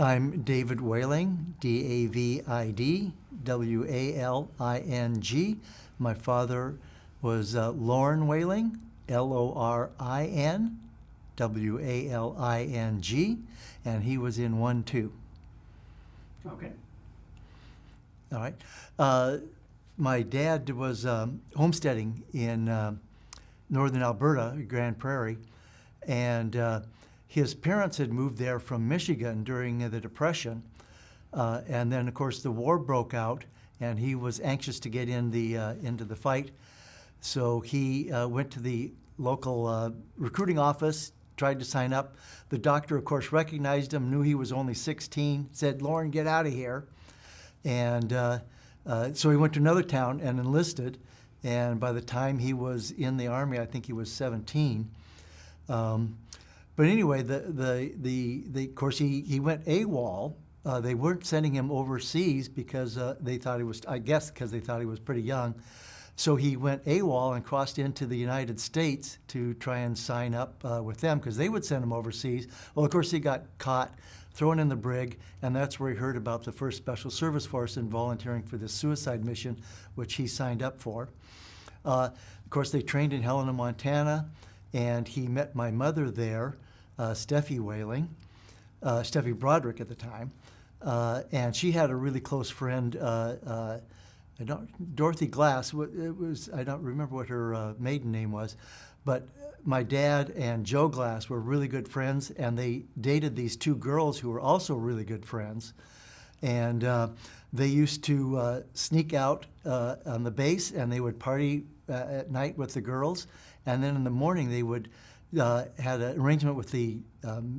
I'm David Whaling, David Whaling. My father was Lorin Whaling, LorinWaling, and he was in 1-2. Okay. All right. My dad was homesteading in northern Alberta, Grand Prairie, and his parents had moved there from Michigan during the Depression, and then, of course, the war broke out, and he was anxious to get into the fight. So he went to the local recruiting office, tried to sign up. The doctor, of course, recognized him, knew he was only 16, said, "Lorin, get out of here." And so he went to another town and enlisted. And by the time he was in the Army, I think he was 17. But anyway, of course, he went AWOL. They weren't sending him overseas because they thought he was, I guess, because they thought he was pretty young. So he went AWOL and crossed into the United States to try and sign up with them because they would send him overseas. Well, of course, he got caught, thrown in the brig, and that's where he heard about the 1st Special Service Force and volunteering for this suicide mission, which he signed up for. Of course, they trained in Helena, Montana, and he met my mother there, Steffi Whaling, Steffi Broderick at the time, and she had a really close friend, Dorothy Glass. I don't remember what her maiden name was, but my dad and Joe Glass were really good friends, and they dated these 2 girls who were also really good friends. And they used to sneak out on the base, and they would party at night with the girls, and then in the morning they would had an arrangement with the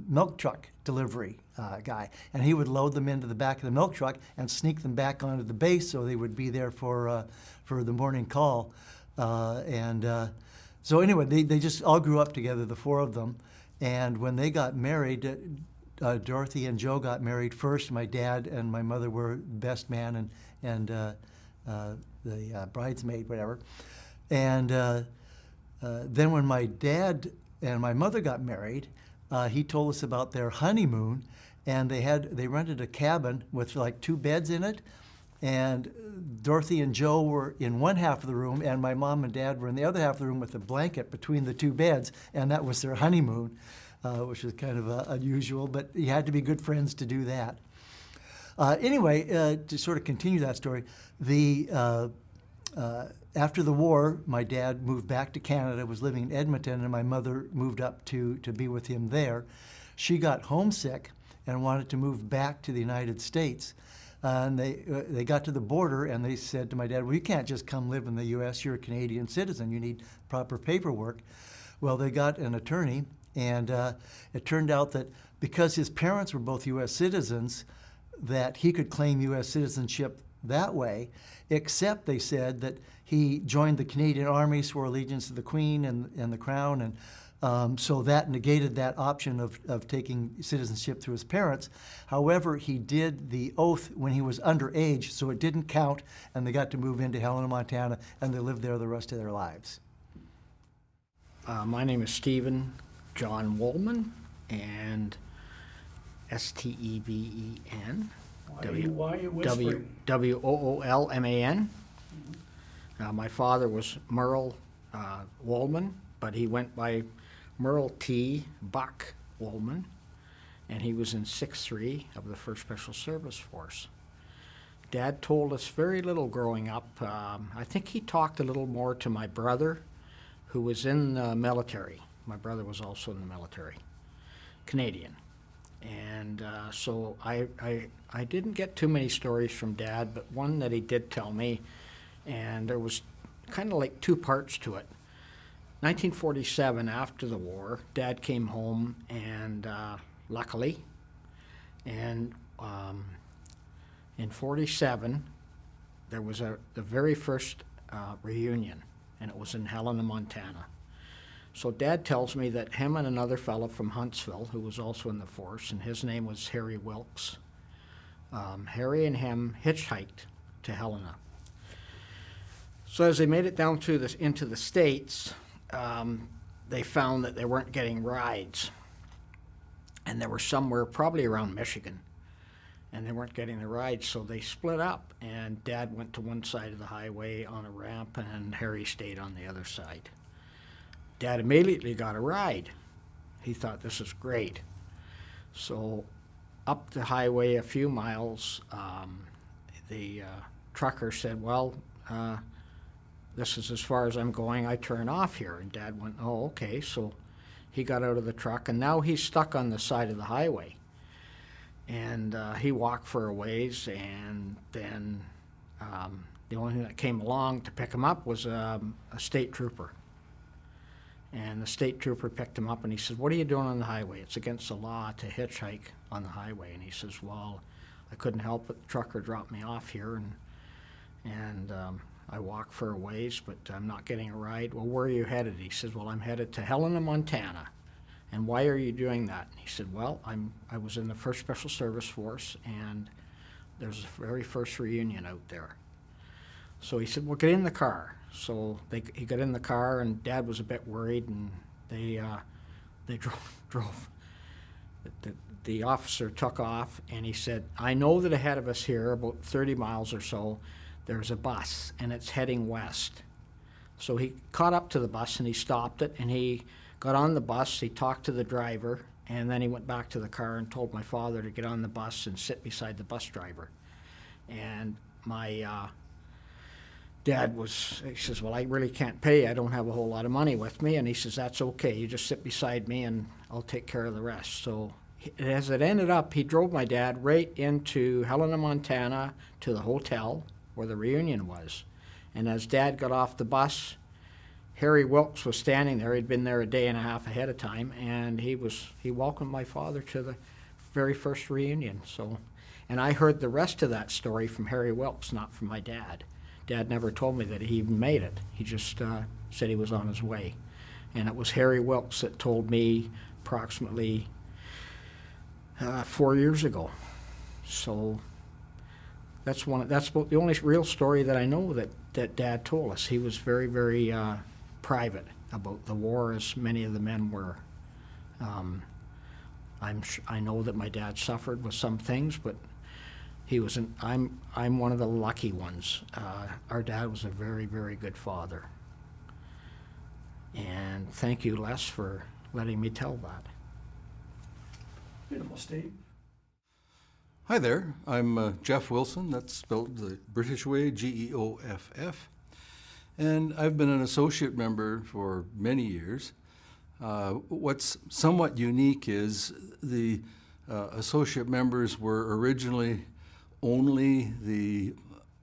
milk truck delivery guy, and he would load them into the back of the milk truck and sneak them back onto the base so they would be there for the morning call. So anyway, they just all grew up together, the 4 of them, and when they got married, Dorothy and Joe got married first. My dad and my mother were best man and the bridesmaid, whatever. And then when my dad and my mother got married, he told us about their honeymoon, and they rented a cabin with like 2 beds in it, and Dorothy and Joe were in one half of the room, and my mom and dad were in the other half of the room with a blanket between the 2 beds, and that was their honeymoon, which was kind of unusual, but you had to be good friends to do that. Anyway, to sort of continue that story, after the war, my dad moved back to Canada, was living in Edmonton, and my mother moved up to be with him there. She got homesick and wanted to move back to the United States. And they got to the border, and they said to my dad, "Well, you can't just come live in the U.S. You're a Canadian citizen. You need proper paperwork." Well, they got an attorney, and it turned out that because his parents were both U.S. citizens, that he could claim U.S. citizenship that way, except they said that he joined the Canadian Army, swore allegiance to the Queen and the Crown, and so that negated that option of taking citizenship through his parents. However, he did the oath when he was underage, so it didn't count, and they got to move into Helena, Montana, and they lived there the rest of their lives. My name is Stephen John Woolman, and Steven. Why are you whispering? Woolman. My father was Merle Woolman, but he went by Merle T. Buck Woolman, and he was in 6-3 of the 1st Special Service Force. Dad told us very little growing up. I think he talked a little more to my brother, who was in the military. My brother was also in the military, Canadian. And so I didn't get too many stories from Dad, but one that he did tell me, and there was kind of like 2 parts to it. 1947, after the war, Dad came home, and luckily, and in 47, there was the very first reunion, and it was in Helena, Montana. So Dad tells me that him and another fellow from Huntsville, who was also in the force, and his name was Harry Wilkes, Harry and him hitchhiked to Helena. So as they made it down into the States, they found that they weren't getting rides, and they were somewhere probably around Michigan. and they weren't getting the ride, so they split up, and Dad went to one side of the highway on a ramp, and Harry stayed on the other side. Dad immediately got a ride. He thought, this is great. So up the highway a few miles, the trucker said, well, this is as far as I'm going, I turn off here. And Dad went, oh, okay. So he got out of the truck, and now he's stuck on the side of the highway. And he walked for a ways, and then the only thing that came along to pick him up was a state trooper. And the state trooper picked him up, and he said, what are you doing on the highway? It's against the law to hitchhike on the highway. And he says, well, I couldn't help it. The trucker dropped me off here, and I walked for a ways, but I'm not getting a ride. Well, where are you headed? He says, well, I'm headed to Helena, Montana. And why are you doing that? And he said, well, I was in the 1st Special Service Force, and there's the very first reunion out there. So he said, well, get in the car. So he got in the car, and Dad was a bit worried, and they drove. The officer took off, and he said, I know that ahead of us here, about 30 miles or so, there's a bus, and it's heading west. So he caught up to the bus, and he stopped it, and he got on the bus, he talked to the driver, and then he went back to the car and told my father to get on the bus and sit beside the bus driver. And my Dad he says, well, I really can't pay. I don't have a whole lot of money with me. And he says, that's okay. You just sit beside me, and I'll take care of the rest. So as it ended up, he drove my dad right into Helena, Montana, to the hotel where the reunion was. And as Dad got off the bus, Harry Wilkes was standing there. He'd been there a day and a half ahead of time, and he welcomed my father to the very first reunion. So, and I heard the rest of that story from Harry Wilkes, not from my dad. Dad never told me that he even made it. He just said he was on his way. And it was Harry Wilkes that told me approximately 4 years ago. So that's about the only real story that I know that Dad told us. He was very, very private about the war, as many of the men were. I know that my dad suffered with some things, but I'm one of the lucky ones. Our dad was a very, very good father. And thank you, Les, for letting me tell that. Beautiful, Steve. Hi there, I'm Jeff Wilson, that's spelled the British way, Geoff. And I've been an associate member for many years. What's somewhat unique is the associate members were originally only the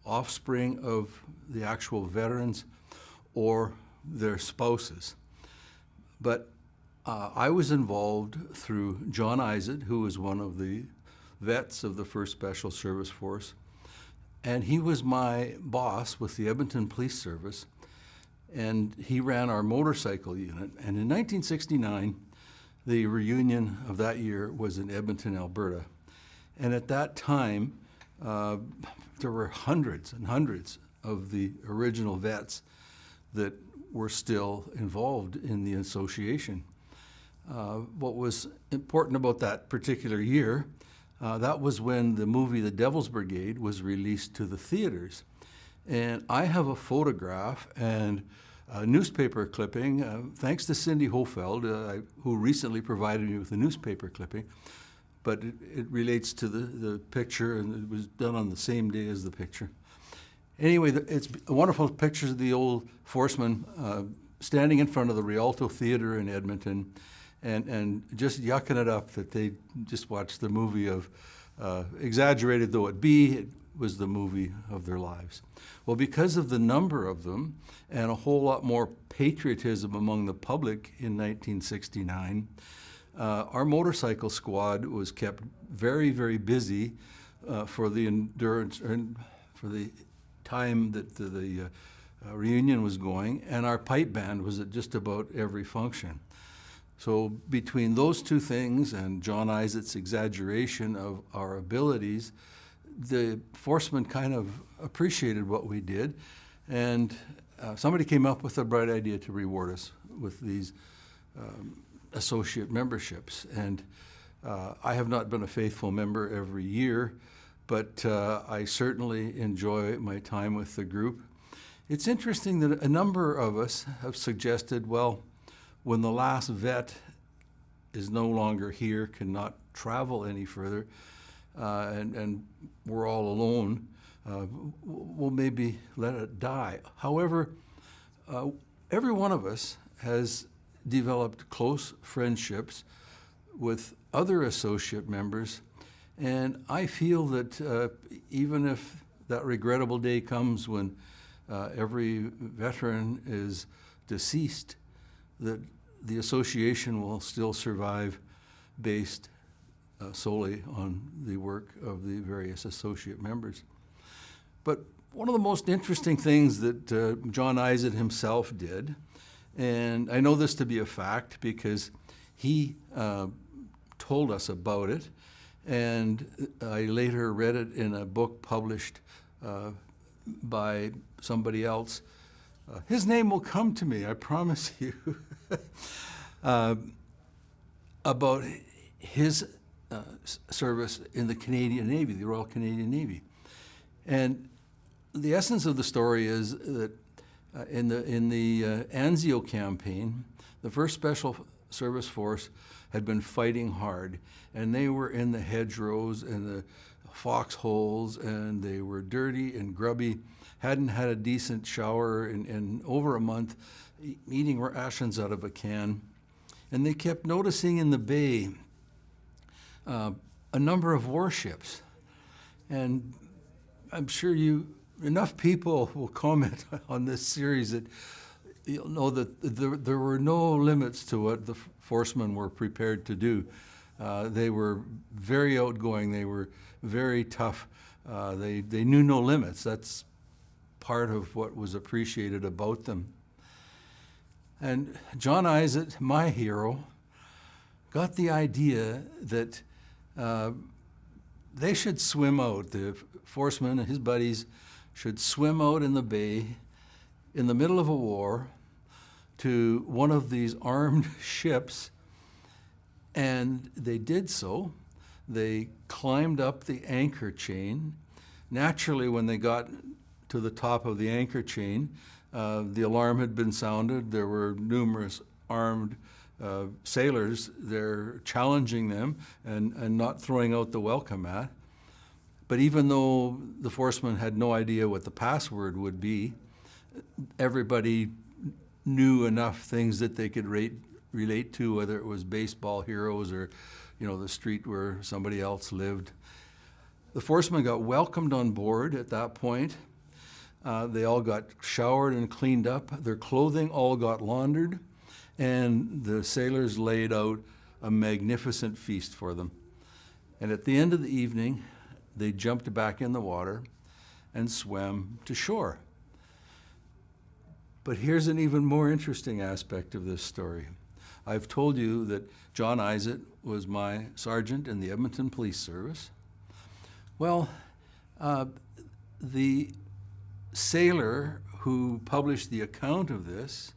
offspring of the actual veterans or their spouses. But I was involved through John Izett, who was one of the vets of the 1st Special Service Force, and he was my boss with the Edmonton Police Service, and he ran our motorcycle unit. And in 1969, the reunion of that year was in Edmonton, Alberta. And at that time, there were hundreds and hundreds of the original vets that were still involved in the association. What was important about that particular year, that was when the movie The Devil's Brigade was released to the theaters. And I have a photograph and a newspaper clipping, thanks to Cindy Hofeld, who recently provided me with a newspaper clipping, but it relates to the picture, and it was done on the same day as the picture. Anyway, it's wonderful pictures of the old forcemen standing in front of the Rialto Theatre in Edmonton, and just yucking it up that they just watched the movie of, exaggerated though it be, it was the movie of their lives. Well, because of the number of them and a whole lot more patriotism among the public in 1969, our motorcycle squad was kept very, very busy for the endurance and for the time that the reunion was going, and our pipe band was at just about every function. So between those two things and John Izett's exaggeration of our abilities, the forcemen kind of appreciated what we did, and somebody came up with a bright idea to reward us with these associate memberships. And I have not been a faithful member every year, but I certainly enjoy my time with the group. It's interesting that a number of us have suggested, well, when the last vet is no longer here, cannot travel any further, and we're all alone, we'll maybe let it die. However, every one of us has developed close friendships with other associate members, and I feel that even if that regrettable day comes when every veteran is deceased, that the association will still survive based solely on the work of the various associate members. But one of the most interesting things that John Isaac himself did, and I know this to be a fact because he told us about it, and I later read it in a book published by somebody else. His name will come to me, I promise you, about his service in the Canadian Navy, the Royal Canadian Navy. And the essence of the story is that in the Anzio campaign, the 1st Special Service Force had been fighting hard, and they were in the hedgerows and the foxholes, and they were dirty and grubby, hadn't had a decent shower in over a month, eating rations out of a can. And they kept noticing in the bay a number of warships. And I'm sure enough people will comment on this series that you'll know that there were no limits to what the forcemen were prepared to do. They were very outgoing. They were very tough. They knew no limits. That's part of what was appreciated about them. And John Isaac, my hero, got the idea that they should swim out. The forceman and his buddies should swim out in the bay in the middle of a war to one of these armed ships, and they did so. They climbed up the anchor chain. Naturally, when they got to the top of the anchor chain, the alarm had been sounded. There were numerous armed sailors there challenging them and not throwing out the welcome mat. But even though the forcemen had no idea what the password would be, everybody knew enough things that they could relate to, whether it was baseball heroes or, the street where somebody else lived. The forcemen got welcomed on board at that point. They all got showered and cleaned up. Their clothing all got laundered, and the sailors laid out a magnificent feast for them. And at the end of the evening, they jumped back in the water and swam to shore. But here's an even more interesting aspect of this story. I've told you that John Isaac was my sergeant in the Edmonton Police Service. Well, the sailor who published the account of this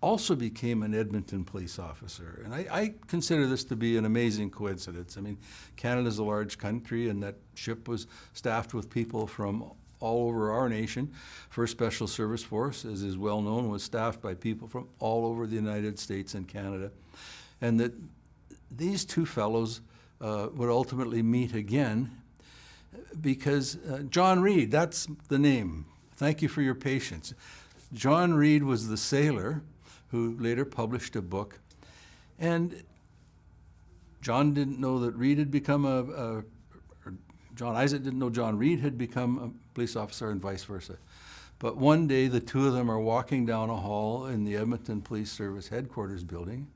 also became an Edmonton police officer. And I consider this to be an amazing coincidence. I mean, Canada's a large country, and that ship was staffed with people from all over our nation. 1st Special Service Force, as is well known, was staffed by people from all over the United States and Canada. And that these two fellows would ultimately meet again because John Reed, that's the name. Thank you for your patience. John Reed was the sailor who later published a book. And John didn't know that Reed had become John Isaac didn't know John Reed had become a police officer and vice versa. But one day the two of them are walking down a hall in the Edmonton Police Service headquarters building,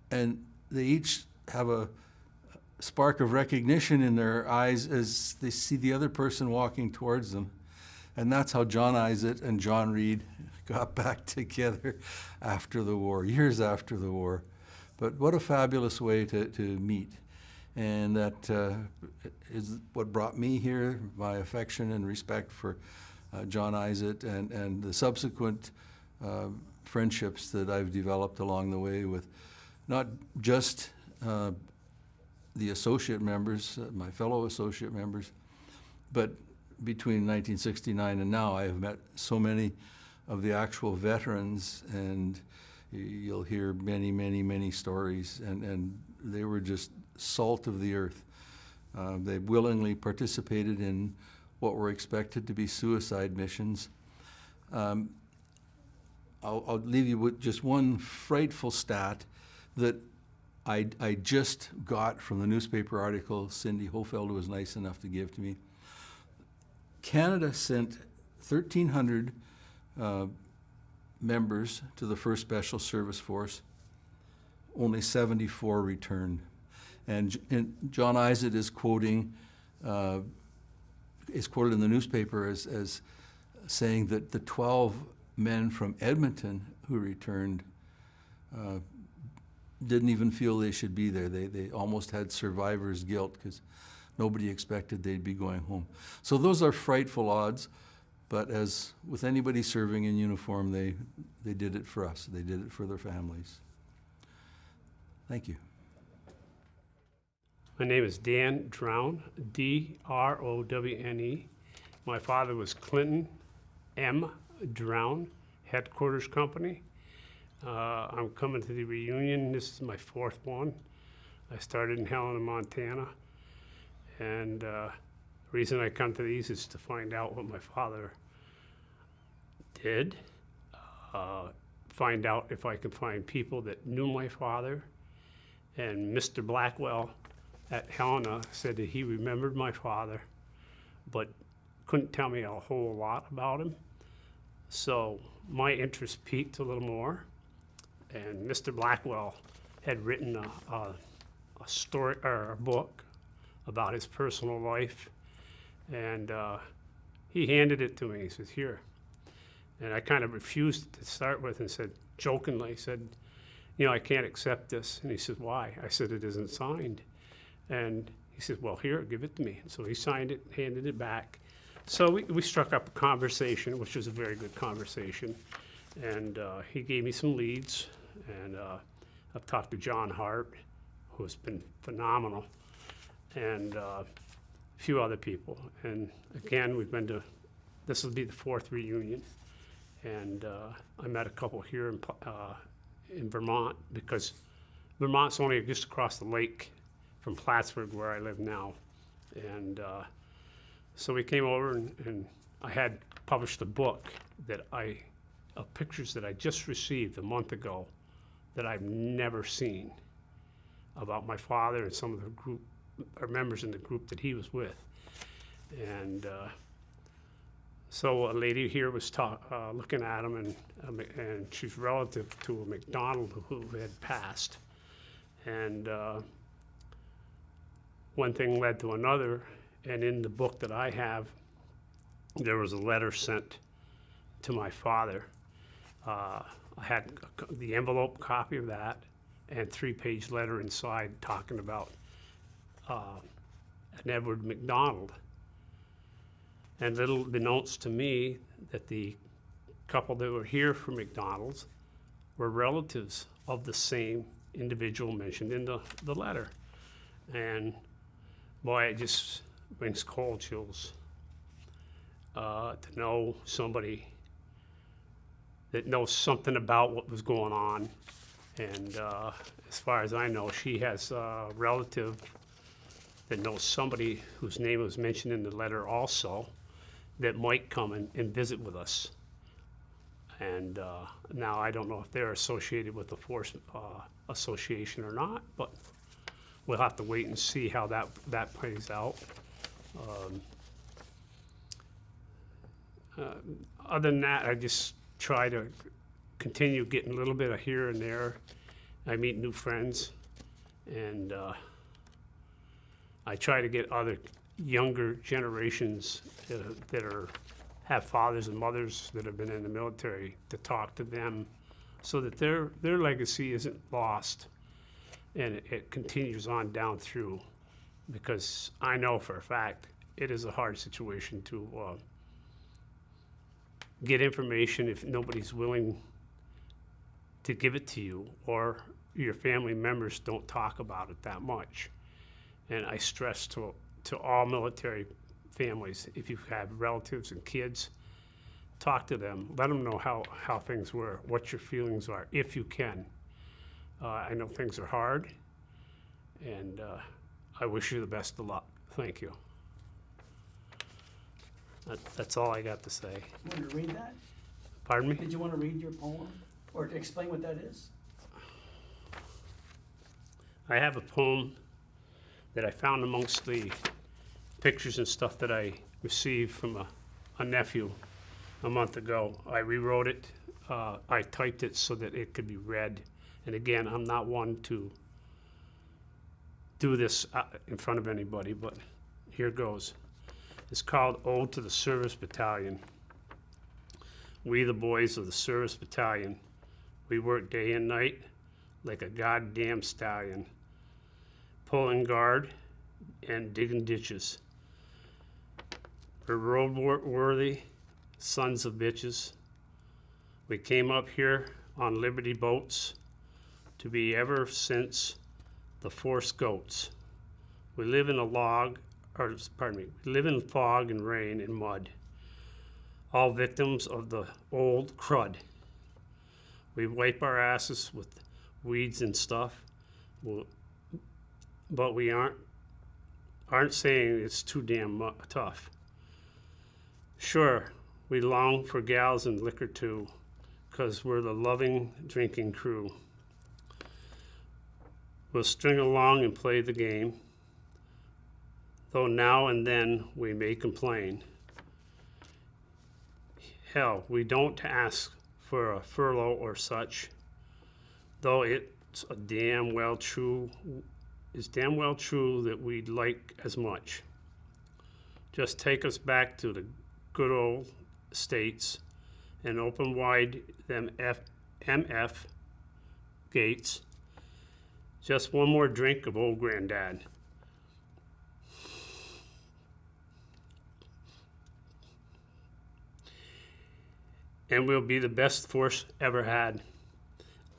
and they each have a spark of recognition in their eyes as they see the other person walking towards them. And that's how John Isaac and John Reed got back together after the war, years after the war. But what a fabulous way to meet. And that is what brought me here, my affection and respect for John Isaac and the subsequent friendships that I've developed along the way with not just the associate members, my fellow associate members, but between 1969 and now, I have met so many of the actual veterans, and you'll hear many, many, many stories, and they were just salt of the earth. They willingly participated in what were expected to be suicide missions. I'll leave you with just one frightful stat that I just got from the newspaper article Cindy Hofeld was nice enough to give to me. Canada sent 1,300 members to the 1st Special Service Force. Only 74 returned. And John Isaac is quoted in the newspaper as saying that the 12 men from Edmonton who returned didn't even feel they should be there. They almost had survivor's guilt because nobody expected they'd be going home. So those are frightful odds, but as with anybody serving in uniform, they did it for us. They did it for their families. Thank you. My name is Dan Drown, D-R-O-W-N-E. My father was Clinton M. Drown, Headquarters Company. I'm coming to the reunion. This is my 4th one. I started in Helena, Montana. And the reason I come to these is to find out what my father did, find out if I can find people that knew my father. And Mr. Blackwell at Helena said that he remembered my father, but couldn't tell me a whole lot about him. So my interest peaked a little more. And Mr. Blackwell had written a story or a book about his personal life, and he handed it to me. He says, "Here." And I kind of refused to start with and said, jokingly, said, "You know, I can't accept this." And he said, "Why?" I said, "It isn't signed." And he said, "Well, here, give it to me." And so he signed it, handed it back. So we struck up a conversation, which was a very good conversation. And he gave me some leads. And I've talked to John Hart, who's been phenomenal, and a few other people. And again, we've been to, this will be the 4th reunion. And I met a couple here in Vermont, because Vermont's only just across the lake from Plattsburgh, where I live now. And so we came over, and I had published a book of pictures that I just received a month ago that I've never seen, about my father and some of the group, or members in the group that he was with. And so a lady here was looking at him, and she's relative to a McDonald who had passed. And one thing led to another, and in the book that I have, there was a letter sent to my father. I had the envelope copy of that, and 3-page letter inside talking about an Edward McDonald. And little denotes to me that the couple that were here for McDonald's were relatives of the same individual mentioned in the letter. And boy, it just brings cold chills to know somebody that knows something about what was going on. And as far as I know, she has a relative that knows somebody whose name was mentioned in the letter also, that might come and visit with us. And now I don't know if they're associated with the Force Association or not, but we'll have to wait and see how that plays out. Other than that, I just try to continue getting a little bit of here and there. I meet new friends, and I try to get other younger generations that have fathers and mothers that have been in the military to talk to them, so that their legacy isn't lost and it continues on down through. Because I know for a fact it is a hard situation to get information if nobody's willing to give it to you, or your family members don't talk about it that much. And I stress to all military families, if you have relatives and kids, talk to them. Let them know how things were, what your feelings are, if you can. I know things are hard, and I wish you the best of luck. Thank you. That's all I got to say. You want to read that? Pardon me? Did you want to read your poem or to explain what that is? I have a poem that I found amongst the pictures and stuff that I received from a nephew a month ago. I rewrote it. I typed it so that it could be read. And again, I'm not one to do this in front of anybody, but here goes. It's called Ode to the Service Battalion. We, the boys of the Service Battalion, we work day and night like a goddamn stallion, pulling guard and digging ditches. We're road-worthy sons of bitches. We came up here on Liberty boats to be ever since the force goats. We live in we live in fog and rain and mud, all victims of the old crud. We wipe our asses with weeds and stuff, but we aren't saying it's too damn tough. Sure, we long for gals and liquor too, 'cause we're the loving, drinking crew. We'll string along and play the game, though now and then we may complain. Hell, we don't ask for a furlough or such, though it's damn well true that we'd like as much. Just take us back to the good old states and open wide them MF gates. Just one more drink of old granddad. And we'll be the best force ever had.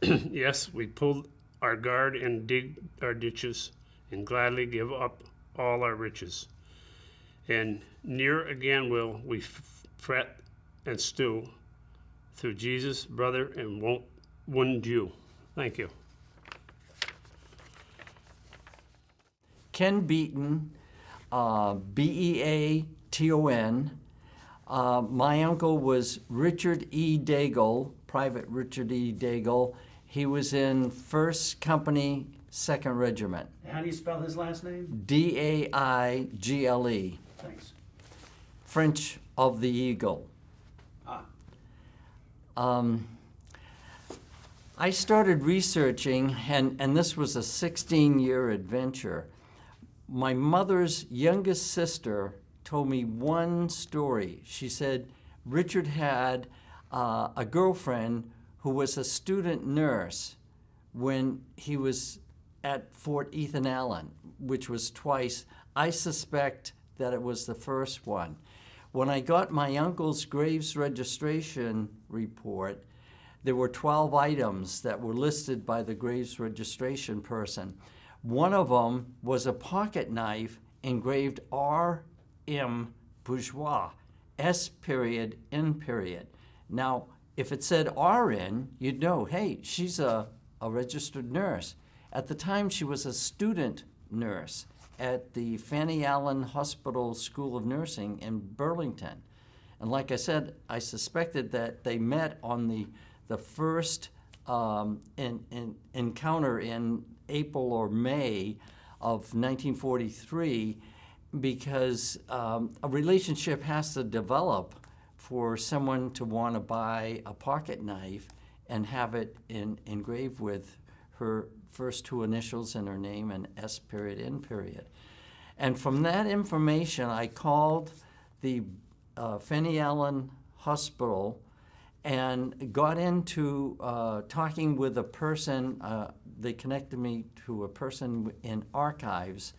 Yes, we pulled our guard and dig our ditches and gladly give up all our riches. And near again will we fret and stew through Jesus, brother, and wouldn't you? Thank you. Ken Beaton, Beaton. My uncle was Richard E. Daigle, Private Richard E. Daigle. He was in 1st Company, 2nd Regiment. How do you spell his last name? Daigle, Thanks. French of the Eagle. I started researching, and this was a 16-year adventure. My mother's youngest sister told me one story. She said Richard had a girlfriend who was a student nurse when he was at Fort Ethan Allen, which was twice. I suspect that it was the first one. When I got my uncle's graves registration report, there were 12 items that were listed by the graves registration person. One of them was a pocket knife engraved R.M. Bourgeois, S period, N period. Now, if it said RN, you'd know, hey, she's a registered nurse. At the time, she was a student nurse at the Fanny Allen Hospital School of Nursing in Burlington. And like I said, I suspected that they met on the first encounter in April or May of 1943, because a relationship has to develop for someone to want to buy a pocket knife and have it engraved with her first two initials in her name and S period, N period. And from that information, I called the Fanny Allen Hospital and got into talking with a person. They connected me to a person in archives,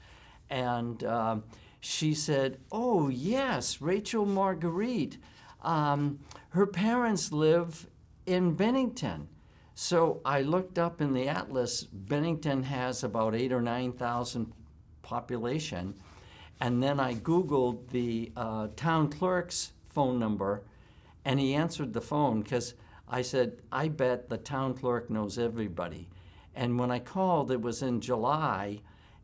and she said, oh yes, Rachel Marguerite. Her parents live in Bennington. So I looked up in the atlas. Bennington has about 8,000 or 9,000 population, and then I Googled the town clerk's phone number, and he answered the phone because I said, I bet the town clerk knows everybody. And when I called, it was in July,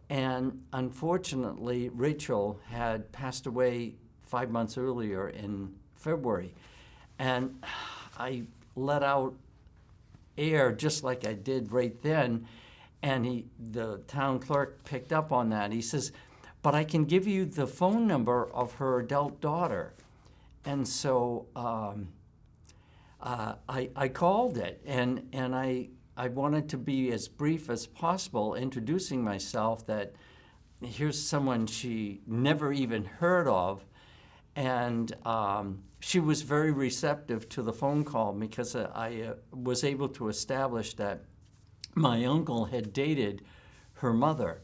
and unfortunately, Rachel had passed away 5 months earlier in February. And I let out air just like I did right then, and the town clerk picked up on that. He says, but I can give you the phone number of her adult daughter. And so I called it, and I wanted to be as brief as possible, introducing myself, that here's someone she never even heard of. And she was very receptive to the phone call because I was able to establish that my uncle had dated her mother.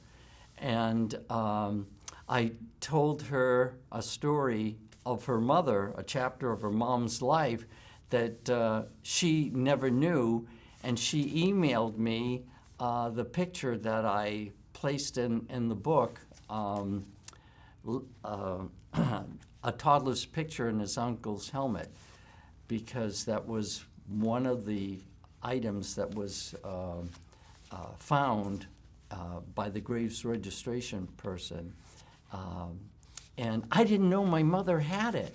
And I told her a story of her mother, a chapter of her mom's life that she never knew. And she emailed me the picture that I placed in the book, a toddler's picture in his uncle's helmet, because that was one of the items that was found by the Graves registration person. And I didn't know my mother had it.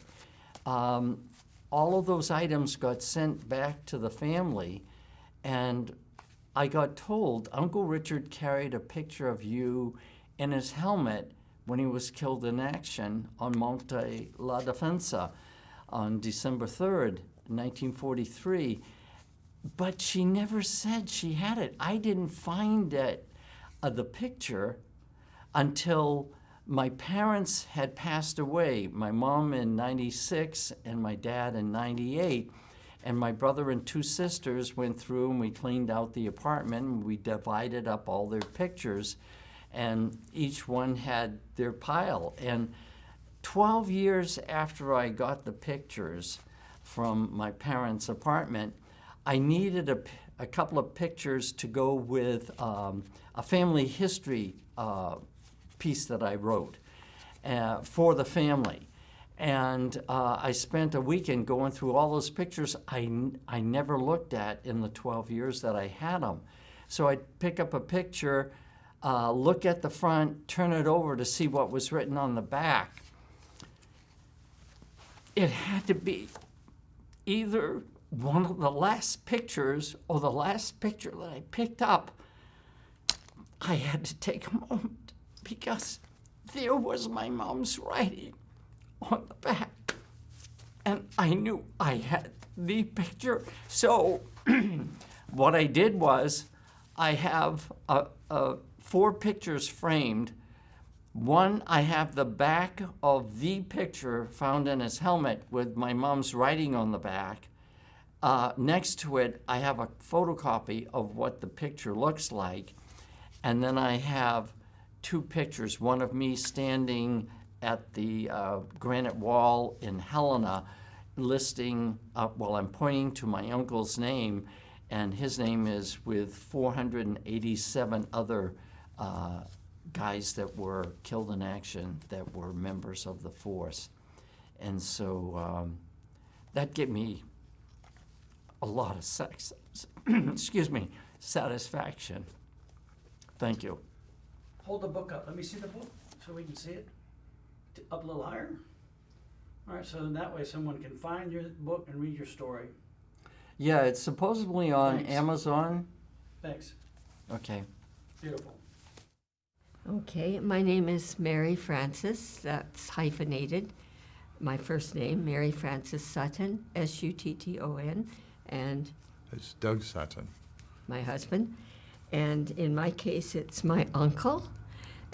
All of those items got sent back to the family, and I got told Uncle Richard carried a picture of you in his helmet when he was killed in action on Monte La Defensa on December 3rd, 1943. But she never said she had it. I didn't find it, the picture, until my parents had passed away, my mom in 96 and my dad in 98. And my brother and two sisters went through and we cleaned out the apartment and we divided up all their pictures, and each one had their pile. And 12 years after I got the pictures from my parents' apartment, I needed a couple of pictures to go with a family history piece that I wrote for the family. And I spent a weekend going through all those pictures I never looked at in the 12 years that I had them. So I'd pick up a picture, look at the front, turn it over to see what was written on the back. It had to be either one of the last pictures or the last picture that I picked up. I had to take a moment because there was my mom's writing on the back, and I knew I had the picture. So what I did was I have 4 pictures framed. One, I have the back of the picture found in his helmet with my mom's writing on the back. Next to it, I have a photocopy of what the picture looks like. And then I have 2 pictures, one of me standing at the granite wall in Helena, listing, well, I'm pointing to my uncle's name, and his name is with 487 other guys that were killed in action that were members of the force. And so that gave me a lot of satisfaction. Thank you. Hold the book up. Let me see the book so we can see it. Up a little higher. All right, so that way someone can find your book and read your story. Yeah, it's supposedly on Thanks. Amazon. Thanks. Okay. Beautiful. Okay, my name is Mary Frances, that's hyphenated. My first name, Mary Frances Sutton, S-U-T-T-O-N, and It's Doug Sutton. my husband. And in my case, it's my uncle.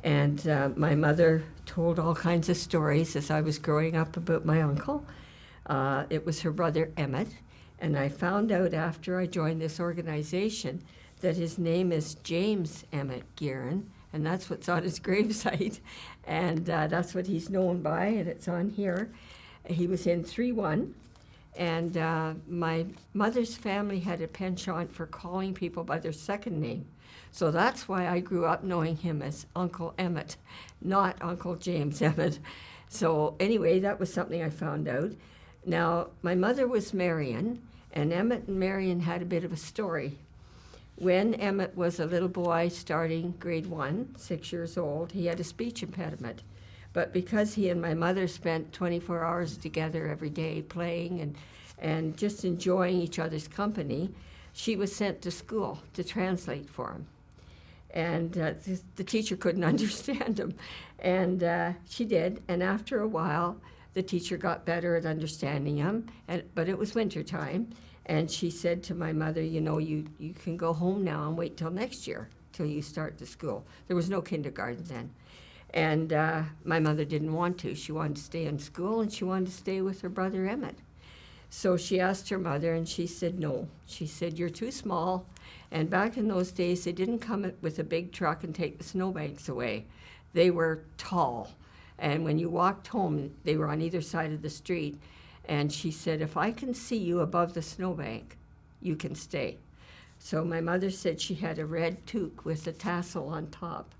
And my mother told all kinds of stories as I was growing up about my uncle. It was her brother Emmett. And I found out after I joined this organization that his name is James Emmett Guerin, and that's what's on his gravesite. And that's what he's known by, and it's on here. He was in 3-1, And my mother's family had a penchant for calling people by their second name. So that's why I grew up knowing him as Uncle Emmett, not Uncle James Emmett. So anyway, that was something I found out. Now, my mother was Marion, and Emmett and Marion had a bit of a story. When Emmett was a little boy starting grade 1, 6 years old, he had a speech impediment. But because he and my mother spent 24 hours together every day playing and just enjoying each other's company, she was sent to school to translate for him. And the teacher couldn't understand him. And she did. And after a while, the teacher got better at understanding him. But it was winter time. And she said to my mother, you know, you can go home now and wait till next year, till you start the school. There was no kindergarten then. And my mother didn't want to. She wanted to stay in school, and she wanted to stay with her brother Emmett. So she asked her mother, and she said no. She said, you're too small. And back in those days, they didn't come with a big truck and take the snowbanks away. They were tall. And when you walked home, they were on either side of the street. And she said, if I can see you above the snowbank, you can stay. So my mother said she had a red toque with a tassel on top.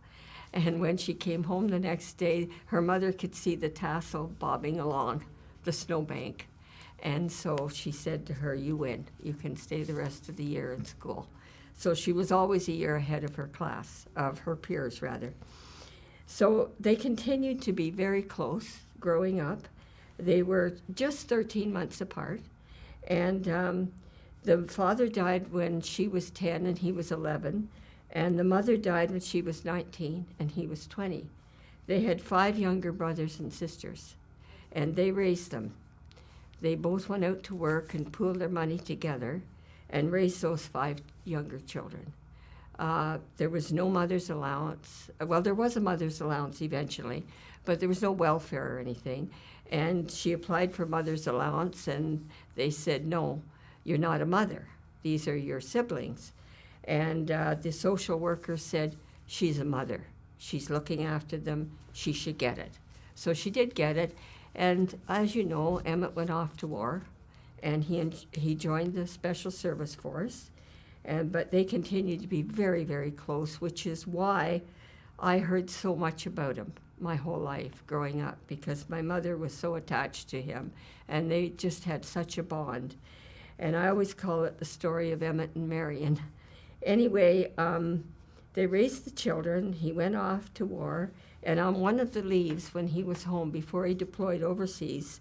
And when she came home the next day, her mother could see the tassel bobbing along the snowbank. And so she said to her, you win. You can stay the rest of the year in school. So she was always a year ahead of her class, of her peers, rather. So they continued to be very close growing up. They were just 13 months apart. And the father died when she was 10 and he was 11. And the mother died when she was 19 and he was 20. They had 5 younger brothers and sisters, and they raised them. They both went out to work and pooled their money together and raised those 5 younger children. There was no mother's allowance. Well, there was a mother's allowance eventually, but there was no welfare or anything. And she applied for mother's allowance, and they said, no, you're not a mother. These are your siblings. And the social worker said, she's a mother. She's looking after them. She should get it. So she did get it. And as you know, Emmett went off to war, and he joined the Special Service Force. But they continued to be very, very close, which is why I heard so much about him my whole life growing up, because my mother was so attached to him, and they just had such a bond. And I always call it the story of Emmett and Marion. Anyway, they raised the children. He went off to war, and on one of the leaves when he was home before he deployed overseas,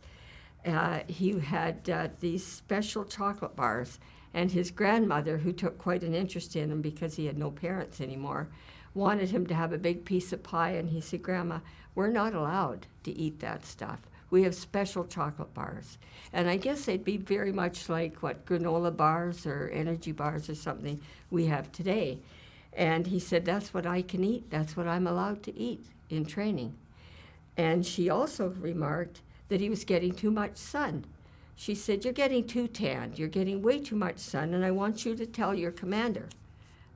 he had these special chocolate bars. And his grandmother, who took quite an interest in him because he had no parents anymore, wanted him to have a big piece of pie. And he said, Grandma, we're not allowed to eat that stuff. We have special chocolate bars. And I guess they'd be very much like what granola bars or energy bars or something we have today. And he said, that's what I can eat. That's what I'm allowed to eat in training. And she also remarked that he was getting too much sun. She said, you're getting too tanned. You're getting way too much sun, and I want you to tell your commander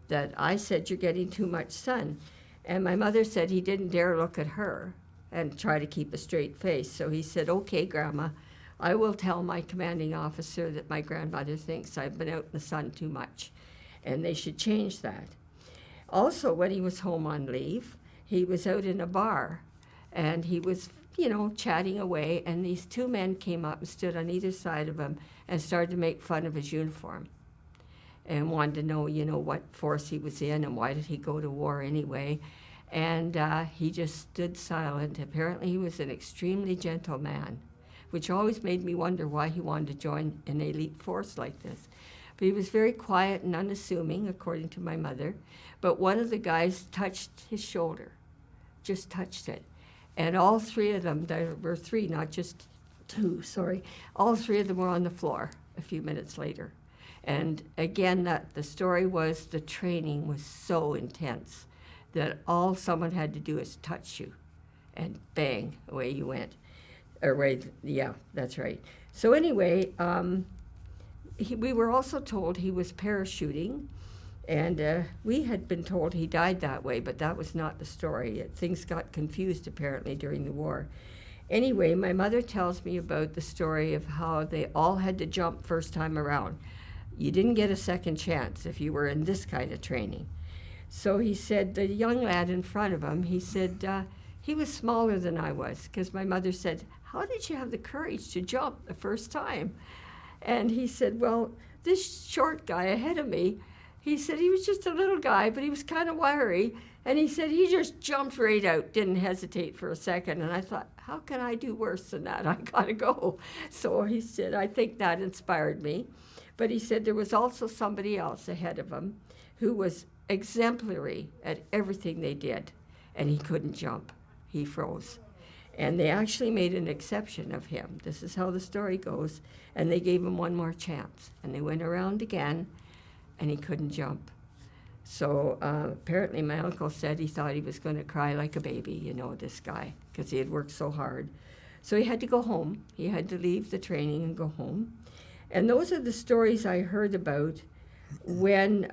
that I said you're getting too much sun. And my mother said he didn't dare look at her and try to keep a straight face. So he said, okay, Grandma, I will tell my commanding officer that my grandmother thinks I've been out in the sun too much, and they should change that. Also, when he was home on leave, he was out in a bar, and he was chatting away, and these 2 men came up and stood on either side of him and started to make fun of his uniform and wanted to know, what force he was in and why did he go to war anyway. And he just stood silent. Apparently he was an extremely gentle man, which always made me wonder why he wanted to join an elite force like this. But he was very quiet and unassuming, according to my mother. But one of the guys touched his shoulder, just touched it. And all 3 of them, there were 3, not just 2, sorry, all 3 of them were on the floor a few minutes later. And again, the story was the training was so intense that all someone had to do is touch you, and bang, away you went. Yeah, that's right. So anyway, we were also told he was parachuting. And we had been told he died that way, but that was not the story. Things got confused, apparently, during the war. Anyway, my mother tells me about the story of how they all had to jump first time around. You didn't get a second chance if you were in this kind of training. So he said, the young lad in front of him, he said, he was smaller than I was, because my mother said, how did you have the courage to jump the first time? And he said, well, this short guy ahead of me, he said he was just a little guy, but he was kind of wiry. And he said he just jumped right out, didn't hesitate for a second. And I thought, how can I do worse than that? I gotta go. So he said, I think that inspired me. But he said there was also somebody else ahead of him who was exemplary at everything they did. And he couldn't jump. He froze. And they actually made an exception of him. This is how the story goes. And they gave him one more chance. And they went around again, and he couldn't jump. So apparently my uncle said he thought he was going to cry like a baby, you know, this guy, because he had worked so hard. So he had to go home. He had to leave the training and go home. And those are the stories I heard about when,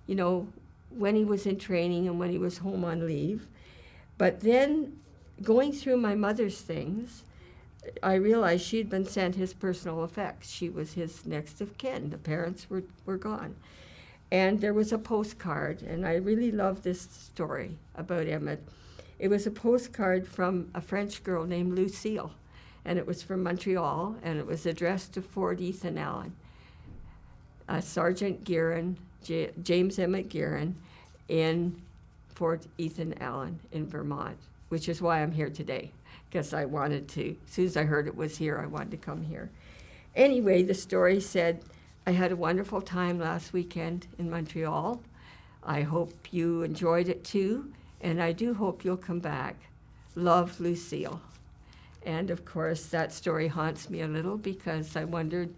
you know, when he was in training and when he was home on leave. But then going through my mother's things, I realized she'd been sent his personal effects. She was his next of kin. The parents were gone. And there was a postcard, and I really love this story about Emmett. It was a postcard from a French girl named Lucille, and it was from Montreal, and it was addressed to Fort Ethan Allen. Sergeant Guerin, James Emmett Guerin, in Fort Ethan Allen in Vermont, which is why I'm here today, because I wanted to, as soon as I heard it was here, I wanted to come here. Anyway, the story said, I had a wonderful time last weekend in Montreal. I hope you enjoyed it too, and I do hope you'll come back. Love, Lucille. And of course, that story haunts me a little because I wondered,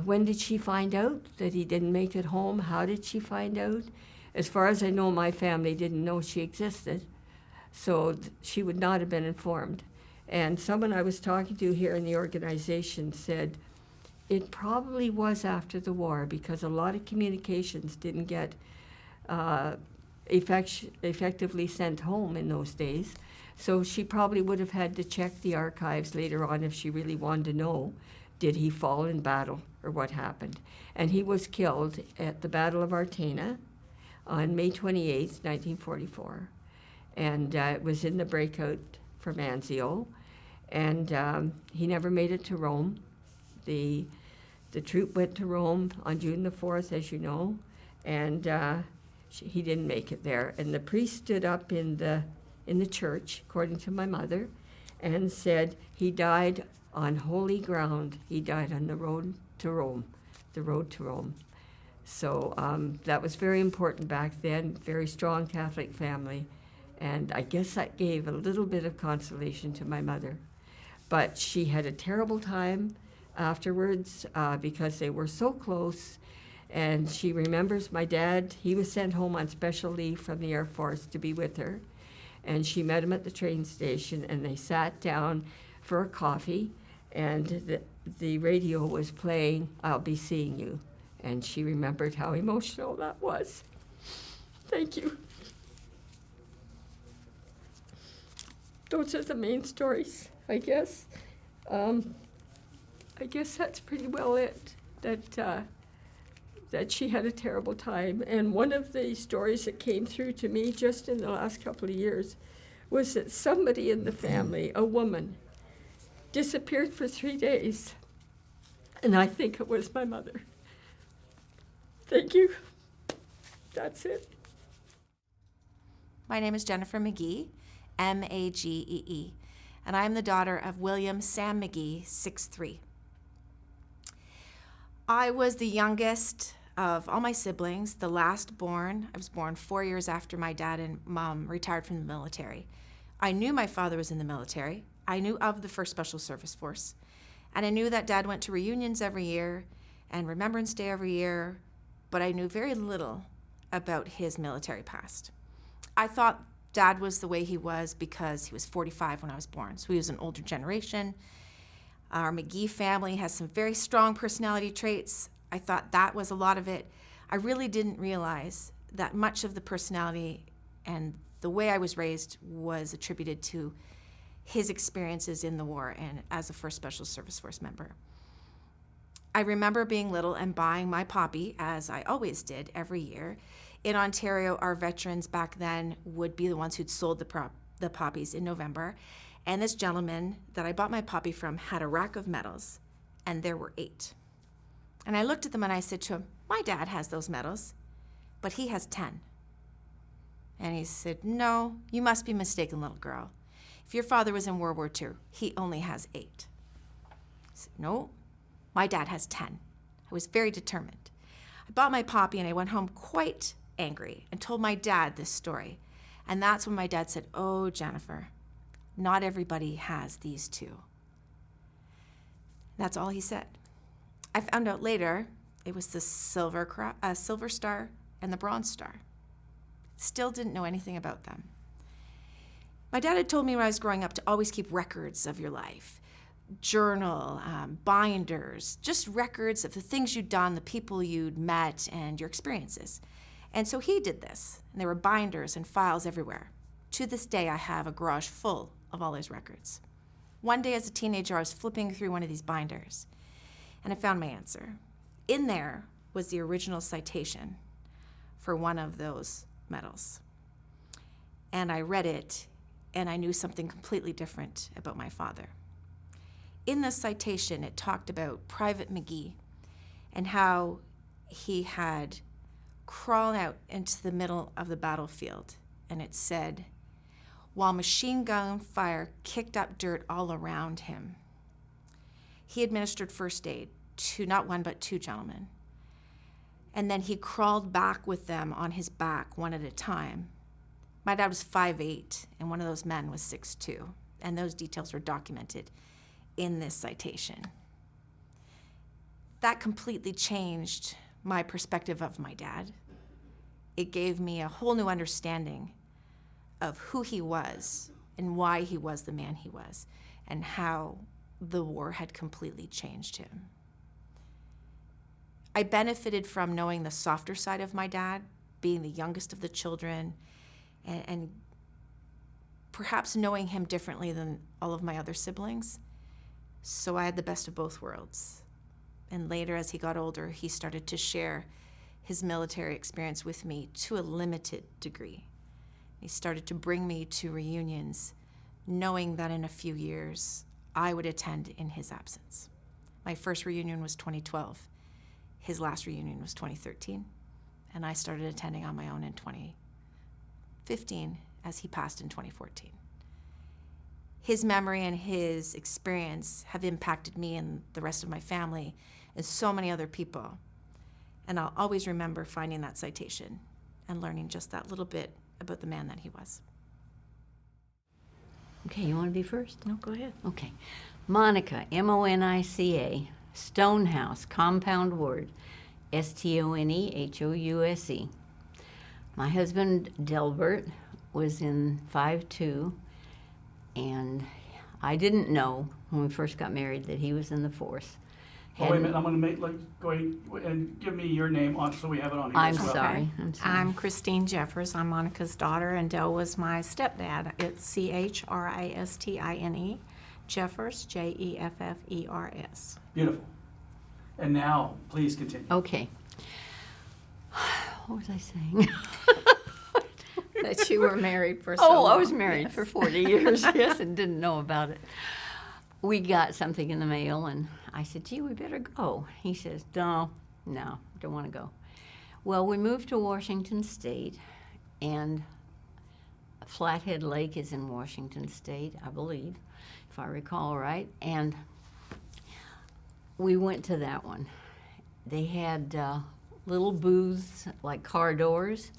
when did she find out that he didn't make it home? How did she find out? As far as I know, my family didn't know she existed, so she would not have been informed. And someone I was talking to here in the organization said, it probably was after the war because a lot of communications didn't get effectively sent home in those days. So she probably would have had to check the archives later on if she really wanted to know, did he fall in battle or what happened? And he was killed at the Battle of Artena on May 28th, 1944. And it was in the breakout from Anzio. And he never made it to Rome. The troop went to Rome on June the 4th, as you know, and he didn't make it there. And the priest stood up in the church, according to my mother, and said he died on holy ground. He died on the road to Rome, the road to Rome. So that was very important back then, very strong Catholic family, and I guess that gave a little bit of consolation to my mother. But she had a terrible time afterwards because they were so close, and she remembers my dad. He was sent home on special leave from the Air Force to be with her, and she met him at the train station, and they sat down for a coffee, and the radio was playing I'll Be Seeing You, and she remembered how emotional that was. Thank you. Those are the main stories, I guess. I guess that's pretty well it, that she had a terrible time. And one of the stories that came through to me just in the last couple of years was that somebody in the family, a woman, disappeared for 3 days. And I think it was my mother. Thank you. That's it. My name is Jennifer McGee, M-A-G-E-E, and I'm the daughter of William Sam McGee, 6'3". I was the youngest of all my siblings, the last born. I was born 4 years after my dad and mom retired from the military. I knew my father was in the military. I knew of the 1st Special Service Force. And I knew that Dad went to reunions every year and Remembrance Day every year, but I knew very little about his military past. I thought Dad was the way he was because he was 45 when I was born, so he was an older generation. Our McGee family has some very strong personality traits. I thought that was a lot of it. I really didn't realize that much of the personality and the way I was raised was attributed to his experiences in the war and as a 1st Special Service Force member. I remember being little and buying my poppy, as I always did every year. In Ontario, our veterans back then would be the ones who'd sold the poppies in November. And this gentleman that I bought my poppy from had a rack of medals, and there were 8. And I looked at them and I said to him, my dad has those medals, but he has 10. And he said, no, you must be mistaken, little girl. If your father was in World War II, he only has 8. I said, no, my dad has 10. I was very determined. I bought my poppy and I went home quite angry and told my dad this story. And that's when my dad said, oh, Jennifer, not everybody has these 2. That's all he said. I found out later it was the Silver Star and the Bronze Star. Still didn't know anything about them. My dad had told me when I was growing up to always keep records of your life. Journal, binders, just records of the things you'd done, the people you'd met, and your experiences. And so he did this, and there were binders and files everywhere. To this day, I have a garage full of all his records. One day as a teenager, I was flipping through one of these binders, and I found my answer. In there was the original citation for one of those medals. And I read it, and I knew something completely different about my father. In this citation, it talked about Private McGee and how he had crawled out into the middle of the battlefield. And it said, while machine gun fire kicked up dirt all around him, he administered first aid to not one but 2 gentlemen. And then he crawled back with them on his back one at a time. My dad was 5'8", and one of those men was 6'2", and those details were documented in this citation. That completely changed my perspective of my dad. It gave me a whole new understanding of who he was and why he was the man he was, and how the war had completely changed him. I benefited from knowing the softer side of my dad, being the youngest of the children, and perhaps knowing him differently than all of my other siblings. So I had the best of both worlds. And later, as he got older, he started to share his military experience with me to a limited degree. He started to bring me to reunions, knowing that in a few years, I would attend in his absence. My first reunion was 2012. His last reunion was 2013. And I started attending on my own in 2015, as he passed in 2014. His memory and his experience have impacted me and the rest of my family and so many other people. And I'll always remember finding that citation and learning just that little bit about the man that he was. Okay, you want to be first? No, go ahead. Okay. Monica, M-O-N-I-C-A, Stonehouse, compound word, S-T-O-N-E-H-O-U-S-E. My husband, Delbert, was in 5'2", and I didn't know when we first got married that he was in the force. Oh, wait a minute, I'm gonna go ahead and give me your name on, so we have it on here I'm as well. sorry. I'm Christine Jeffers. I'm Monica's daughter, and Del was my stepdad. It's C-H-R-I-S-T-I-N-E, Jeffers, J-E-F-F-E-R-S. Beautiful. And now, please continue. Okay. What was I saying? That you were married for so Oh, long. I was married for 40 years, yes, and didn't know about it. We got something in the mail, and I said, gee, we better go. He says, no, don't want to go. Well, we moved to Washington State, and Flathead Lake is in Washington State, I believe, if I recall right, and we went to that one. They had little booths, like car doors,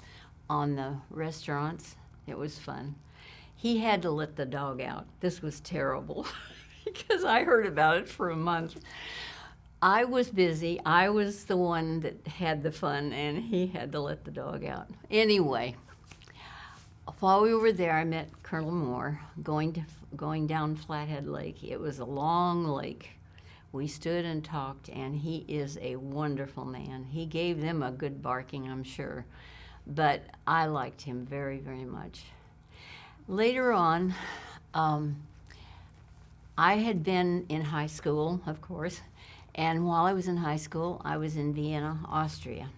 on the restaurants. It was fun. He had to let the dog out. This was terrible because I heard about it for a month. I was busy. I was the one that had the fun, and he had to let the dog out. Anyway, while we were there, I met Colonel Moore going down Flathead Lake. It was a long lake. We stood and talked, and he is a wonderful man. He gave them a good barking, I'm sure. But I liked him very, very much. Later on, I had been in high school, of course, and while I was in high school, I was in Vienna, Austria.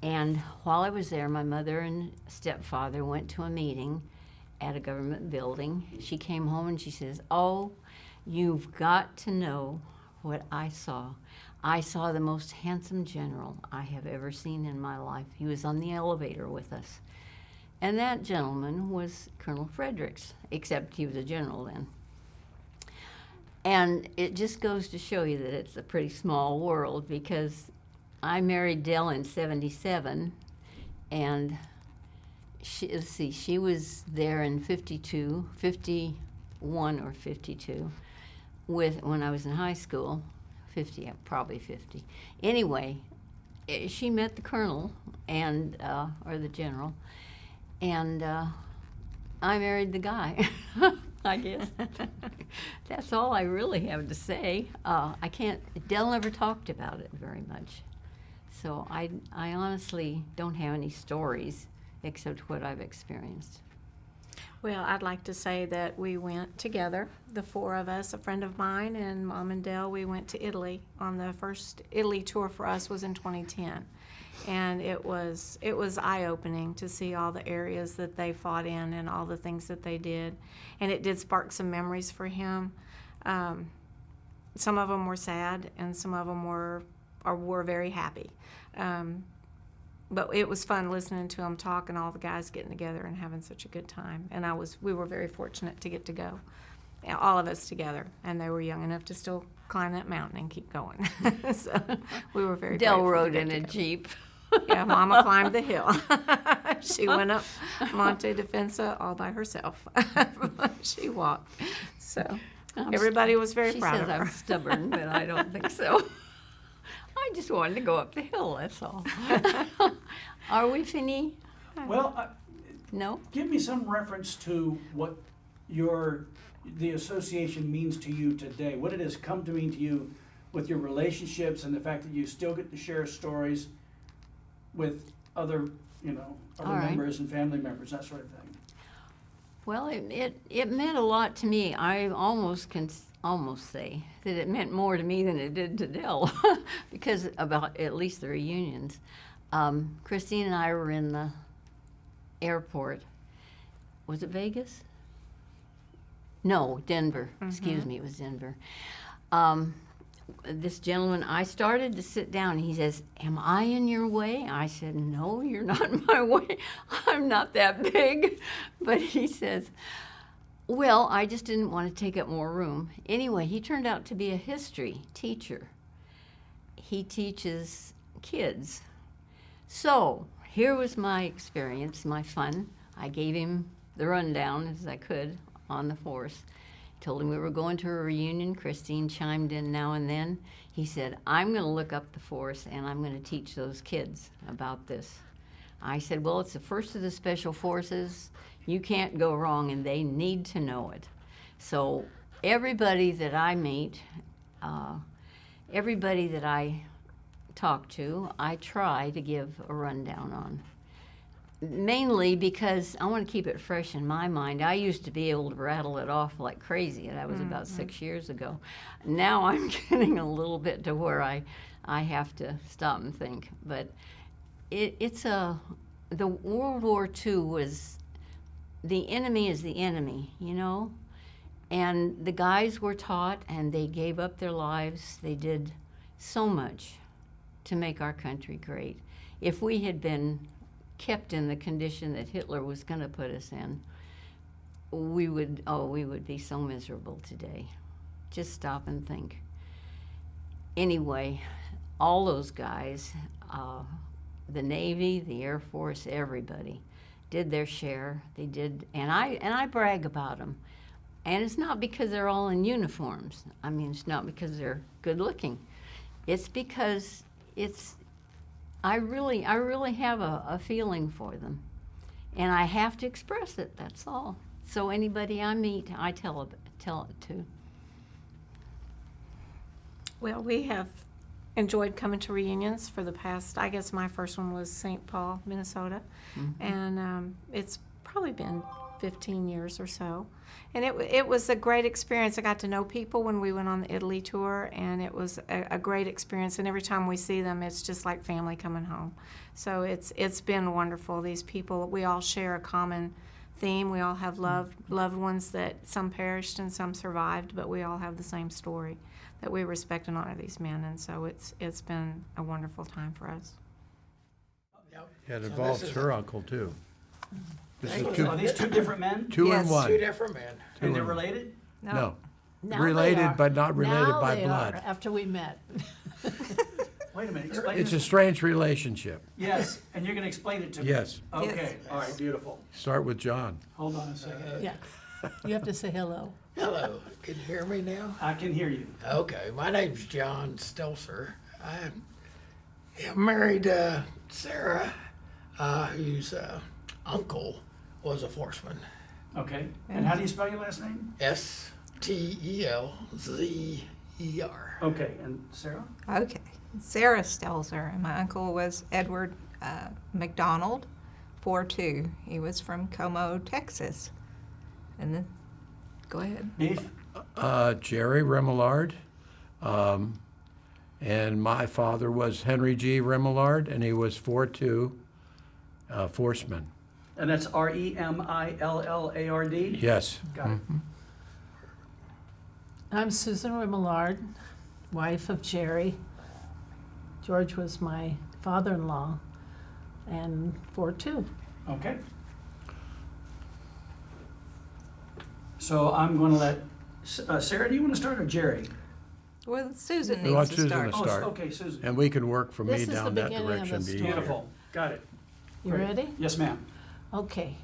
And while I was there, my mother and stepfather went to a meeting at a government building. She came home and she says, "Oh, you've got to know what I saw. I saw the most handsome general I have ever seen in my life. He was on the elevator with us." And that gentleman was Colonel Fredericks, except he was a general then. And it just goes to show you that it's a pretty small world, because I married Dell in 77, and she was there in 52, 51 or 52, when I was in high school, 50, probably 50. Anyway, she met the colonel and or the general, and I married the guy. I guess that's all I really have to say. I can't. Dell never talked about it very much, so I honestly don't have any stories except what I've experienced. Well, I'd like to say that we went together, the four of us, a friend of mine and Mom and Dell. We went to Italy. On the first Italy tour for us was in 2010, and it was eye-opening to see all the areas that they fought in and all the things that they did, and it did spark some memories for him. Some of them were sad, and some of them were very happy. But it was fun listening to them talk and all the guys getting together and having such a good time. And we were very fortunate to get to go, all of us together. And they were young enough to still climb that mountain and keep going. So we were very Dell grateful to rode get in to a go. Jeep. Yeah, Mama climbed the hill. She went up Monte Defensa all by herself. She walked. So everybody was very She proud says of her. I'm stubborn, but I don't think so. I just wanted to go up the hill, that's all. Are we finished? Well, No? give me some reference to what the association means to you today, what it has come to mean to you with your relationships and the fact that you still get to share stories with other All right. members and family members, that sort of thing. Well, it meant a lot to me. I almost can almost say that it meant more to me than it did to Dell, because about at least the reunions. Christine and I were in the airport. Was it Vegas? No, Denver. Excuse me, it was Denver. This gentleman, I started to sit down, and he says, "Am I in your way?" I said, "No, you're not in my way. I'm not that big." But he says, "Well, I just didn't want to take up more room." Anyway, he turned out to be a history teacher. He teaches kids. So here was my experience, my fun. I gave him the rundown as I could on the force. Told him we were going to a reunion. Christine chimed in now and then. He said, "I'm going to look up the force, and I'm going to teach those kids about this." I said, "Well, it's the first of the special forces. You can't go wrong, and they need to know it." So everybody that I meet, everybody that I talk to, I try to give a rundown on. Mainly because I want to keep it fresh in my mind. I used to be able to rattle it off like crazy, and that was about 6 years ago. Now I'm getting a little bit to where I have to stop and think. But the World War II was, the enemy is the enemy, and the guys were taught, and they gave up their lives. They did so much to make our country great. If we had been kept in the condition that Hitler was going to put us in, we would be so miserable today. Just stop and think. Anyway, all those guys, the Navy, the Air Force, everybody did their share. They did, and I brag about them. And it's not because they're all in uniforms. I mean, it's not because they're good looking. It's because I really have a feeling for them, and I have to express it. That's all. So anybody I meet, I tell it to. Well, we have enjoyed coming to reunions for the past, I guess my first one was St. Paul, Minnesota. And it's probably been 15 years or so. And it was a great experience. I got to know people when we went on the Italy tour, and it was a great experience. And every time we see them, it's just like family coming home. So it's been wonderful. These people, we all share a common theme. We all have loved ones that some perished and some survived, but we all have the same story, that we respect and honor these men. And so it's been a wonderful time for us. It involves her uncle, too. This is Are these two different men? two Yes. in one. Two different men. And they're related? No. Now they Related, are. but not related Now by they blood. are, after we met. Wait a minute, explain It's a this. strange relationship. Yes, and you're gonna explain it to me? Yes. Okay, all right, beautiful. Start with John. Hold on a second. Yeah. You have to say hello. Hello, can you hear me now? I can hear you. Okay, my name's John Stelzer. I'm married Sarah, whose uncle was a forceman. Okay, and how do you spell your last name? Stelzer. Okay, and Sarah? Okay. Sarah Stelzer, and my uncle was Edward McDonald, 4-2. He was from Como, Texas. And then, go ahead. Beef? Jerry Remillard. And my father was Henry G. Remillard, and he was 4-2 Forceman. And that's Remillard? Yes. Got it. I'm Susan Remillard, wife of Jerry. George was my father-in-law, and 4-2. Okay. So I'm gonna let, Sarah, do you wanna start or Jerry? Well, Susan We want needs to Susan start. to Oh, start. okay, Susan. And we can work from me This is the down that beginning of direction. the be story. easier. Beautiful, got it. You Great. ready? Yes, ma'am. Okay.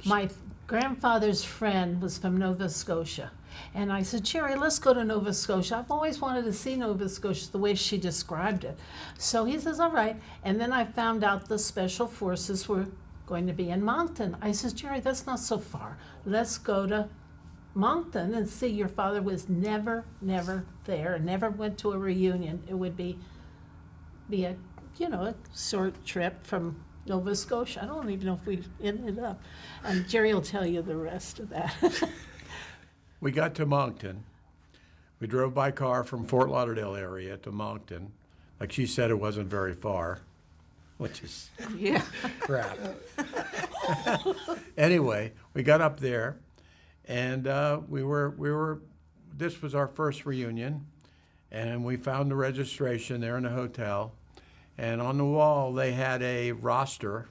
My grandfather's friend was from Nova Scotia. And I said, Jerry, let's go to Nova Scotia. I've always wanted to see Nova Scotia the way she described it. So he says, all right. And then I found out the special forces were going to be in Moncton. I says, Jerry, that's not so far. Let's go to Moncton and see. Your father was never there, never went to a reunion. It would be a, a short trip from Nova Scotia. I don't even know if we ended up. And Jerry will tell you the rest of that. We got to Moncton. We drove by car from Fort Lauderdale area to Moncton. Like she said, it wasn't very far, which is Yeah. crap. Anyway, we got up there, and this was our first reunion, and we found the registration there in the hotel, and on the wall they had a roster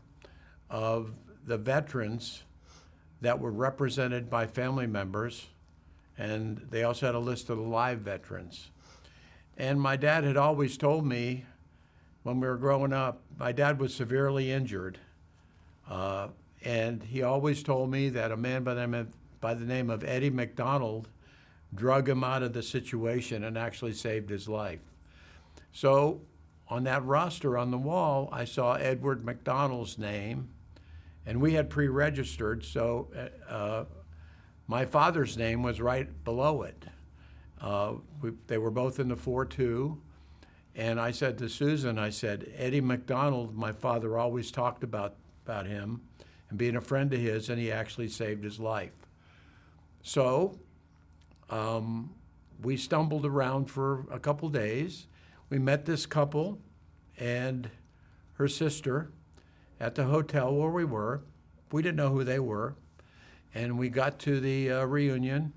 of the veterans that were represented by family members, and they also had a list of the live veterans. And my dad had always told me when we were growing up, my dad was severely injured, and he always told me that a man by the name of Eddie McDonald drug him out of the situation and actually saved his life. So on that roster on the wall, I saw Edward McDonald's name, and we had pre-registered, so my father's name was right below it. They were both in the 4-2, and I said to Susan, I said, Eddie McDonald, my father always talked about him and being a friend of his, and he actually saved his life. So we stumbled around for a couple days. We met this couple and her sister at the hotel where we were. We didn't know who they were. And we got to the reunion,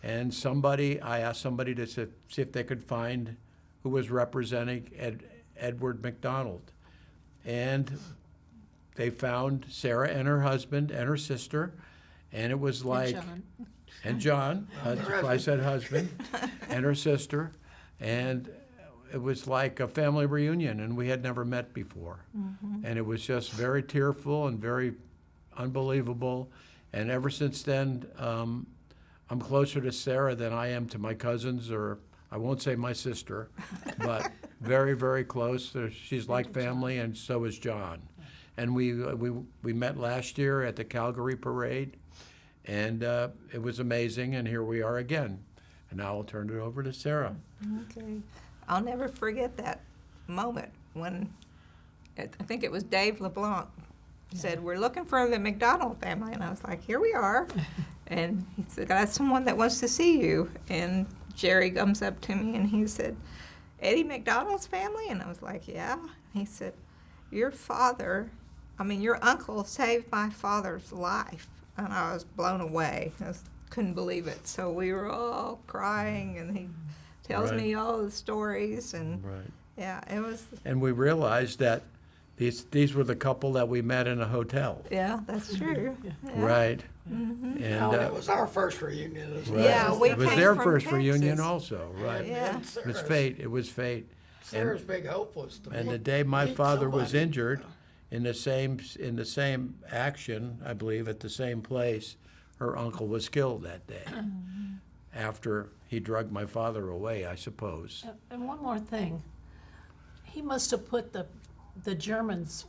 and I asked somebody to see if they could find who was representing Edward McDonald. And they found Sarah and her husband and her sister, and it was like, and John, that's why I said husband, and her sister, and it was like a family reunion, and we had never met before. Mm-hmm. And it was just very tearful and very unbelievable. And ever since then, I'm closer to Sarah than I am to my cousins, or I won't say my sister, but very, very close. She's like family, and so is John. And we met last year at the Calgary Parade, and it was amazing, and here we are again. And now I'll turn it over to Sarah. Okay. I'll never forget that moment when I think it was Dave LeBlanc said, "We're looking for the McDonald family." And I was like, "Here we are." And he said, "I got someone that wants to see you." And Jerry comes up to me and he said, "Eddie McDonald's family?" And I was like, "Yeah." He said, your uncle saved my father's life." And I was blown away. Couldn't believe it. So we were all crying, and he tells Right. me all the stories, and Right. yeah, it was, And we realized that these were the couple that we met in a hotel. yeah, that's true. Yeah. Right. Mhm. And No, it was our first reunion as well. right. Yeah, we it was came their from first reunion Texas. also. Right. Yeah. And It was fate. It was fate. Sarah's big hope was to And meet- the day my meet father was somebody. injured, in the same action, I believe, at the same place, her uncle was killed that day. After he drugged my father away, I suppose. And one more thing, he must have put the Germans'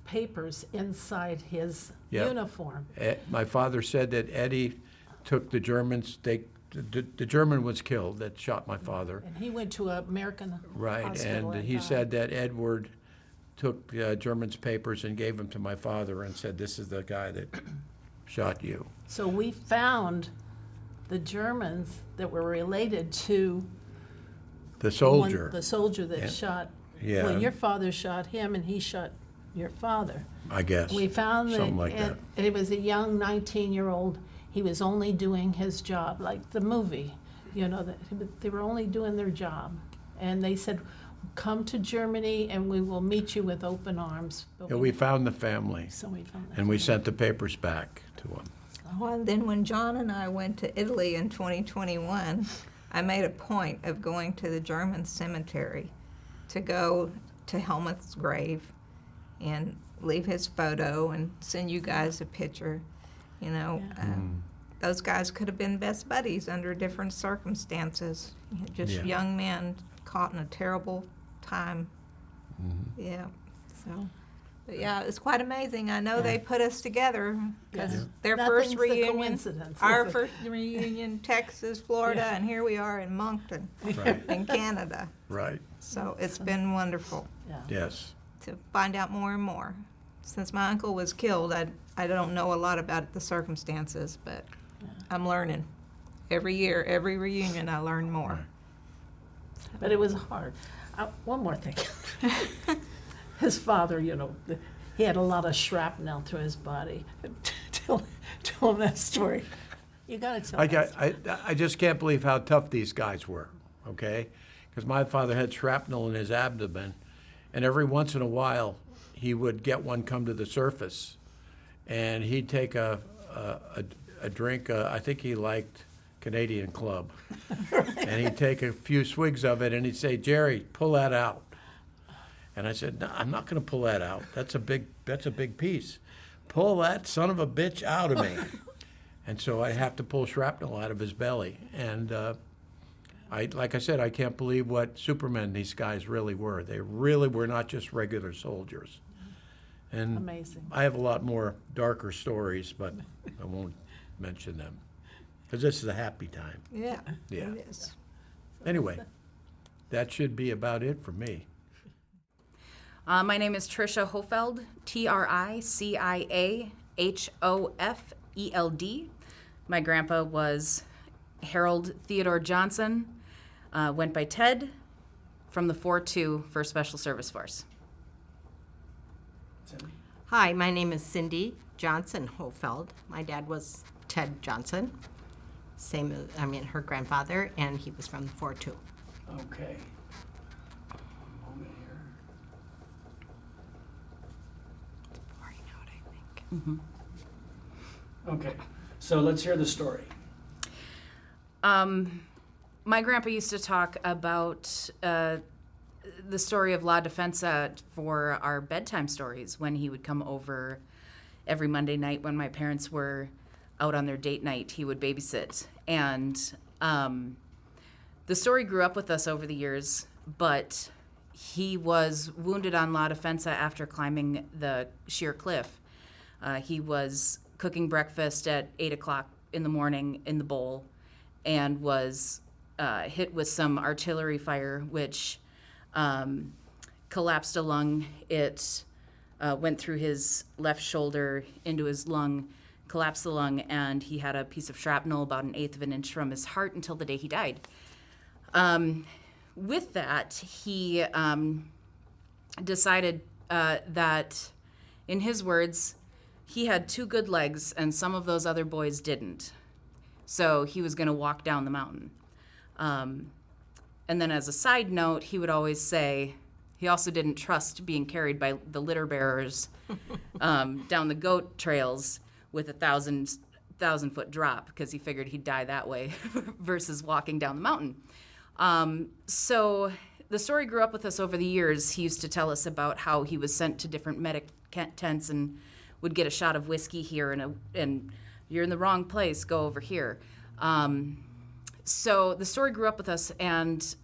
papers inside his Yep. uniform. My father said that Eddie took the Germans. The German was killed that shot my father. And he went to an American Right, hospital and and he died. said that Edward took German's papers and gave them to my father and said, "This is the guy that shot you." So we found the Germans that were related to The soldier. the soldier that Yeah. shot. Yeah. Well, your father shot him, and he shot your father. I guess. We found that Something like it was a young 19-year-old. He was only doing his job, like the movie. That they were only doing their job, and they said, "Come to Germany, and we will meet you with open arms." But Yeah, we found the family, so we found that. and we sent the papers back to him. Well, and then when John and I went to Italy in 2021, I made a point of going to the German cemetery to go to Helmut's grave and leave his photo and send you guys a picture. Those guys could have been best buddies under different circumstances. Just Yeah. young men caught in a terrible time. Yeah, so. But yeah, it's quite amazing. I know they put us together because Yeah. their Nothing's first a reunion, coincidence, our is it? first reunion, Texas, Florida, Yeah. and here we are in Moncton, Right. in Canada. Right. So it's been wonderful Yeah. Yes. to find out more and more. Since my uncle was killed, I don't know a lot about the circumstances, but I'm learning. Every year, every reunion, I learn more. But it was hard. One more thing. His father, he had a lot of shrapnel through his body. Tell him that story. You got to tell us. I just can't believe how tough these guys were, okay? Because my father had shrapnel in his abdomen, and every once in a while, he would get one come to the surface, and he'd take a drink. I think he liked Canadian Club, and he'd take a few swigs of it, and he'd say, "Jerry, pull that out." And I said, "No, I'm not going to pull that out. That's a big piece. Pull that son of a bitch out of me." And so I have to pull shrapnel out of his belly. And like I said, I can't believe what supermen these guys really were. They really were not just regular soldiers. And Amazing. I have a lot more darker stories, but I won't mention them because this is a happy time. Yeah, Yeah. it is. Anyway, that should be about it for me. My name is Tricia Hofeld, Triciahofeld. My grandpa was Harold Theodore Johnson, went by Ted, from the 4-2 1st Special Service Force. Hi, my name is Cindy Johnson Hofeld. My dad was Ted Johnson, her grandfather, and he was from the 4-2. Okay. Moment here. Okay, so let's hear the story. My grandpa used to talk about the story of La Defensa for our bedtime stories when he would come over every Monday night when my parents were out on their date night. He would babysit. And the story grew up with us over the years, but he was wounded on La Defensa after climbing the sheer cliff. He was cooking breakfast at 8 o'clock in the morning in the bowl and was hit with some artillery fire, which collapsed a lung. It went through his left shoulder into his lung, collapsed the lung, and he had a piece of shrapnel about 1/8 of an inch from his heart until the day he died. With that, he decided that, in his words, he had 2 good legs and some of those other boys didn't. So he was going to walk down the mountain. And then as a side note, he would always say he also didn't trust being carried by the litter bearers down the goat trails with a 1,000-foot drop, because he figured he'd die that way versus walking down the mountain. So the story grew up with us over the years. He used to tell us about how he was sent to different medic tents and would get a shot of whiskey here and you're in the wrong place, go over here. So the story grew up with us, and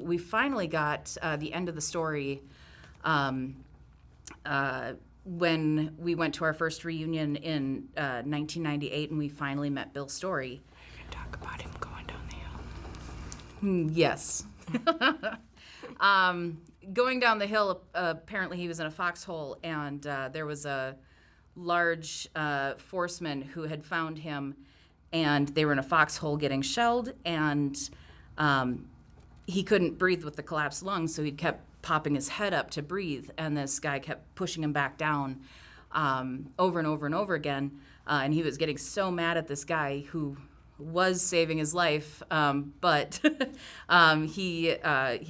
we finally got the end of the story when we went to our first reunion in 1998, and we finally met Bill Story. You can talk about him going down the hill. Yes. Going down the hill, apparently he was in a foxhole, and there was a large forceman who had found him, and they were in a foxhole getting shelled, and he couldn't breathe with the collapsed lungs, so he kept popping his head up to breathe, and this guy kept pushing him back down over and over and over again, and he was getting so mad at this guy who was saving his life, but he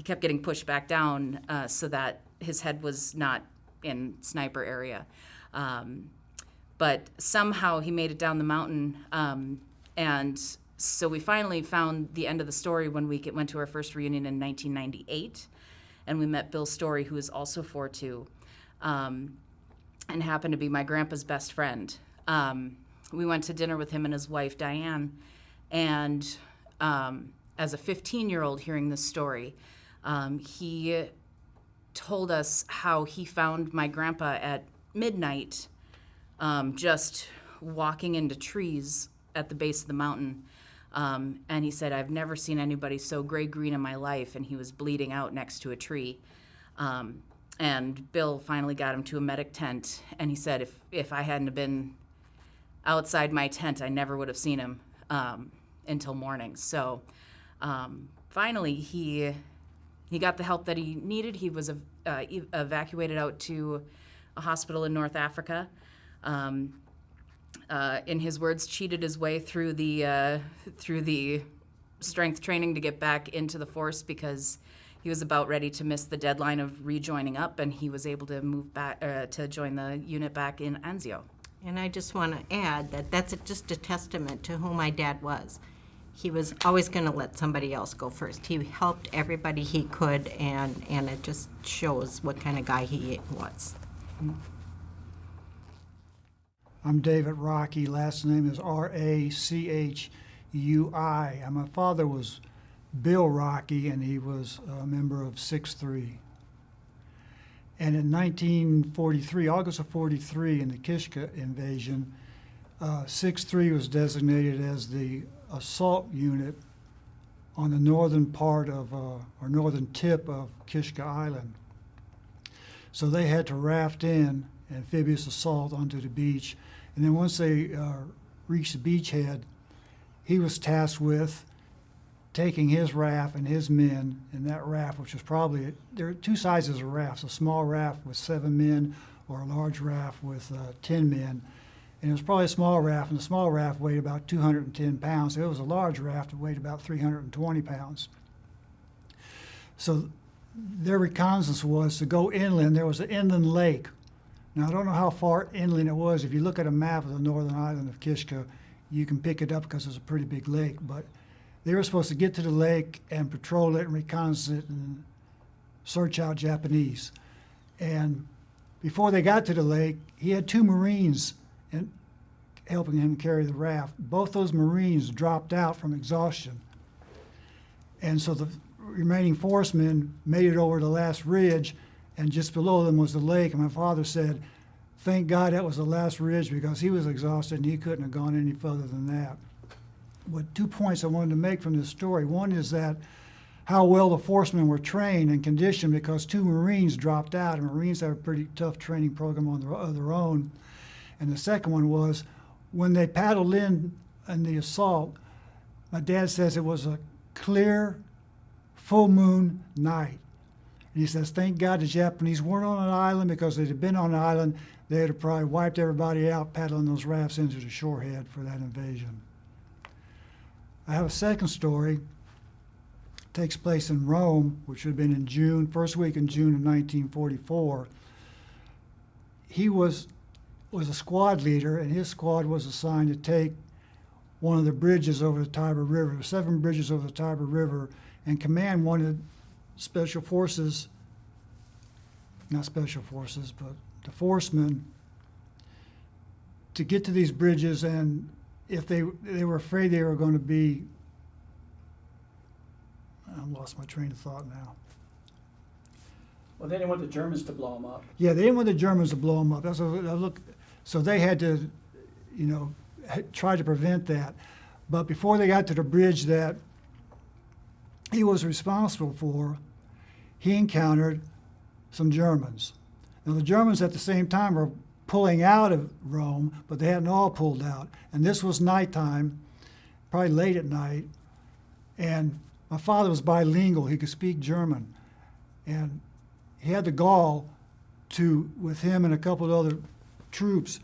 kept getting pushed back down so that his head was not in sniper area. But somehow he made it down the mountain, and so we finally found the end of the story when we went to our first reunion in 1998, and we met Bill Story, who is also 4'2", and happened to be my grandpa's best friend. We went to dinner with him and his wife, Diane, and as a 15-year-old hearing this story, he told us how he found my grandpa at midnight just walking into trees at the base of the mountain. And he said, I've never seen anybody so gray-green in my life, and he was bleeding out next to a tree. And Bill finally got him to a medic tent, and he said, if I hadn't have been outside my tent, I never would have seen him until morning. So finally, he got the help that he needed. He was evacuated out to a hospital in North Africa. In his words, cheated his way through the strength training to get back into the force, because he was about ready to miss the deadline of rejoining up, and he was able to move back to join the unit back in Anzio. And I just want to add that that's just a testament to who my dad was. He was always going to let somebody else go first. He helped everybody he could, and it just shows what kind of guy he was. I'm David Rocky. Last name is Rachui. And my father was Bill Rocky, and he was a member of 6'3". And in 1943, August of 43, in the Kishka invasion, 6'3" was designated as the assault unit on the northern part of, or northern tip of Kishka Island. So they had to raft in amphibious assault onto the beach. And then once they reached the beachhead, he was tasked with taking his raft and his men in that raft, which was probably, there are 2 sizes of rafts, a small raft with 7 men or a large raft with 10 men. And it was probably a small raft, and the small raft weighed about 210 pounds. So it was a large raft that weighed about 320 pounds. So their reconnaissance was to go inland. There was an inland lake. Now, I don't know how far inland it was. If you look at a map of the northern island of Kishka, you can pick it up because it's a pretty big lake. But they were supposed to get to the lake and patrol it and reconnaissance it and search out Japanese. And before they got to the lake, he had 2 Marines helping him carry the raft. Both those Marines dropped out from exhaustion. And so the remaining forcemen made it over the last ridge, and just below them was the lake. And my father said, thank God that was the last ridge, because he was exhausted and he couldn't have gone any further than that. But 2 points I wanted to make from this story. One is that how well the forcemen were trained and conditioned, because 2 Marines dropped out, and Marines have a pretty tough training program on their own. And the second one was when they paddled in the assault, my dad says it was a clear, full moon night. And he says, thank God the Japanese weren't on an island, because if they'd been on an island, they'd have probably wiped everybody out paddling those rafts into the shorehead for that invasion. I have a second story. It takes place in Rome, which would have been in June, first week in June of 1944. He was a squad leader, and his squad was assigned to take one of the bridges over the Tiber River, 7 bridges over the Tiber River, and command wanted special forces, not special forces, but the forcemen, to get to these bridges, and if they were afraid they were going to be, I lost my train of thought now. Well, they didn't want the Germans to blow them up. Yeah, they didn't want the Germans to blow them up. That's what I look. So they had to, try to prevent that. But before they got to the bridge that he was responsible for, he encountered some Germans. Now, the Germans at the same time were pulling out of Rome, but they hadn't all pulled out. And this was nighttime, probably late at night. And my father was bilingual. He could speak German. And he had the gall to, with him and a couple of other troops,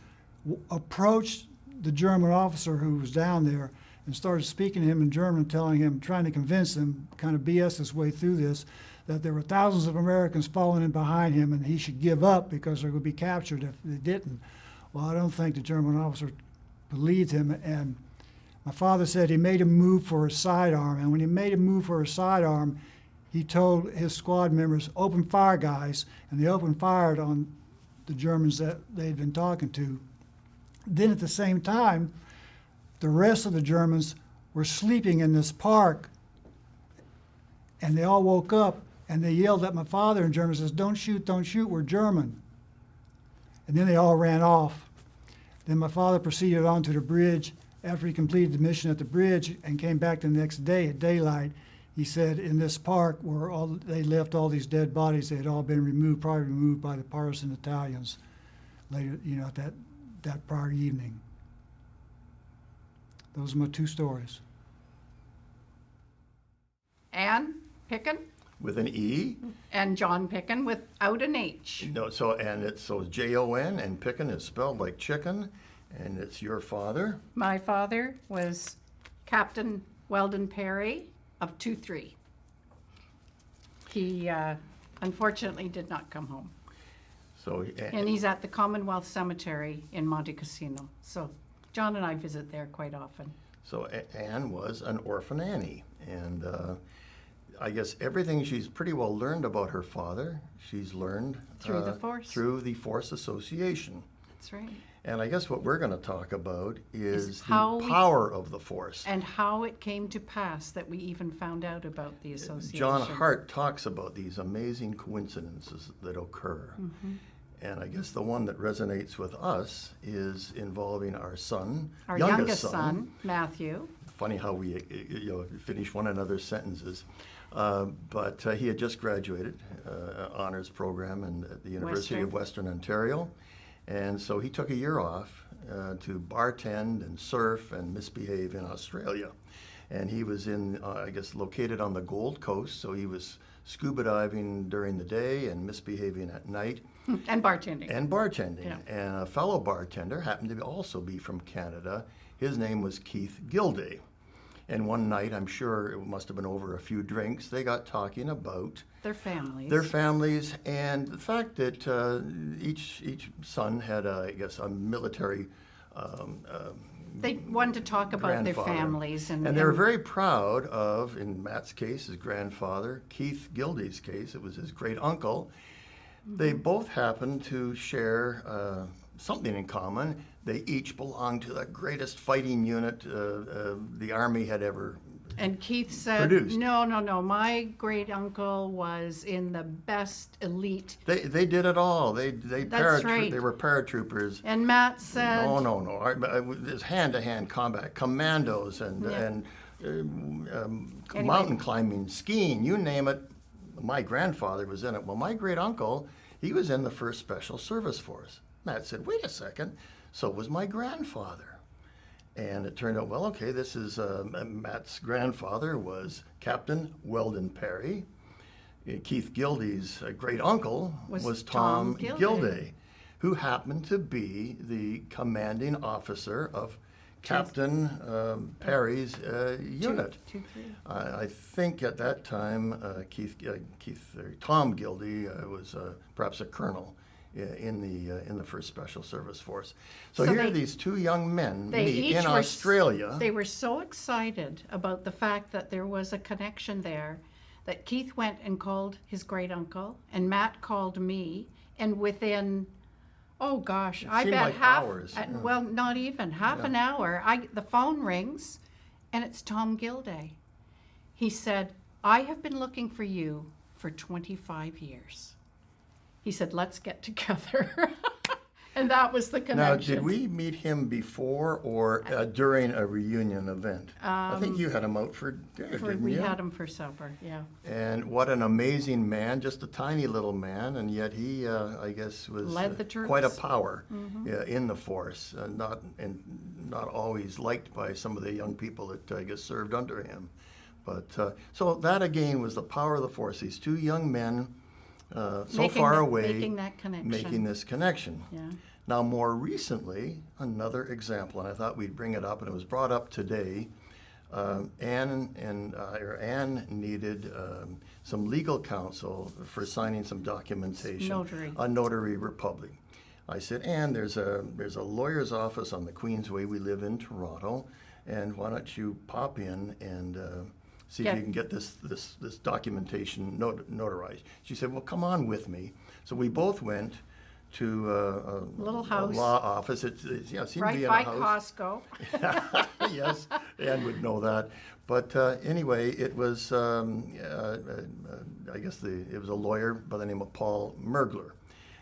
approach the German officer who was down there and started speaking to him in German, trying to convince him, kind of BS his way through this, that there were thousands of Americans following in behind him and he should give up because they would be captured if they didn't. Well, I don't think the German officer believed him, and my father said he made him move for his sidearm, and when he made him move for his sidearm, he told his squad members, open fire, guys, and they opened fire on the Germans that they'd been talking to. Then at the same time, the rest of the Germans were sleeping in this park, and they all woke up and they yelled at my father in German, says, don't shoot, we're German. And then they all ran off. Then my father proceeded on to the bridge after he completed the mission at the bridge and came back the next day at daylight. He said in this park where they left all these dead bodies, they had all been removed, probably removed by the partisan Italians later, at that prior evening. Those are my 2 stories. Ann Picken With an E? and John Picken without an H. No, it's Jon, and Picken is spelled like chicken, and it's your father. My father was Captain Weldon Perry of 2-3. He unfortunately did not come home. So, And he's at the Commonwealth Cemetery in Monte Cassino. So John and I visit there quite often. So Anne was an orphan Annie, and I guess everything she's pretty well learned about her father, she's learned Through the Force. Through the Force Association. That's right. And I guess what we're going to talk about is the how power of the Force. And how it came to pass that we even found out about the association. John Hart talks about these amazing coincidences that occur. Mm-hmm. And I guess the one that resonates with us is involving our son, Our youngest son, Matthew. Funny how we finish one another's sentences. But he had just graduated honors program at the University of Western Ontario. And so he took a year off to bartend and surf and misbehave in Australia. And he was located on the Gold Coast, so he was scuba diving during the day and misbehaving at night. And bartending. Yeah. And a fellow bartender happened to also be from Canada. His name was Keith Gilday. And one night, I'm sure it must have been over a few drinks, they got talking about their families, and the fact that each son had, a military they wanted to talk about their families. And they were very proud of, in Matt's case, his grandfather. Keith Gilday's case, it was his great uncle. Mm-hmm. They both happened to share something in common. They each belonged to the greatest fighting unit the Army had ever And Keith said, produced. No, my great uncle was in the best elite. They did it all. They right. They were paratroopers. And Matt said, No. It was hand-to-hand combat, commandos, and mountain climbing, skiing, you name it. My grandfather was in it. Well, my great uncle, he was in the 1st Special Service Force. Matt said, wait a second, so was my grandfather. And it turned out, well, okay, this is Matt's grandfather was Captain Weldon Perry. Keith Gildy's great uncle was Tom Gilday, who happened to be the commanding officer of Captain Perry's unit. I think at that time Tom Gilday was perhaps a colonel in the 1st Special Service Force. So here are these 2 young men meet in Australia. They were so excited about the fact that there was a connection there that Keith went and called his great uncle, and Matt called me, and within, oh gosh, I seemed bet like half, hours, yeah. well, not even half an hour. The phone rings, and it's Tom Gilday. He said, I have been looking for you for 25 years. He said, let's get together. And that was the connection. Now, did we meet him before or during a reunion event? I think you had him out for dinner, didn't we you? had him for supper, yeah. And what an amazing man, just a tiny little man, and yet he, I guess, was led the troops. Quite a power in the force, not always liked by some of the young people that I guess served under him. But so that again was the power of the force. These 2 young men, so far away, making that connection. making this connection. Yeah. Now, more recently, another example, and I thought we'd bring it up, and it was brought up today. Anne needed some legal counsel for signing some documentation. Notary. A notary republic. I said, Anne, there's a lawyer's office on the Queensway. We live in Toronto, and why don't you pop in and see if you can get this documentation notarized. She said, well, come on with me. So we both went to a little house. law office. It seemed to be Right in by a house. Costco. Yes, Anne would know that. But anyway, it was, I guess it was a lawyer by the name of Paul Mergler.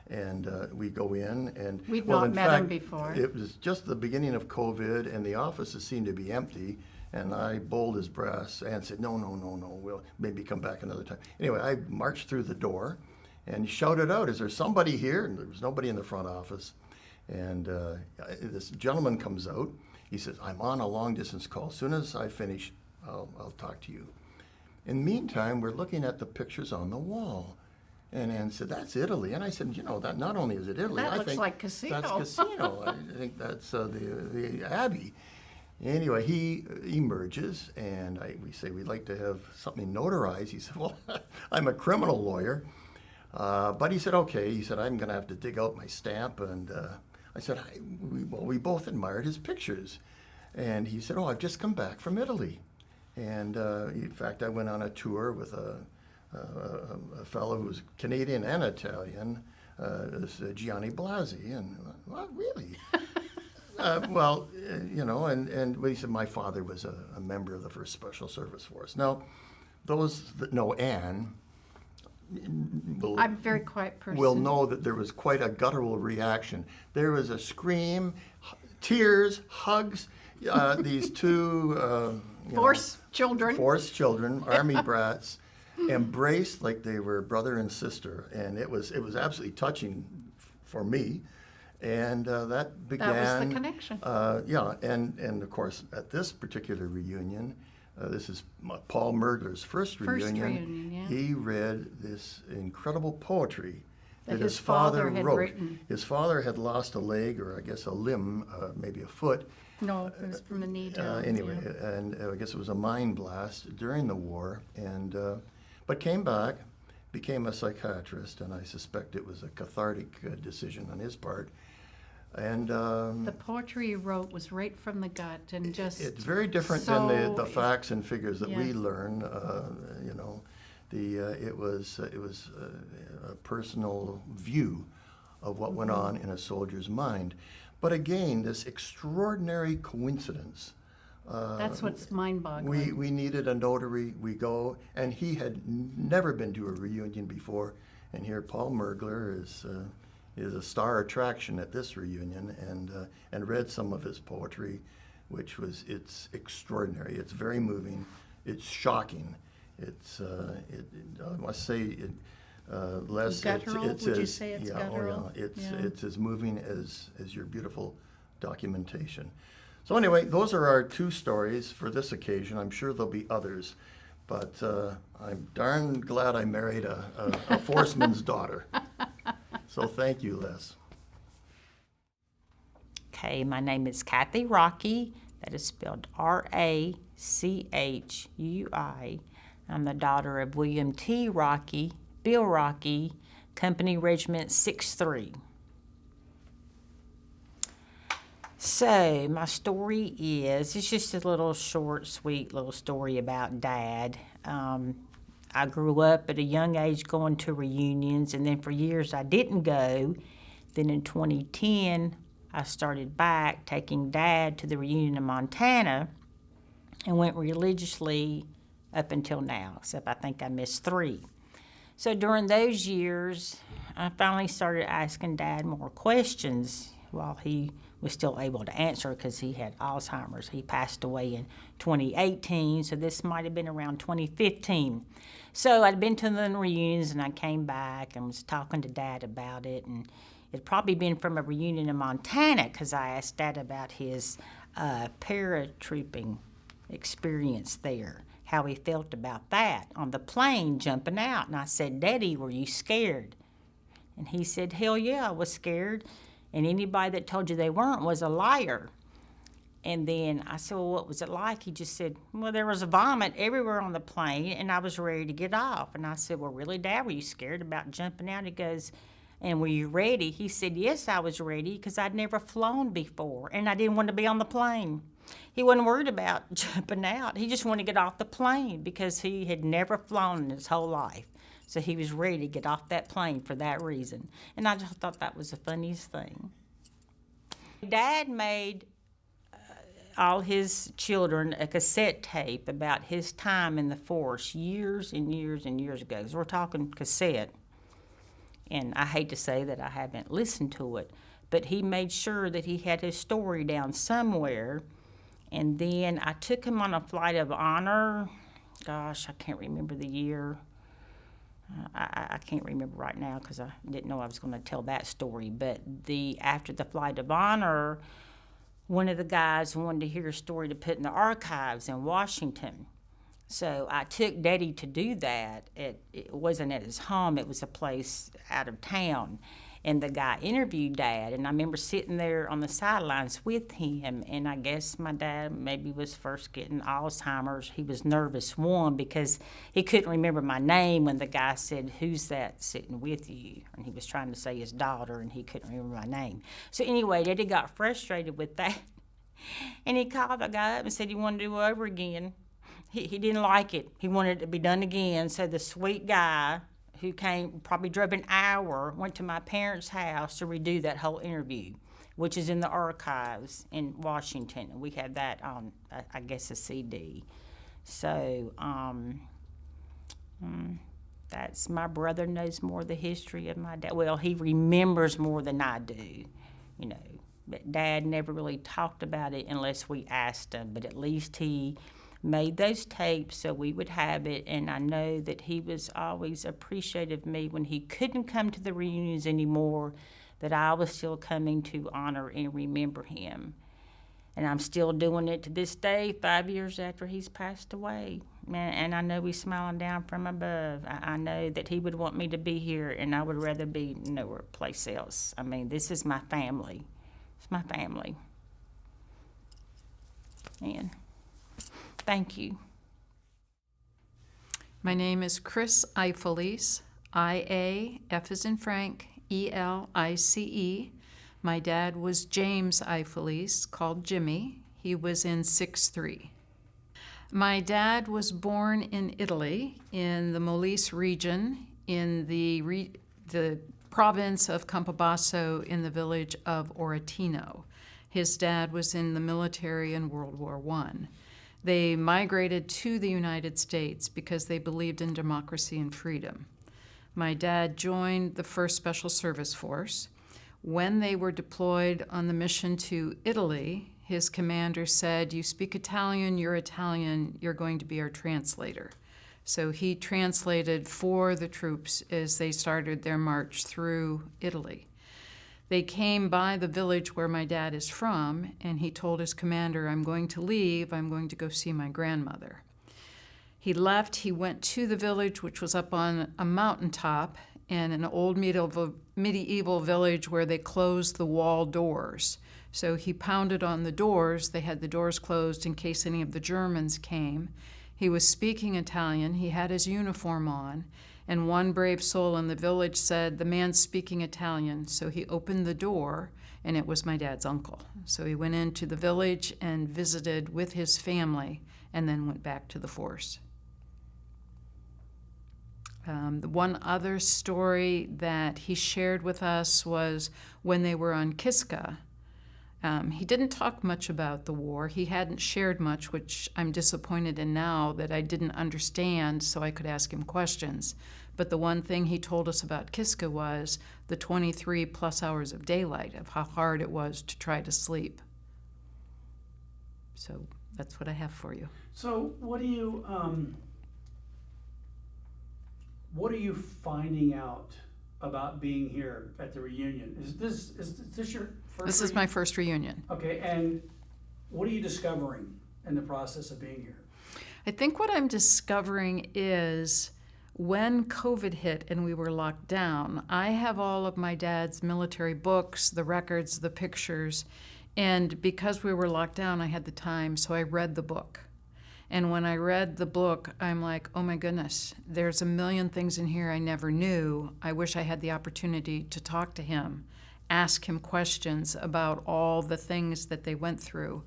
And we go in and... We'd well, not in met fact, him before. It was just the beginning of COVID, and the offices seemed to be empty. And I, bold as brass, and said, no, we'll maybe come back another time. Anyway, I marched through the door and shouted out, is there somebody here? And there was nobody in the front office. And this gentleman comes out. He says, I'm on a long-distance call. As soon as I finish, I'll talk to you. In the meantime, we're looking at the pictures on the wall. And Ann said, that's Italy. And I said, that not only is it Italy, That I looks think like Casino. that's Casino. I think that's the Abbey. Anyway, he emerges, and we say, we'd like to have something notarized. He said, well, I'm a criminal lawyer. But he said, okay. He said, I'm going to have to dig out my stamp. And I said, we both admired his pictures. And he said, oh, I've just come back from Italy. And in fact, I went on a tour with a fellow who was Canadian and Italian, this Gianni Blasi. And, well, really? And he said, my father was a member of the 1st Special Service Force. Now, those that know Anne, I'm a very quiet person. will know that there was quite a guttural reaction. There was a scream, tears, hugs. These 2 forced children, Army brats, embraced like they were brother and sister, and it was absolutely touching for me. And that began. That was the connection. And of course, at this particular reunion, this is Paul Mergler's first reunion. Yeah. He read this incredible poetry that his father had wrote. Written. His father had lost a leg, or I guess a limb, maybe a foot. No, it was from the knee down. Anyway, and I guess it was a mine blast during the war, and but came back, became a psychiatrist, and I suspect it was a cathartic decision on his part. And the poetry he wrote was right from the gut, and just it's very different than the facts and figures that we learn. It was a personal view of what went on in a soldier's mind. But again, this extraordinary coincidence. That's what's mind-boggling. We needed a notary. We go, and he had never been to a reunion before, and here Paul Mergler is a star attraction at this reunion, and read some of his poetry. it's extraordinary. It's very moving. It's shocking. I must say, Les, Guttural? it's Would you as, say it's yeah, guttural? Oh yeah, Yeah. it's as moving as your beautiful documentation. So anyway, those are our two stories for this occasion. I'm sure there'll be others, but I'm darn glad I married a forceman's daughter. So thank you, Les. Okay, my name is Kathy Rocky. That is spelled Rachui. I'm the daughter of William T. Rocky, Bill Rocky, Company Regiment 6-3. So my story it's just a little short, sweet little story about Dad. I grew up at a young age going to reunions, and then for years I didn't go. Then in 2010, I started back taking Dad to the reunion in Montana and went religiously up until now, except I think I missed 3. So during those years, I finally started asking Dad more questions while he was still able to answer because he had Alzheimer's. He passed away in 2018, so this might have been around 2015. So I'd been to the reunions and I came back and was talking to Dad about it, and it'd probably been from a reunion in Montana because I asked Dad about his paratrooping experience there, how he felt about that on the plane jumping out. And I said, Daddy, were you scared? And he said, hell yeah, I was scared. And anybody that told you they weren't was a liar. And then I said, well, what was it like? He just said, well, there was vomit everywhere on the plane, and I was ready to get off. And I said, well, really, Dad, were you scared about jumping out? He goes, and were you ready? He said, yes, I was ready because I'd never flown before, and I didn't want to be on the plane. He wasn't worried about jumping out. He just wanted to get off the plane because he had never flown in his whole life. So he was ready to get off that plane for that reason. And I just thought that was the funniest thing. Dad made all his children a cassette tape about his time in the force years and years and years ago. So we're talking cassette. And I hate to say that I haven't listened to it, but he made sure that he had his story down somewhere. And then I took him on a flight of honor. Gosh, I can't remember the year. I can't remember right now because I didn't know I was going to tell that story. But after the flight of honor, one of the guys wanted to hear a story to put in the archives in Washington. So I took Daddy to do that. It wasn't at his home. It was a place out of town. And the guy interviewed Dad, and I remember sitting there on the sidelines with him, and I guess my dad maybe was first getting Alzheimer's. He was nervous, one, because he couldn't remember my name when the guy said, who's that sitting with you? And he was trying to say his daughter, and he couldn't remember my name. So anyway, Daddy got frustrated with that, and he called the guy up and said he wanted to do it over again. He didn't like it. He wanted it to be done again. So the sweet guy who came, probably drove an hour, went to my parents' house to redo that whole interview, which is in the archives in Washington. And we had that on, I guess, a CD. So that's, my brother knows more of the history of my dad. Well, he remembers more than I do, you know. But Dad never really talked about it unless we asked him. But at least he made those tapes so we would have it, and I know that he was always appreciative of me when he couldn't come to the reunions anymore, that I was still coming to honor and remember him. And I'm still doing it to this day, 5 years after he's passed away. And I know he's smiling down from above. I know that he would want me to be here, and I would rather be nowhere place else. I mean, this is my family. It's my family. And thank you. My name is Chris Eifelice, I-A, F as in Frank, E-L-I-C-E. My dad was James Eifelice, called Jimmy. He was in 6'3". My dad was born in Italy, in the Molise region, in the province of Campobasso, in the village of Oretino. His dad was in the military in World War I. They migrated to the United States because they believed in democracy and freedom. My dad joined the 1st Special Service Force. When they were deployed on the mission to Italy, his commander said, "You speak Italian, you're going to be our translator." So he translated for the troops as they started their march through Italy. They came by the village where my dad is from, and he told his commander, "I'm going to leave, I'm going to go see my grandmother." He left, he went to the village, which was up on a mountaintop in an old medieval village where they closed the wall doors. So he pounded on the doors. They had the doors closed in case any of the Germans came. He was speaking Italian. He had his uniform on. And one brave soul in the village said, "The man's speaking Italian." So he opened the door, and it was my dad's uncle. So he went into the village and visited with his family and then went back to the force. The one other story that he shared with us was when they were on Kiska. He didn't talk much about the war. He hadn't shared much, which I'm disappointed in now that I didn't understand so I could ask him questions. But the one thing he told us about Kiska was the 23 plus hours of daylight, of how hard it was to try to sleep. So that's what I have for you. So what are you finding out about being here at the reunion? Is this your first? This is my first reunion. Okay, and what are you discovering in the process of being here? I think what I'm discovering is when COVID hit and we were locked down, I have all of my dad's military books, the records, the pictures, and because we were locked down, I had the time, so I read the book. And when I read the book, I'm like, oh my goodness, there's a million things in here I never knew. I wish I had the opportunity to talk to him, ask him questions about all the things that they went through.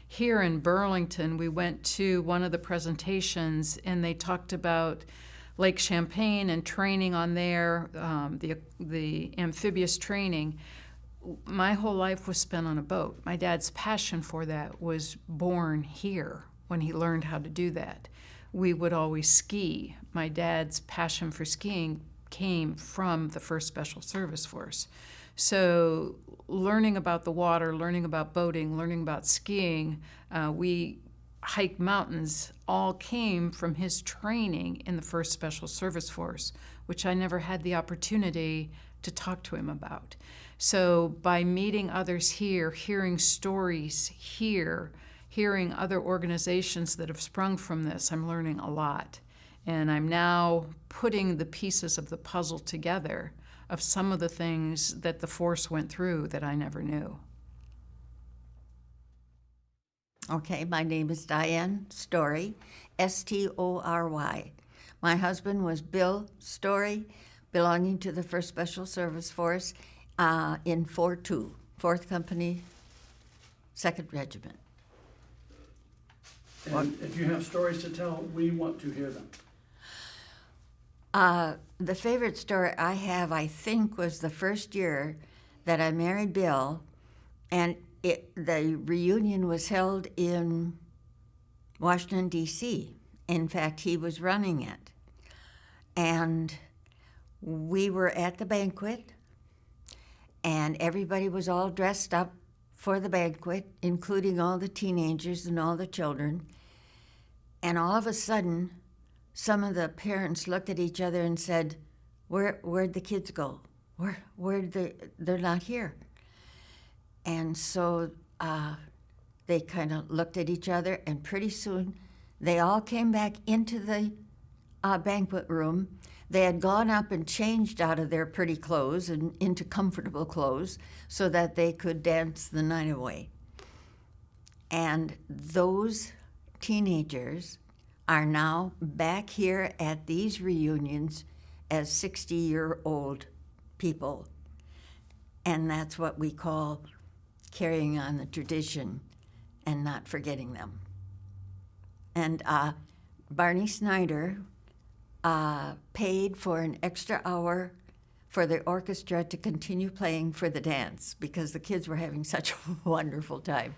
Here in Burlington, we went to one of the presentations and they talked about Lake Champlain and training on there, the amphibious training. My whole life was spent on a boat. My dad's passion for that was born here when he learned how to do that. We would always ski. My dad's passion for skiing came from the 1st Special Service Force. So learning about the water, learning about boating, learning about skiing, we hike mountains, all came from his training in the 1st Special Service Force, which I never had the opportunity to talk to him about. So by meeting others here, hearing stories here, hearing other organizations that have sprung from this, I'm learning a lot. And I'm now putting the pieces of the puzzle together of some of the things that the force went through that I never knew. Okay, my name is Diane Story, Story. My husband was Bill Story, belonging to the 1st Special Service Force in 4-2, 4th Company, 2nd Regiment. And if you have stories to tell, we want to hear them. The favorite story I have, I think, was the first year that I married Bill, and the reunion was held in Washington, D.C. In fact, he was running it. And we were at the banquet, and everybody was all dressed up for the banquet, including all the teenagers and all the children. And all of a sudden, some of the parents looked at each other and said, where'd the kids go? They're not here. And so they kind of looked at each other, and pretty soon they all came back into the banquet room. They had gone up and changed out of their pretty clothes and into comfortable clothes so that they could dance the night away. And those teenagers are now back here at these reunions as 60-year-old people. And that's what we call carrying on the tradition and not forgetting them. And Barney Snyder paid for an extra hour for the orchestra to continue playing for the dance because the kids were having such a wonderful time.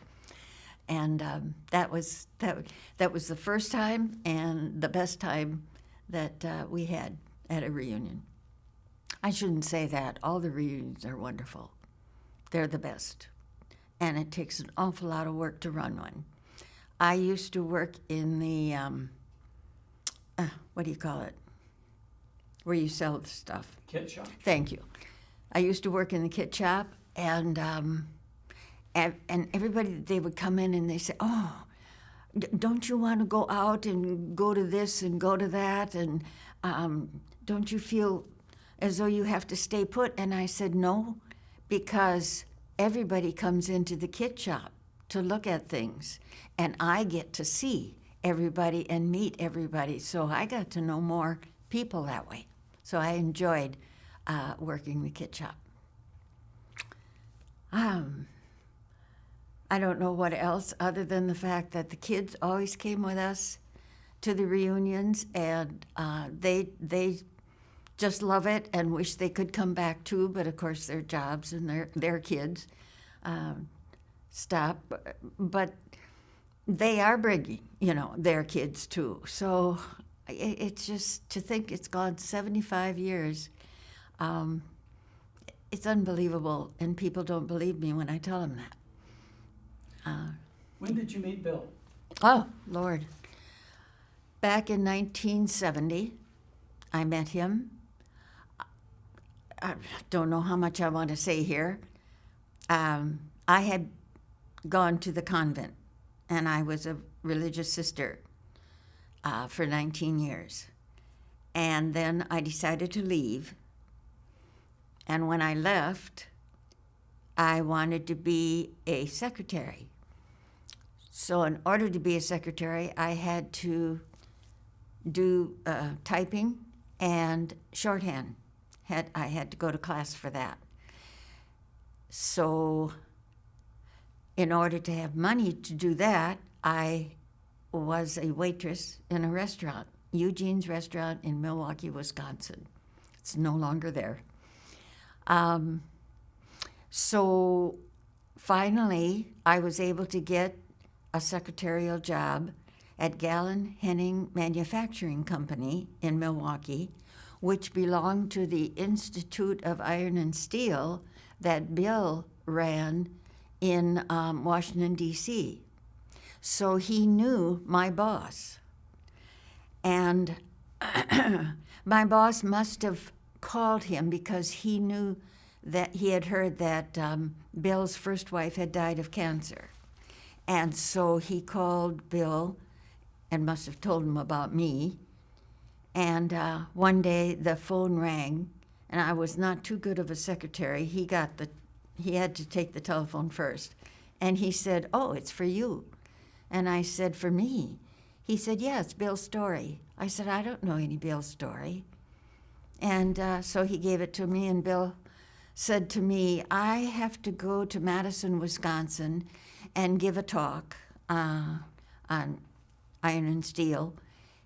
And that was the first time and the best time that we had at a reunion. I shouldn't say that. All the reunions are wonderful. They're the best. and it takes an awful lot of work to run one. I used to work in the, what do you call it? Where you sell the stuff. Kit shop? Thank you. I used to work in the kit shop, and everybody, they would come in and they say, oh, don't you want to go out and go to this and go to that? And don't you feel as though you have to stay put? And I said, no, because everybody comes into the kit shop to look at things, and I get to see everybody and meet everybody. So I got to know more people that way. So I enjoyed working the kit shop. I don't know what else other than the fact that the kids always came with us to the reunions, and they just love it and wish they could come back too, but of course their jobs and their kids stop. But they are bringing, their kids too. So it's just to think it's gone 75 years. It's unbelievable, and people don't believe me when I tell them that. When did you meet Bill? Oh, Lord. Back in 1970, I met him. I don't know how much I want to say here. I had gone to the convent, and I was a religious sister for 19 years. And then I decided to leave. And when I left, I wanted to be a secretary. So in order to be a secretary, I had to do typing and shorthand. I had to go to class for that. So in order to have money to do that, I was a waitress in a restaurant, Eugene's Restaurant in Milwaukee, Wisconsin. It's no longer there. So finally, I was able to get a secretarial job at Gallon Henning Manufacturing Company in Milwaukee, which belonged to the Institute of Iron and Steel that Bill ran in Washington, D.C. So he knew my boss. And my boss must have called him because he knew that he had heard that Bill's first wife had died of cancer. And so he called Bill and must have told him about me. And one day the phone rang, and I was not too good of a secretary. He had to take the telephone first. And he said, oh, it's for you. And I said, for me? He said, yeah, it's Bill Story. I said, I don't know any Bill Story. And so he gave it to me, and Bill said to me, I have to go to Madison, Wisconsin, and give a talk on iron and steel.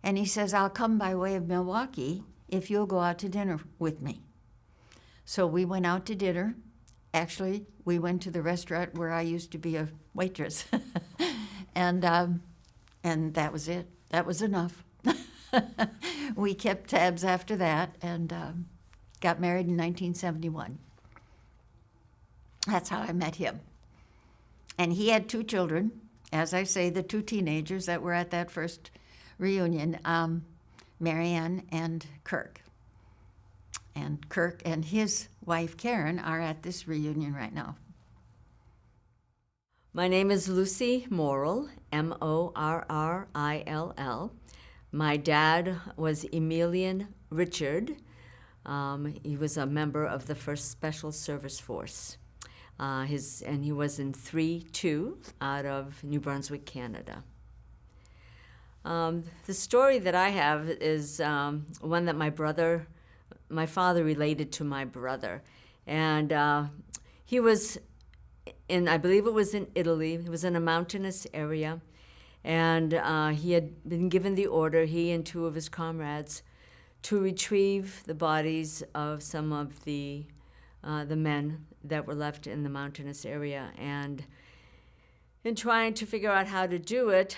And he says, I'll come by way of Milwaukee if you'll go out to dinner with me. So we went out to dinner. Actually, we went to the restaurant where I used to be a waitress. And that was it. That was enough. We kept tabs after that and got married in 1971. That's how I met him. And he had 2 children. As I say, the 2 teenagers that were at that first reunion, Marianne and Kirk. And Kirk and his wife, Karen, are at this reunion right now. My name is Lucy Morrill, Morrill. My dad was Emilian Richard. He was a member of the 1st Special Service Force. And he was in 3-2 out of New Brunswick, Canada. The story that I have is one that my father related to my brother. And he was I believe it was in Italy. He was in a mountainous area. And he had been given the order, he and 2 of his comrades, to retrieve the bodies of some of the men that were left in the mountainous area. And in trying to figure out how to do it,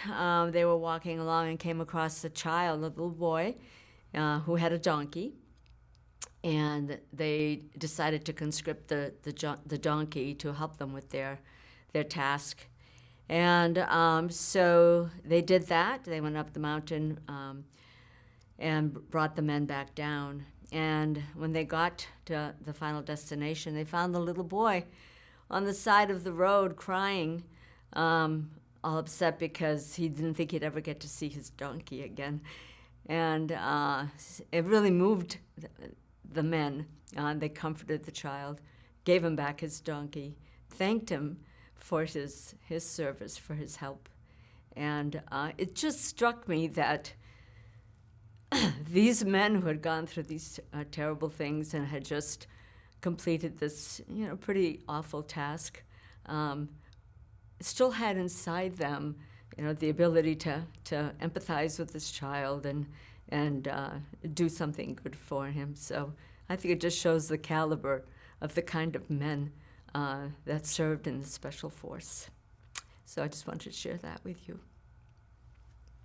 they were walking along and came across a child, a little boy, who had a donkey. And they decided to conscript the donkey to help them with their their task. And so they did that. They went up the mountain and brought the men back down. And when they got to the final destination, they found the little boy on the side of the road crying, all upset because he didn't think he'd ever get to see his donkey again. And it really moved the men. They comforted the child, gave him back his donkey, thanked him for his service, for his help. And it just struck me that these men who had gone through these terrible things and had just completed this, pretty awful task, still had inside them, the ability to empathize with this child and do something good for him. So I think it just shows the caliber of the kind of men that served in the Special Force. So I just wanted to share that with you.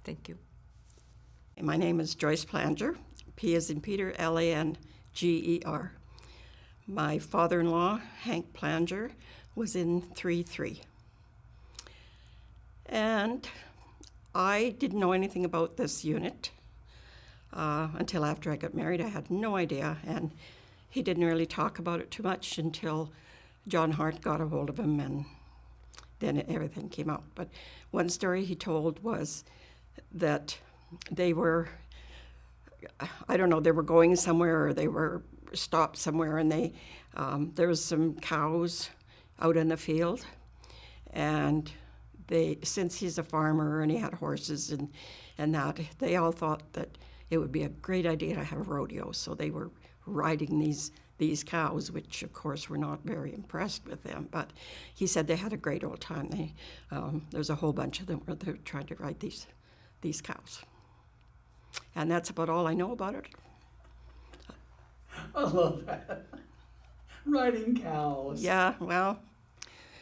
Thank you. My name is Joyce Planger, P as in Peter, Langer. My father-in-law, Hank Planger, was in 3-3. And I didn't know anything about this unit until after I got married. I had no idea, and he didn't really talk about it too much until John Hart got a hold of him, and then everything came out. But one story he told was that they were, I don't know, they were going somewhere or they were stopped somewhere, and there was some cows out in the field, and since he's a farmer and he had horses and that, they all thought that it would be a great idea to have a rodeo. So they were riding these cows, which of course were not very impressed with them. But he said they had a great old time. There's a whole bunch of them where they're trying to ride these cows. And that's about all I know about it. I love that. Riding cows. Yeah, well,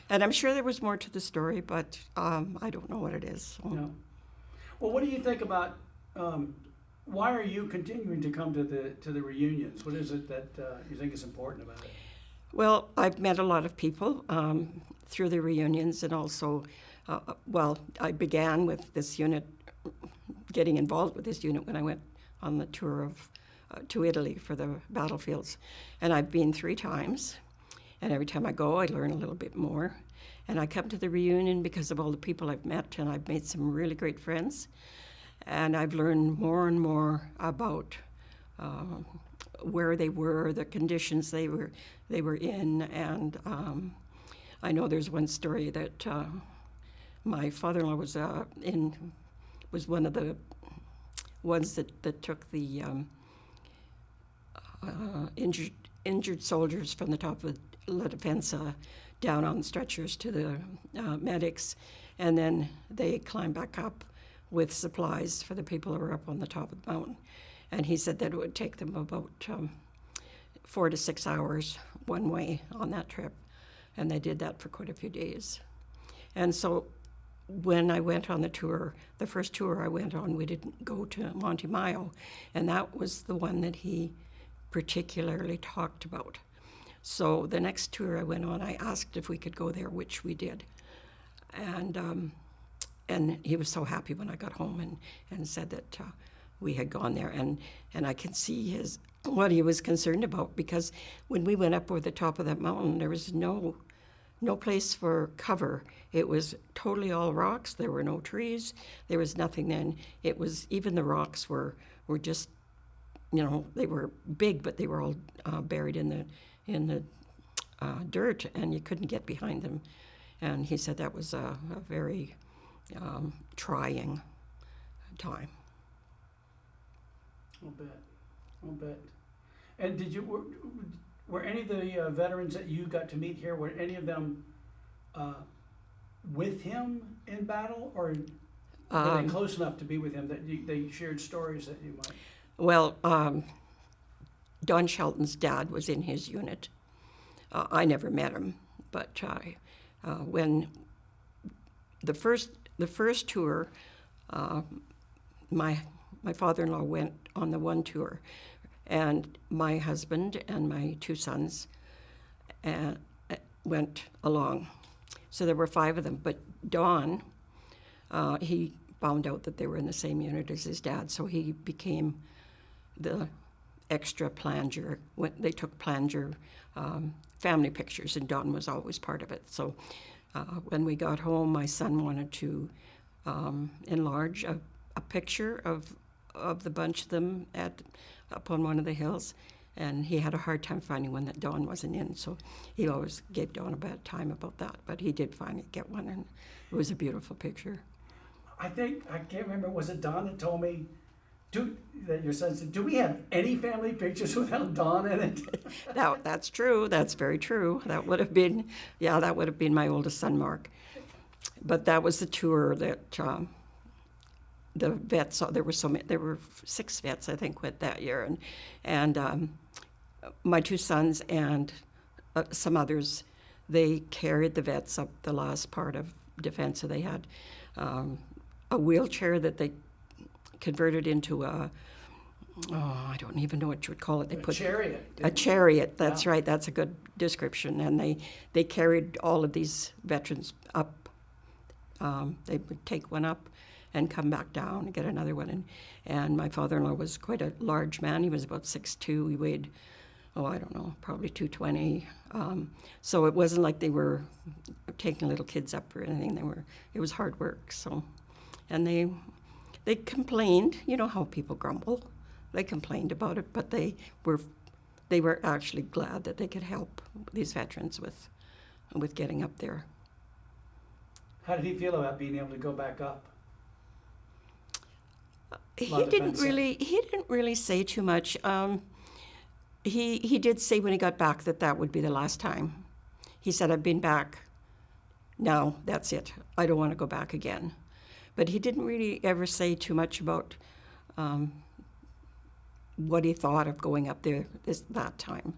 and I'm sure there was more to the story, but I don't know what it is. So. No. Well, what do you think about? Why are you continuing to come to the reunions? What is it that you think is important about it? Well, I've met a lot of people through the reunions, and also, I began with this unit, getting involved with this unit when I went on the tour to Italy for the battlefields. And I've been 3 times, and every time I go, I learn a little bit more. And I come to the reunion because of all the people I've met, and I've made some really great friends. And I've learned more and more about where they were, the conditions they were in, and I know there's one story that my father-in-law was one of the ones that took the injured soldiers from the top of La Defensa down on stretchers to the medics, and then they climbed back up with supplies for the people who were up on the top of the mountain. And he said that it would take them about 4 to 6 hours one way on that trip. And they did that for quite a few days. And so when I went on the tour, the first tour I went on, we didn't go to Monte Maio. And that was the one that he particularly talked about. So the next tour I went on, I asked if we could go there, which we did. And he was so happy when I got home and said that we had gone there. And I can see what he was concerned about, because when we went up over the top of that mountain, there was no place for cover. It was totally all rocks. There were no trees. There was nothing then. It was, even the rocks were just, they were big, but they were all buried in the dirt, and you couldn't get behind them. And he said that was a very trying time. I'll bet. And were any of the veterans that you got to meet here, were any of them with him in battle, or were they close enough to be with him that they shared stories that you might? Well, Don Shelton's dad was in his unit. I never met him, but when the first tour, my father-in-law went on the one tour, and my husband and my 2 sons went along. So there were 5 of them. But Don, he found out that they were in the same unit as his dad, so he became the extra planger. When they took planger family pictures, and Don was always part of it. So when we got home, my son wanted to enlarge a picture of the bunch of them up on one of the hills, and he had a hard time finding one that Don wasn't in, so he always gave Don a bad time about that, but he did finally get one, and it was a beautiful picture. I can't remember, was it Don that told me, that your son said, do we have any family pictures without Don in it? That's true. That's very true. That would have been my oldest son, Mark. But that was the tour that the vets. There were so many. There were 6 vets, I think, went that year, and my 2 sons and some others. They carried the vets up the last part of defense. So they had a wheelchair that they converted into I don't even know what you would call it. They put chariot. A chariot, that's right. That's a good description. And they carried all of these veterans up. They would take one up and come back down and get another one. And my father-in-law was quite a large man. He was about 6'2". He weighed, I don't know, probably 220. So it wasn't like they were taking little kids up or anything. It was hard work. So, and they complained. You know how people grumble. They complained about it, but they were actually glad that they could help these veterans with getting up there. How did he feel about being able to go back up? He didn't really say too much. He did say when he got back that would be the last time. He said, "I've been back. Now that's it. I don't want to go back again." But he didn't really ever say too much about what he thought of going up there that time.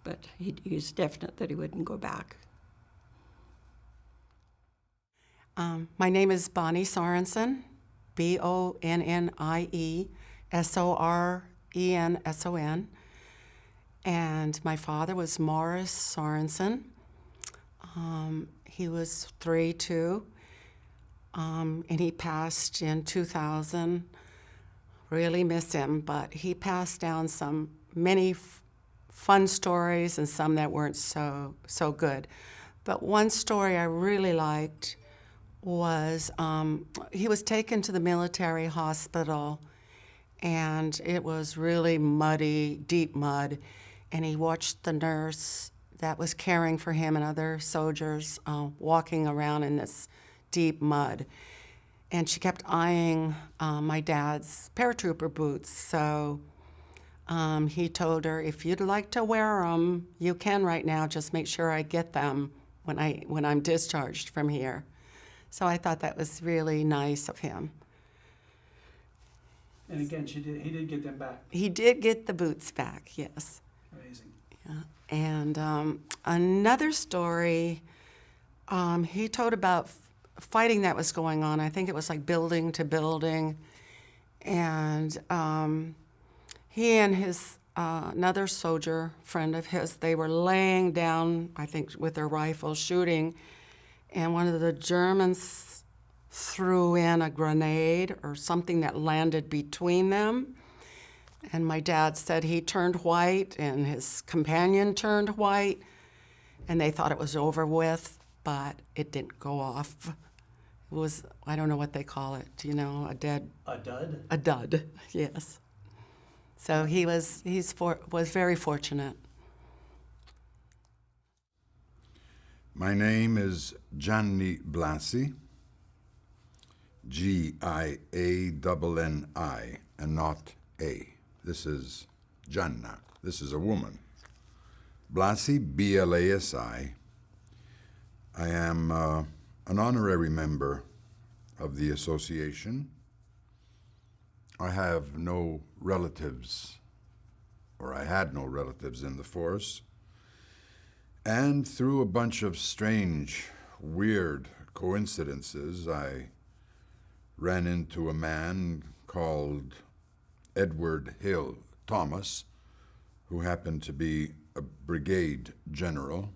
But he was definite that he wouldn't go back. My name is Bonnie Sorensen, BonnieSorenson, and my father was Morris Sorensen. He was 3 too, and he passed in 2000. Really miss him, but he passed down many fun stories and some that weren't so good. But one story I really liked was he was taken to the military hospital, and it was really muddy, deep mud, and he watched the nurse that was caring for him and other soldiers walking around in this deep mud. And she kept eyeing my dad's paratrooper boots, so he told her, "If you'd like to wear them, you can right now. Just make sure I get them when I'm discharged from here." So I thought that was really nice of him. And again, he did get them back. He did get the boots back, yes. Amazing. Yeah. And another story, he told about fighting that was going on. I think it was like building to building. And he and his another soldier friend of his, they were laying down, I think, with their rifles shooting. And one of the Germans threw in a grenade or something that landed between them. And my dad said he turned white and his companion turned white. And they thought it was over with, but it didn't go off. It was, I don't know what they call it, do you know, a dud? A dud, yes. So he was very fortunate. My name is Gianni Blasi, Gianni, and not A. This is Gianna. This is a woman. Blasi, Blasi. I am an honorary member of the association. I have no relatives, or I had no relatives in the force. And through a bunch of strange, weird coincidences, I ran into a man called Edward Hill Thomas, who happened to be a brigade general.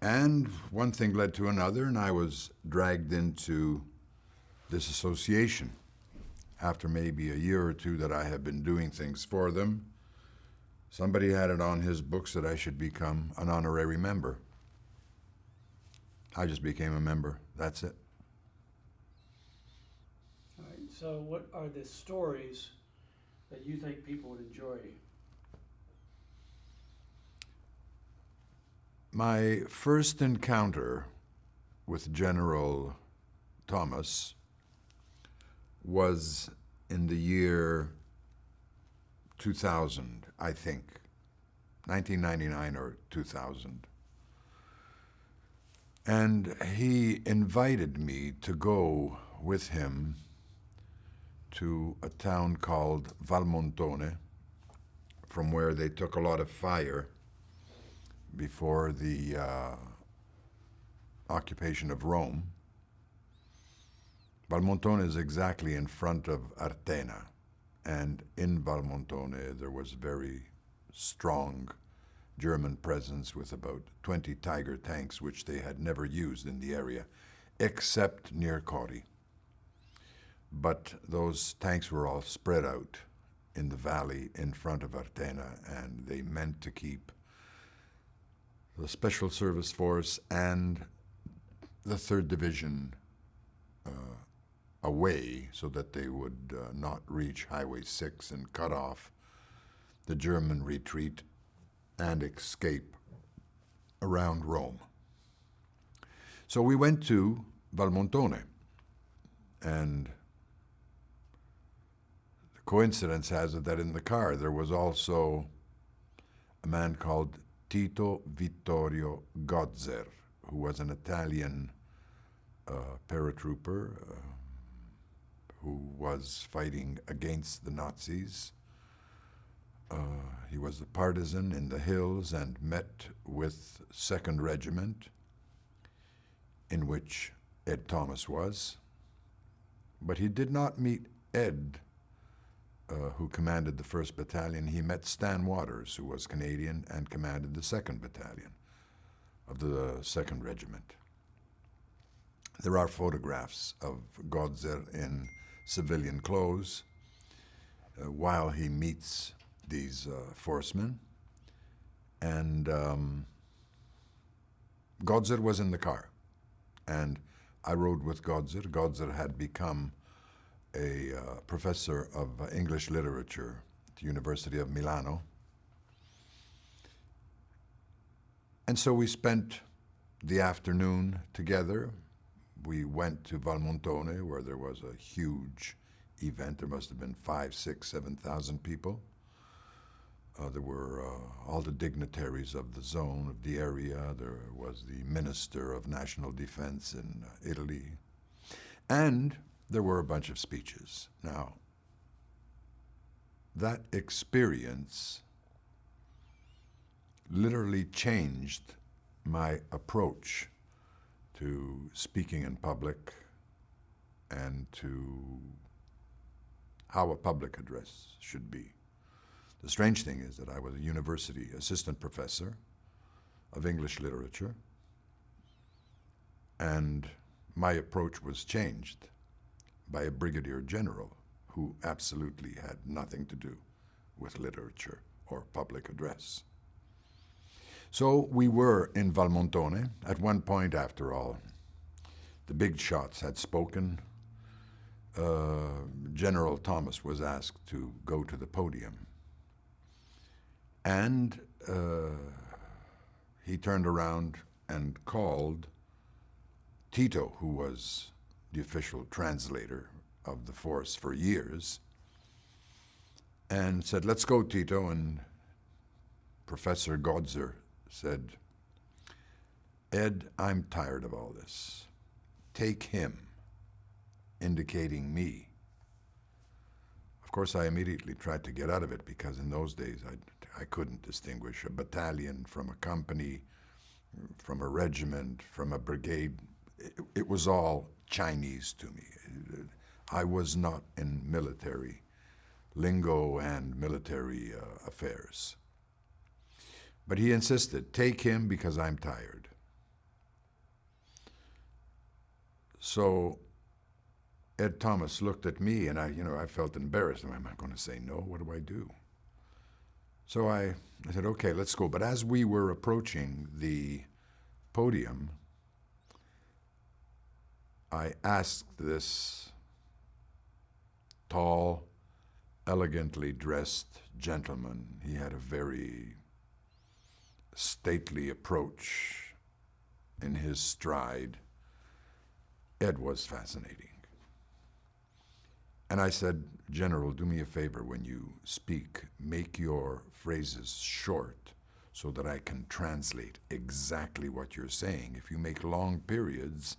And one thing led to another, and I was dragged into this association. After maybe a year or two that I had been doing things for them, somebody had it on his books that I should become an honorary member. I just became a member. That's it. All right, so what are the stories that you think people would enjoy? My first encounter with General Thomas was in the year 2000, I think, 1999 or 2000. And he invited me to go with him to a town called Valmontone, from where they took a lot of fire before the occupation of Rome. Valmontone is exactly in front of Artena, and in Valmontone there was very strong German presence with about 20 Tiger tanks, which they had never used in the area, except near Cori. But those tanks were all spread out in the valley in front of Artena, and they meant to keep the Special Service Force and the 3rd Division away so that they would not reach Highway 6 and cut off the German retreat and escape around Rome. So we went to Valmontone, and the coincidence has it that in the car there was also a man called Tito Vittorio Godzer, who was an Italian paratrooper who was fighting against the Nazis. He was a partisan in the hills and met with 2nd Regiment, in which Ed Thomas was. But he did not meet Ed, who commanded the 1st Battalion. He met Stan Waters, who was Canadian and commanded the 2nd Battalion of the 2nd Regiment. There are photographs of Godzer in civilian clothes while he meets these forcemen. And Godzer was in the car, and I rode with Godzer. Godzer had become a professor of English literature at the University of Milano. And so we spent the afternoon together. We went to Valmontone, where there was a huge event. There must have been 5,000, 6,000, 7,000 people. There were all the dignitaries of the zone, of the area. There was the Minister of National Defense in Italy. And there were a bunch of speeches. Now, that experience literally changed my approach to speaking in public and to how a public address should be. The strange thing is that I was a university assistant professor of English literature, and my approach was changed by a brigadier general who absolutely had nothing to do with literature or public address. So we were in Valmontone. At one point, after all, the big shots had spoken. General Thomas was asked to go to the podium. And he turned around and called Tito, who was the official translator of the force for years, and said, "Let's go, Tito." And Professor Godzer said, "Ed, I'm tired of all this. Take him," indicating me. Of course, I immediately tried to get out of it, because in those days I couldn't distinguish a battalion from a company, from a regiment, from a brigade. It was all Chinese to me. I was not in military lingo and military affairs. But he insisted, "Take him because I'm tired." So Ed Thomas looked at me, and I felt embarrassed. Am I going to say no? What do I do? So I said, okay, let's go. But as we were approaching the podium, I asked this tall, elegantly dressed gentleman. He had a very stately approach in his stride. Ed was fascinating. And I said, General, do me a favor when you speak, make your phrases short so that I can translate exactly what you're saying. If you make long periods,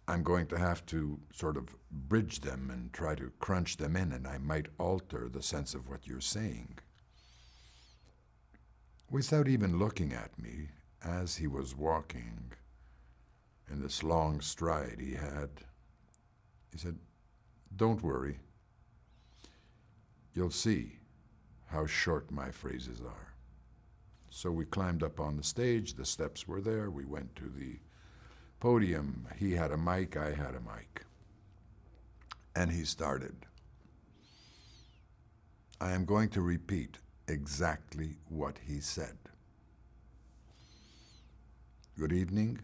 I'm going to have to sort of bridge them and try to crunch them in, and I might alter the sense of what you're saying. Without even looking at me, as he was walking in this long stride he said, don't worry. You'll see how short my phrases are. So we climbed up on the stage. The steps were there. We went to the podium. He had a mic. I had a mic. And he started. I am going to repeat exactly what he said. Good evening.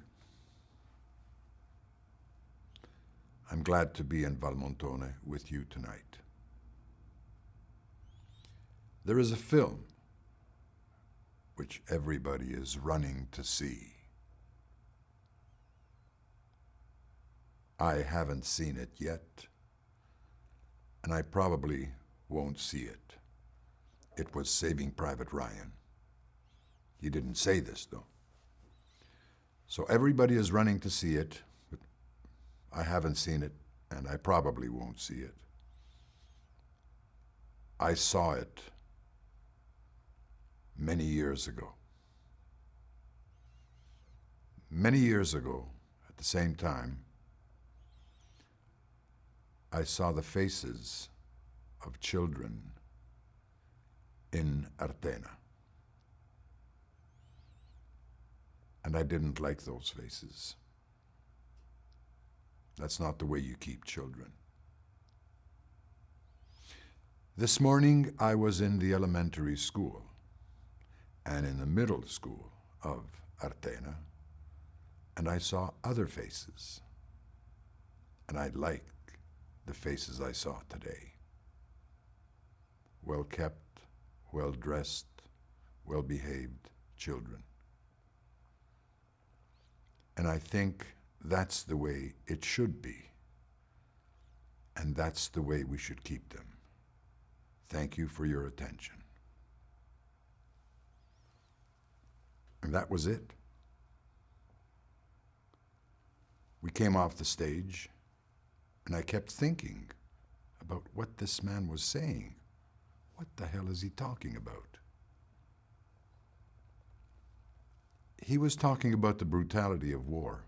I'm glad to be in Valmontone with you tonight. There is a film which everybody is running to see. I haven't seen it yet, and I probably won't see it. It was Saving Private Ryan. He didn't say this, though. So everybody is running to see it, but I haven't seen it, and I probably won't see it. I saw it many years ago. Many years ago, at the same time, I saw the faces of children in Artena. And I didn't like those faces. That's not the way you keep children. This morning I was in the elementary school and in the middle school of Artena, and I saw other faces. And I liked the faces I saw today. Well-kept, well-dressed, well-behaved children. And I think that's the way it should be. And that's the way we should keep them. Thank you for your attention. And that was it. We came off the stage, and I kept thinking about what this man was saying. What the hell is he talking about? He was talking about the brutality of war.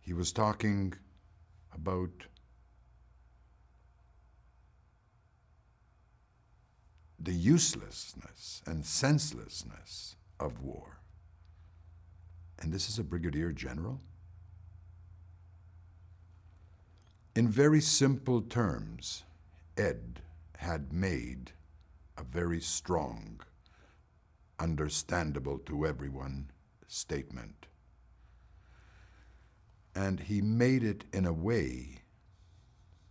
He was talking about the uselessness and senselessness of war. And this is a brigadier general? In very simple terms, Ed had made a very strong, understandable to everyone statement. And he made it in a way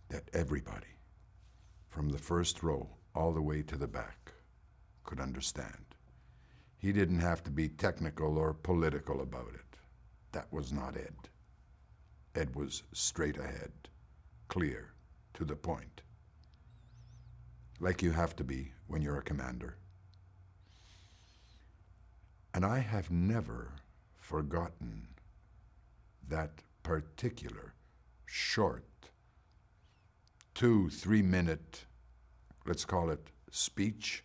that everybody, from the first row all the way to the back, could understand. He didn't have to be technical or political about it. That was not Ed. Ed was straight ahead, clear, to the point, like you have to be when you're a commander. And I have never forgotten that particular short 2-3 minute, let's call it speech.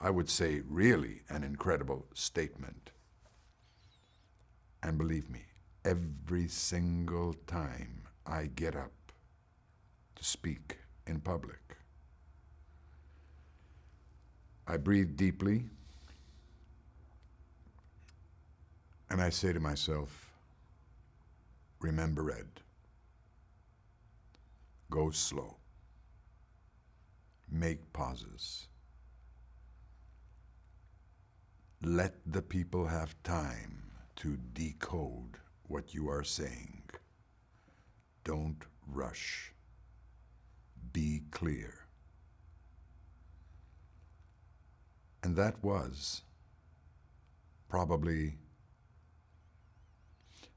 I would say really an incredible statement. And believe me, every single time I get up to speak in public, I breathe deeply, And I say to myself, remember Ed. Go slow. Make pauses. Let the people have time to decode what you are saying. Don't rush. Be clear. And that was probably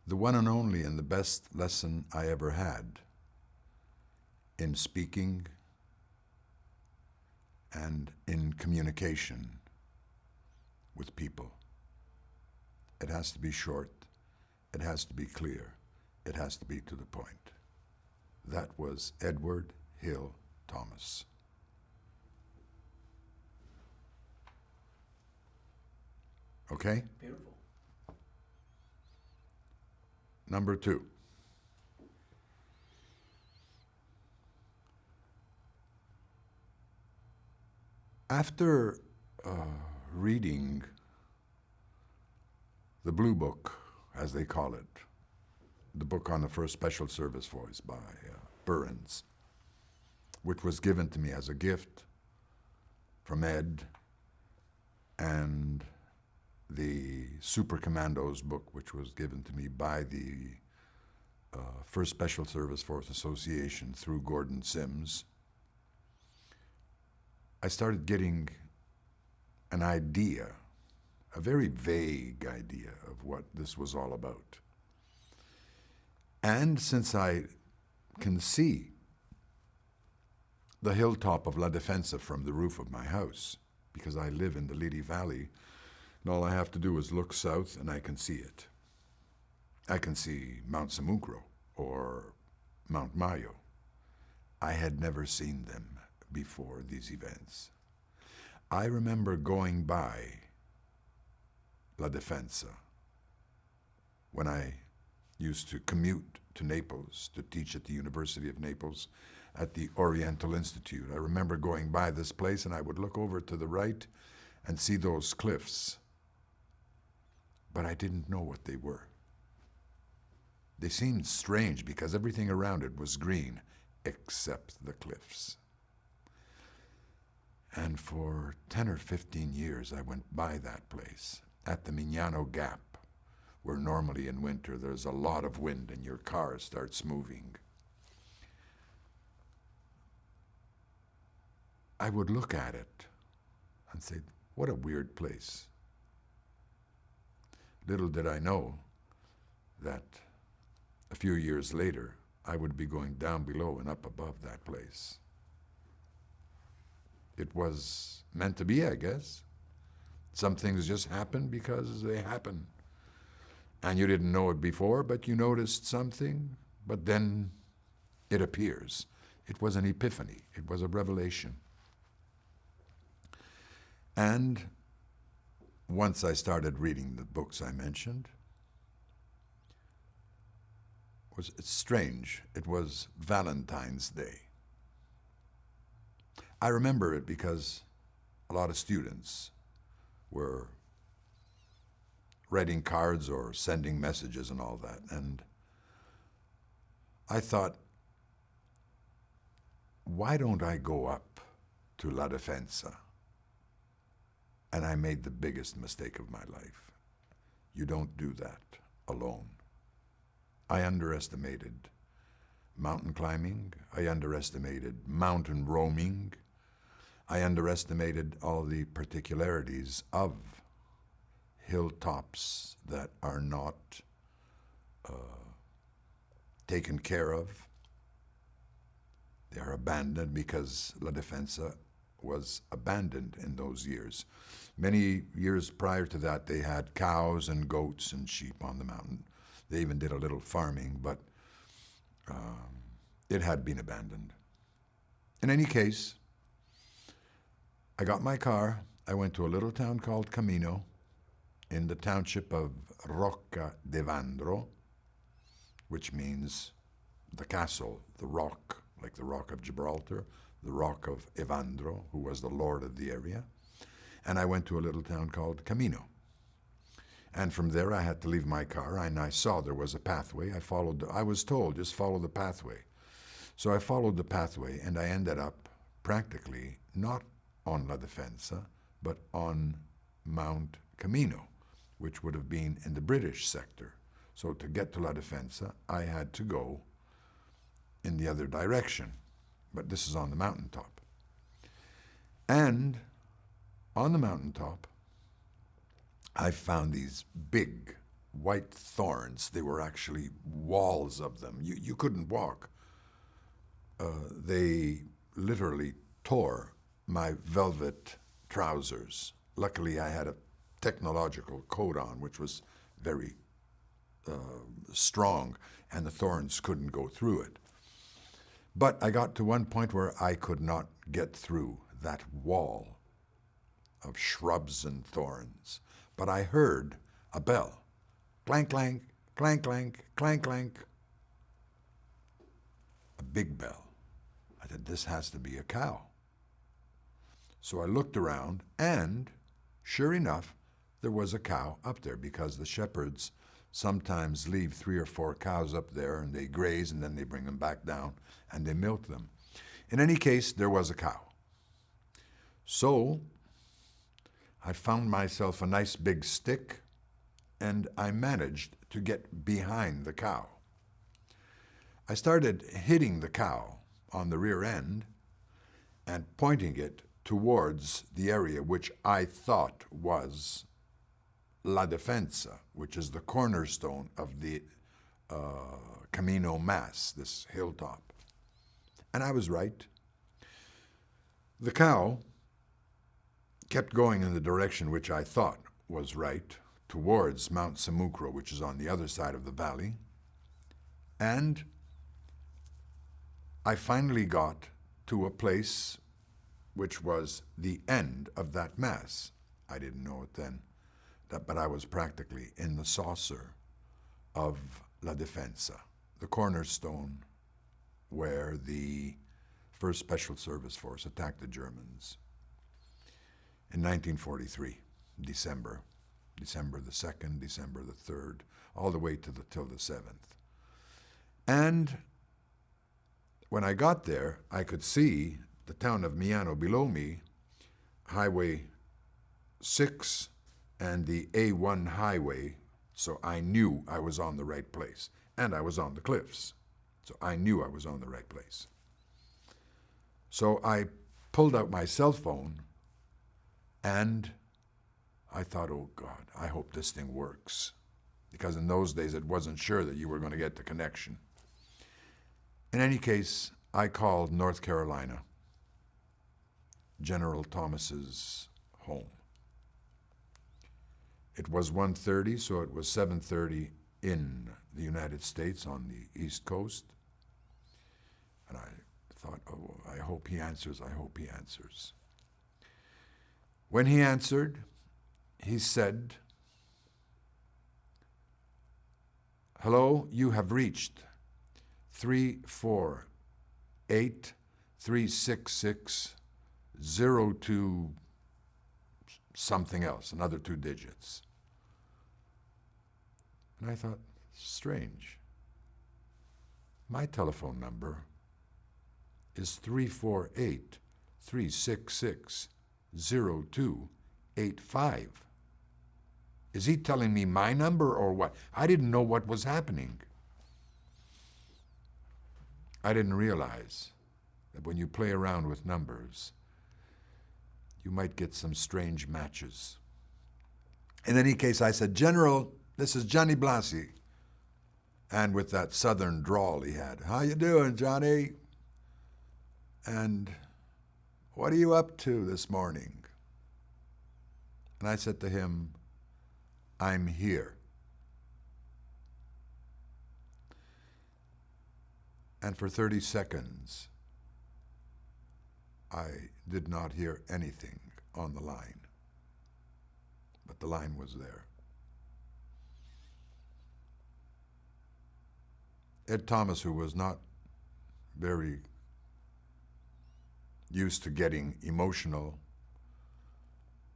the one and only and the best lesson I ever had in speaking and in communication with people. It has to be short, it has to be clear, it has to be to the point. That was Edward Hill Thomas. Okay? Beautiful. Number 2. After reading the Blue Book, as they call it, the book on the first Special Service Force by Burns, which was given to me as a gift from Ed, and the Super Commandos book, which was given to me by the First Special Service Force Association through Gordon Sims, I started getting an idea, a very vague idea of what this was all about. And since I can see the hilltop of La Defensa from the roof of my house, because I live in the Lidi Valley, and all I have to do is look south and I can see it. I can see Mount Samucro or Mount Mayo. I had never seen them before these events. I remember going by La Defensa when I used to commute to Naples to teach at the University of Naples at the Oriental Institute. I remember going by this place and I would look over to the right and see those cliffs, but I didn't know what they were. They seemed strange because everything around it was green except the cliffs. And for 10 or 15 years, I went by that place at the Mignano Gap, where normally in winter there's a lot of wind and your car starts moving. I would look at it and say, what a weird place. Little did I know that a few years later, I would be going down below and up above that place. It was meant to be, I guess. Some things just happen because they happen. And you didn't know it before, but you noticed something, but then it appears. It was an epiphany. It was a revelation. And once I started reading the books I mentioned, it's strange. It was Valentine's Day. I remember it because a lot of students were writing cards or sending messages and all that. And I thought, why don't I go up to La Defensa? And I made the biggest mistake of my life. You don't do that alone. I underestimated mountain climbing. I underestimated mountain roaming. I underestimated all the particularities of hilltops that are not taken care of. They are abandoned because La Defensa was abandoned in those years. Many years prior to that, they had cows and goats and sheep on the mountain. They even did a little farming, but it had been abandoned. In any case, I got my car. I went to a little town called Camino in the township of Rocca de Vandro, which means the castle, the rock, like the Rock of Gibraltar, the Rock of Evandro, who was the lord of the area. And I went to a little town called Camino. And from there, I had to leave my car, and I saw there was a pathway. I was told, just follow the pathway. So I followed the pathway, and I ended up practically not on La Defensa, but on Mount Camino, which would have been in the British sector. So to get to La Defensa, I had to go in the other direction. But this is on the mountaintop. And on the mountaintop, I found these big white thorns. They were actually walls of them. You couldn't walk. They literally tore my velvet trousers. Luckily, I had a technological coat on, which was very strong, and the thorns couldn't go through it. But I got to one point where I could not get through that wall of shrubs and thorns. But I heard a bell. Clank, clank, clank, clank, clank, clank. A big bell. I said, this has to be a cow. So I looked around, and sure enough, there was a cow up there, because the shepherds sometimes leave 3 or 4 cows up there, and they graze, and then they bring them back down, and they milk them. In any case, there was a cow. So I found myself a nice big stick, and I managed to get behind the cow. I started hitting the cow on the rear end and pointing it towards the area which I thought was La Defensa, which is the cornerstone of the Camino Mass, this hilltop. And I was right. The cow kept going in the direction which I thought was right, towards Mount Samucro, which is on the other side of the valley. And I finally got to a place which was the end of that mass. I didn't know it then, but I was practically in the saucer of La Defensa, the cornerstone where the 1st Special Service Force attacked the Germans in 1943, December the 2nd, December the 3rd, all the way till the 7th. And when I got there, I could see the town of Miano below me, Highway 6 and the A1 highway, so I knew I was on the right place. And I was on the cliffs, so I knew I was on the right place. So I pulled out my cell phone, and I thought, oh God, I hope this thing works. Because in those days, it wasn't sure that you were going to get the connection. In any case, I called North Carolina, General Thomas's home. It was 1:30, so it was 7:30 in the United States on the East Coast. And I thought, oh, I hope he answers, I hope he answers. When he answered, he said, hello, you have reached 348-366-02 something else, another 2 digits. And I thought, strange. My telephone number is 348-366-0285. Is he telling me my number or what? I didn't know what was happening. I didn't realize that when you play around with numbers, you might get some strange matches. In any case, I said, General, this is Johnny Blasi. And with that southern drawl he had, how you doing, Johnny? And what are you up to this morning? And I said to him, I'm here. And for 30 seconds, I did not hear anything on the line, but the line was there. Ed Thomas, who was not very used to getting emotional,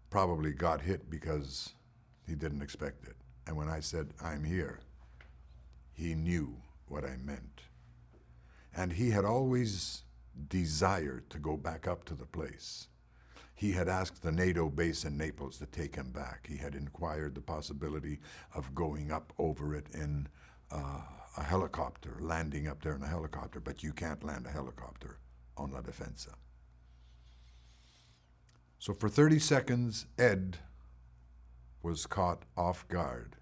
probably got hit because he didn't expect it. And when I said, I'm here, he knew what I meant. And he had always desired to go back up to the place. He had asked the NATO base in Naples to take him back. He had inquired the possibility of going up over it in a helicopter, landing up there in a helicopter, but you can't land a helicopter on La Defensa. So for 30 seconds, Ed was caught off guard.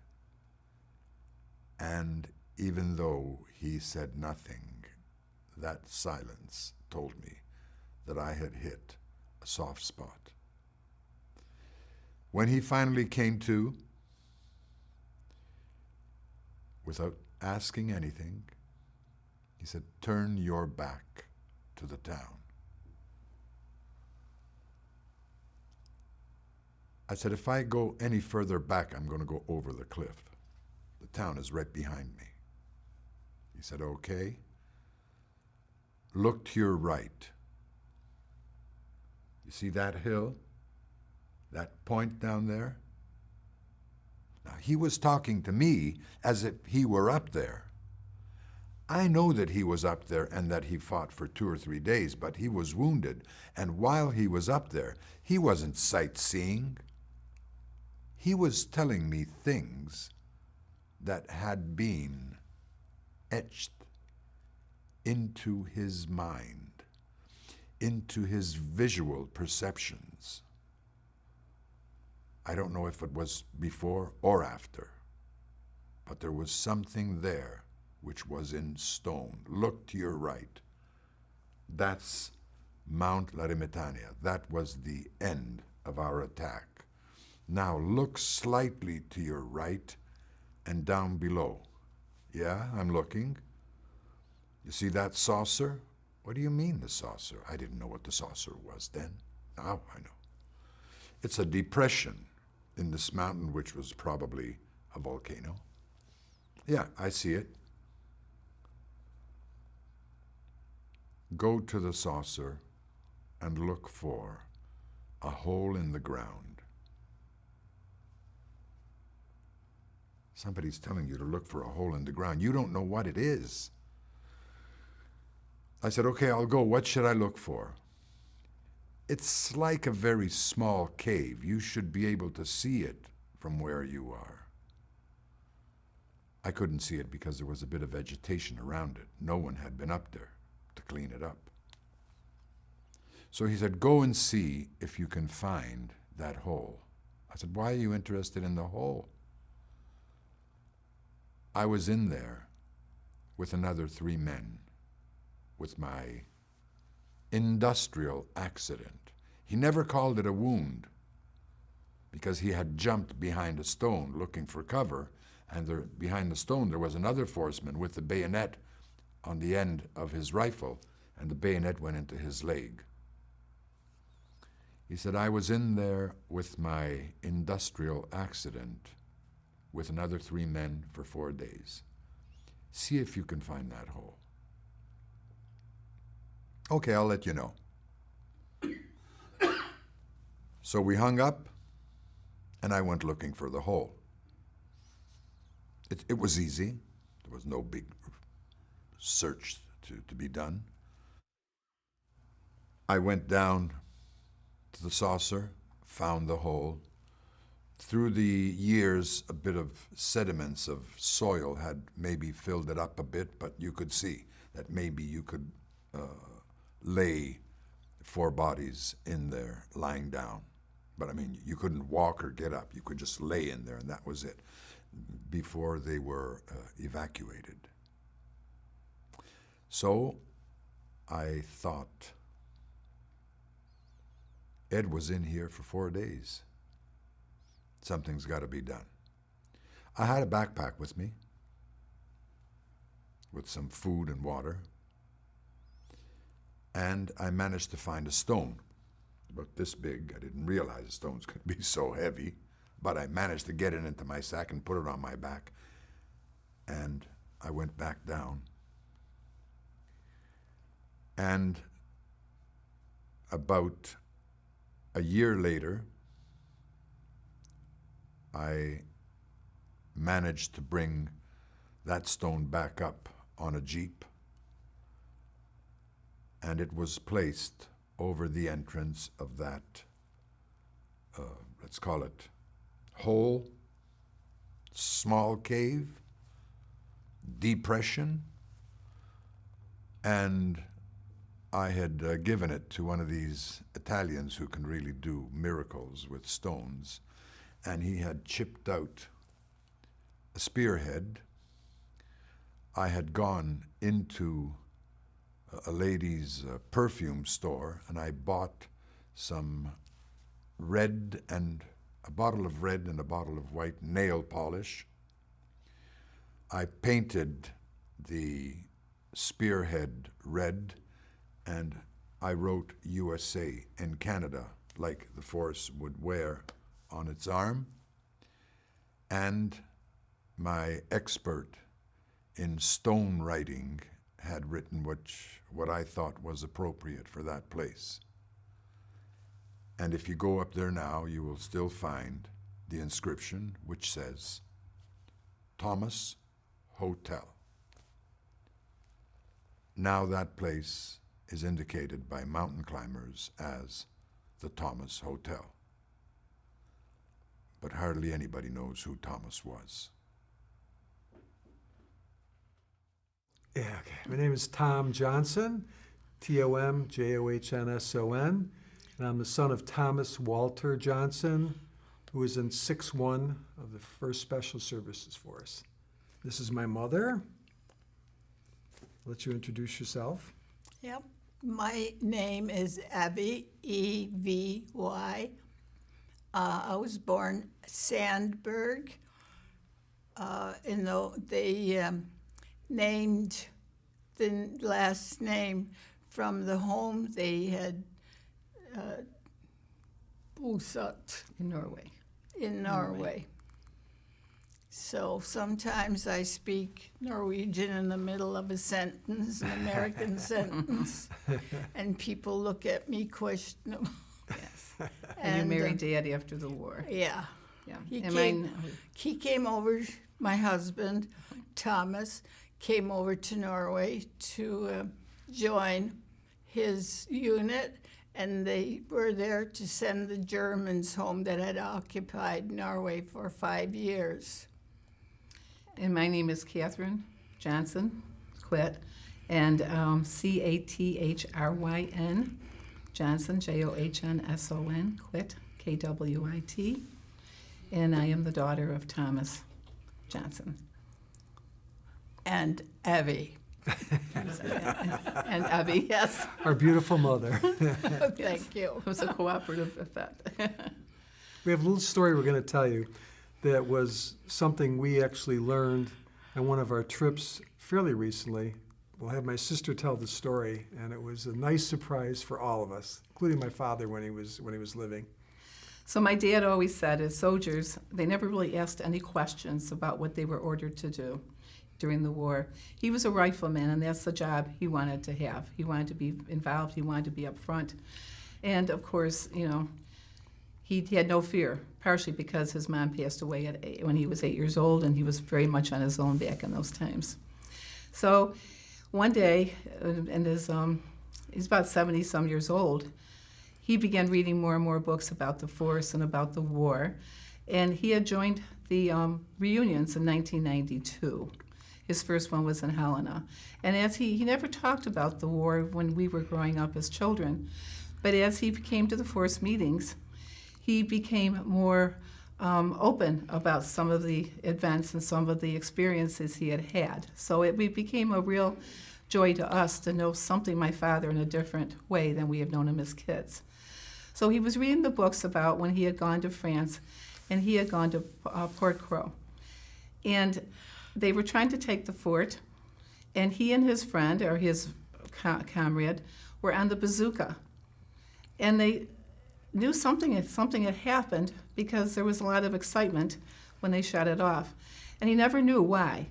And even though he said nothing, that silence told me that I had hit a soft spot. When he finally came to, without asking anything, he said, turn your back to the town. I said, if I go any further back, I'm going to go over the cliff. The town is right behind me. He said, okay. Look to your right. You see that hill? That point down there? Now, he was talking to me as if he were up there. I know that he was up there and that he fought for 2 or 3 days, but he was wounded. And while he was up there, he wasn't sightseeing. He was telling me things that had been etched into his mind, into his visual perceptions. I don't know if it was before or after, but there was something there which was in stone. Look to your right. That's Mount La Rimetania. That was the end of our attack. Now look slightly to your right and down below. Yeah, I'm looking. You see that saucer? What do you mean, the saucer? I didn't know what the saucer was then. Now I know. It's a depression in this mountain, which was probably a volcano. Yeah, I see it. Go to the saucer and look for a hole in the ground. Somebody's telling you to look for a hole in the ground. You don't know what it is. I said, okay, I'll go. What should I look for? It's like a very small cave. You should be able to see it from where you are. I couldn't see it because there was a bit of vegetation around it. No one had been up there to clean it up. So he said, go and see if you can find that hole. I said, why are you interested in the hole? I was in there with another 3 men with my industrial accident. He never called it a wound because he had jumped behind a stone looking for cover, and there, behind the stone there was another forceman with the bayonet on the end of his rifle, and the bayonet went into his leg. He said, I was in there with my industrial accident with another 3 men for 4 days. See if you can find that hole. Okay, I'll let you know. So we hung up, and I went looking for the hole. It was easy. There was no big search to be done. I went down to the saucer, found the hole. Through the years, a bit of sediments of soil had maybe filled it up a bit, but you could see that maybe you could lay 4 bodies in there lying down. But I mean, you couldn't walk or get up. You could just lay in there, and that was it, before they were evacuated. So I thought, Ed was in here for 4 days. Something's got to be done. I had a backpack with me with some food and water, and I managed to find a stone about this big. I didn't realize the stones could be so heavy, but I managed to get it into my sack and put it on my back, and I went back down. And about a year later, I managed to bring that stone back up on a jeep, and it was placed over the entrance of that, let's call it, hole, small cave, depression, and I had given it to one of these Italians who can really do miracles with stones, and he had chipped out a spearhead. I had gone into a lady's perfume store, and I bought some red and a bottle of red and a bottle of white nail polish. I painted the spearhead red, and I wrote USA in Canada, like the force would wear on its arm. And my expert in stone writing had written what I thought was appropriate for that place. And if you go up there now, you will still find the inscription which says, Thomas Hotel. Now that place is indicated by mountain climbers as the Thomas Hotel. But hardly anybody knows who Thomas was. Yeah, okay. My name is Tom Johnson, Tomjohnson, and I'm the son of Thomas Walter Johnson, who was in 6-1 of the 1st Special Services Force. This is my mother. I'll let you introduce yourself. Yep. My name is Evie, E-V-Y. I was born Sandberg. They named the last name from the home they had bosatt In Norway. in Norway. So sometimes I speak Norwegian in the middle of a sentence, an American sentence, and people look at me questionable. Yes. And you married Daddy after the war. Yeah. Yeah. He came over, my husband, Thomas, came over to Norway to join his unit, and they were there to send the Germans home that had occupied Norway for 5 years. And my name is Catherine Johnson, Quit, and Cathryn Johnson, Johnsson, Quit, Kwit, and I am the daughter of Thomas Johnson. And Evie. And Evie, yes. Our beautiful mother. Thank you. It was a cooperative effect. We have a little story we're going to tell you that was something we actually learned on one of our trips fairly recently. We'll have my sister tell the story, and it was a nice surprise for all of us, including my father when he was living. So my dad always said, as soldiers, they never really asked any questions about what they were ordered to do during the war. He was a rifleman, and that's the job he wanted to have. He wanted to be involved. He wanted to be up front. And, of course, he had no fear, partially because his mom passed away when he was 8 years old, and he was very much on his own back in those times. So one day, and he's about 70-some years old, he began reading more and more books about the force and about the war, and he had joined the reunions in 1992. His first one was in Helena. And as he never talked about the war when we were growing up as children, but as he came to the force meetings, he became more open about some of the events and some of the experiences he had had. So it became a real joy to us to know something my father in a different way than we had known him as kids. So he was reading the books about when he had gone to France and he had gone to Port Croix. And they were trying to take the fort, and he and his friend, or his comrade, were on the bazooka. And they knew something had happened because there was a lot of excitement when they shot it off. And he never knew why.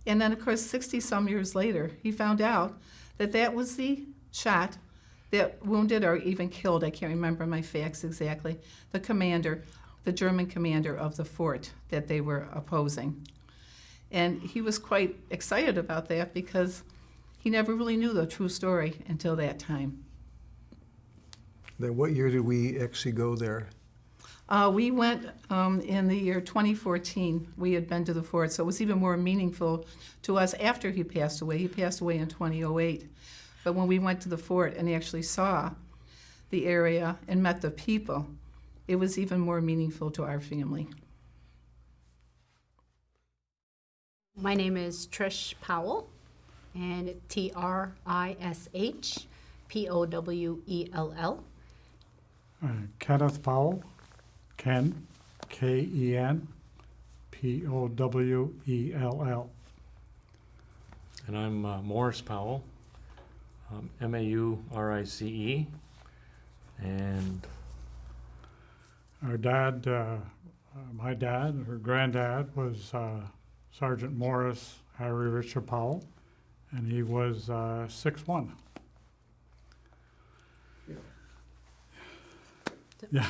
And then, of course, 60-some years later, he found out that that was the shot that wounded or even killed, I can't remember my facts exactly, the commander the German commander of the fort that they were opposing. And he was quite excited about that because he never really knew the true story until that time. Then what year did we actually go there? We went in the year 2014. We had been to the fort, so it was even more meaningful to us after he passed away. He passed away in 2008. But when we went to the fort and actually saw the area and met the people, it was even more meaningful to our family. My name is Trish Powell, and TRISHPOWELL. Kenneth Powell, Ken, Ken, POWELL. And I'm Morris Powell, MAURICE, and our dad, my dad, her granddad was Sergeant Morris Harry Richard Powell, and he was 6'1". Yeah.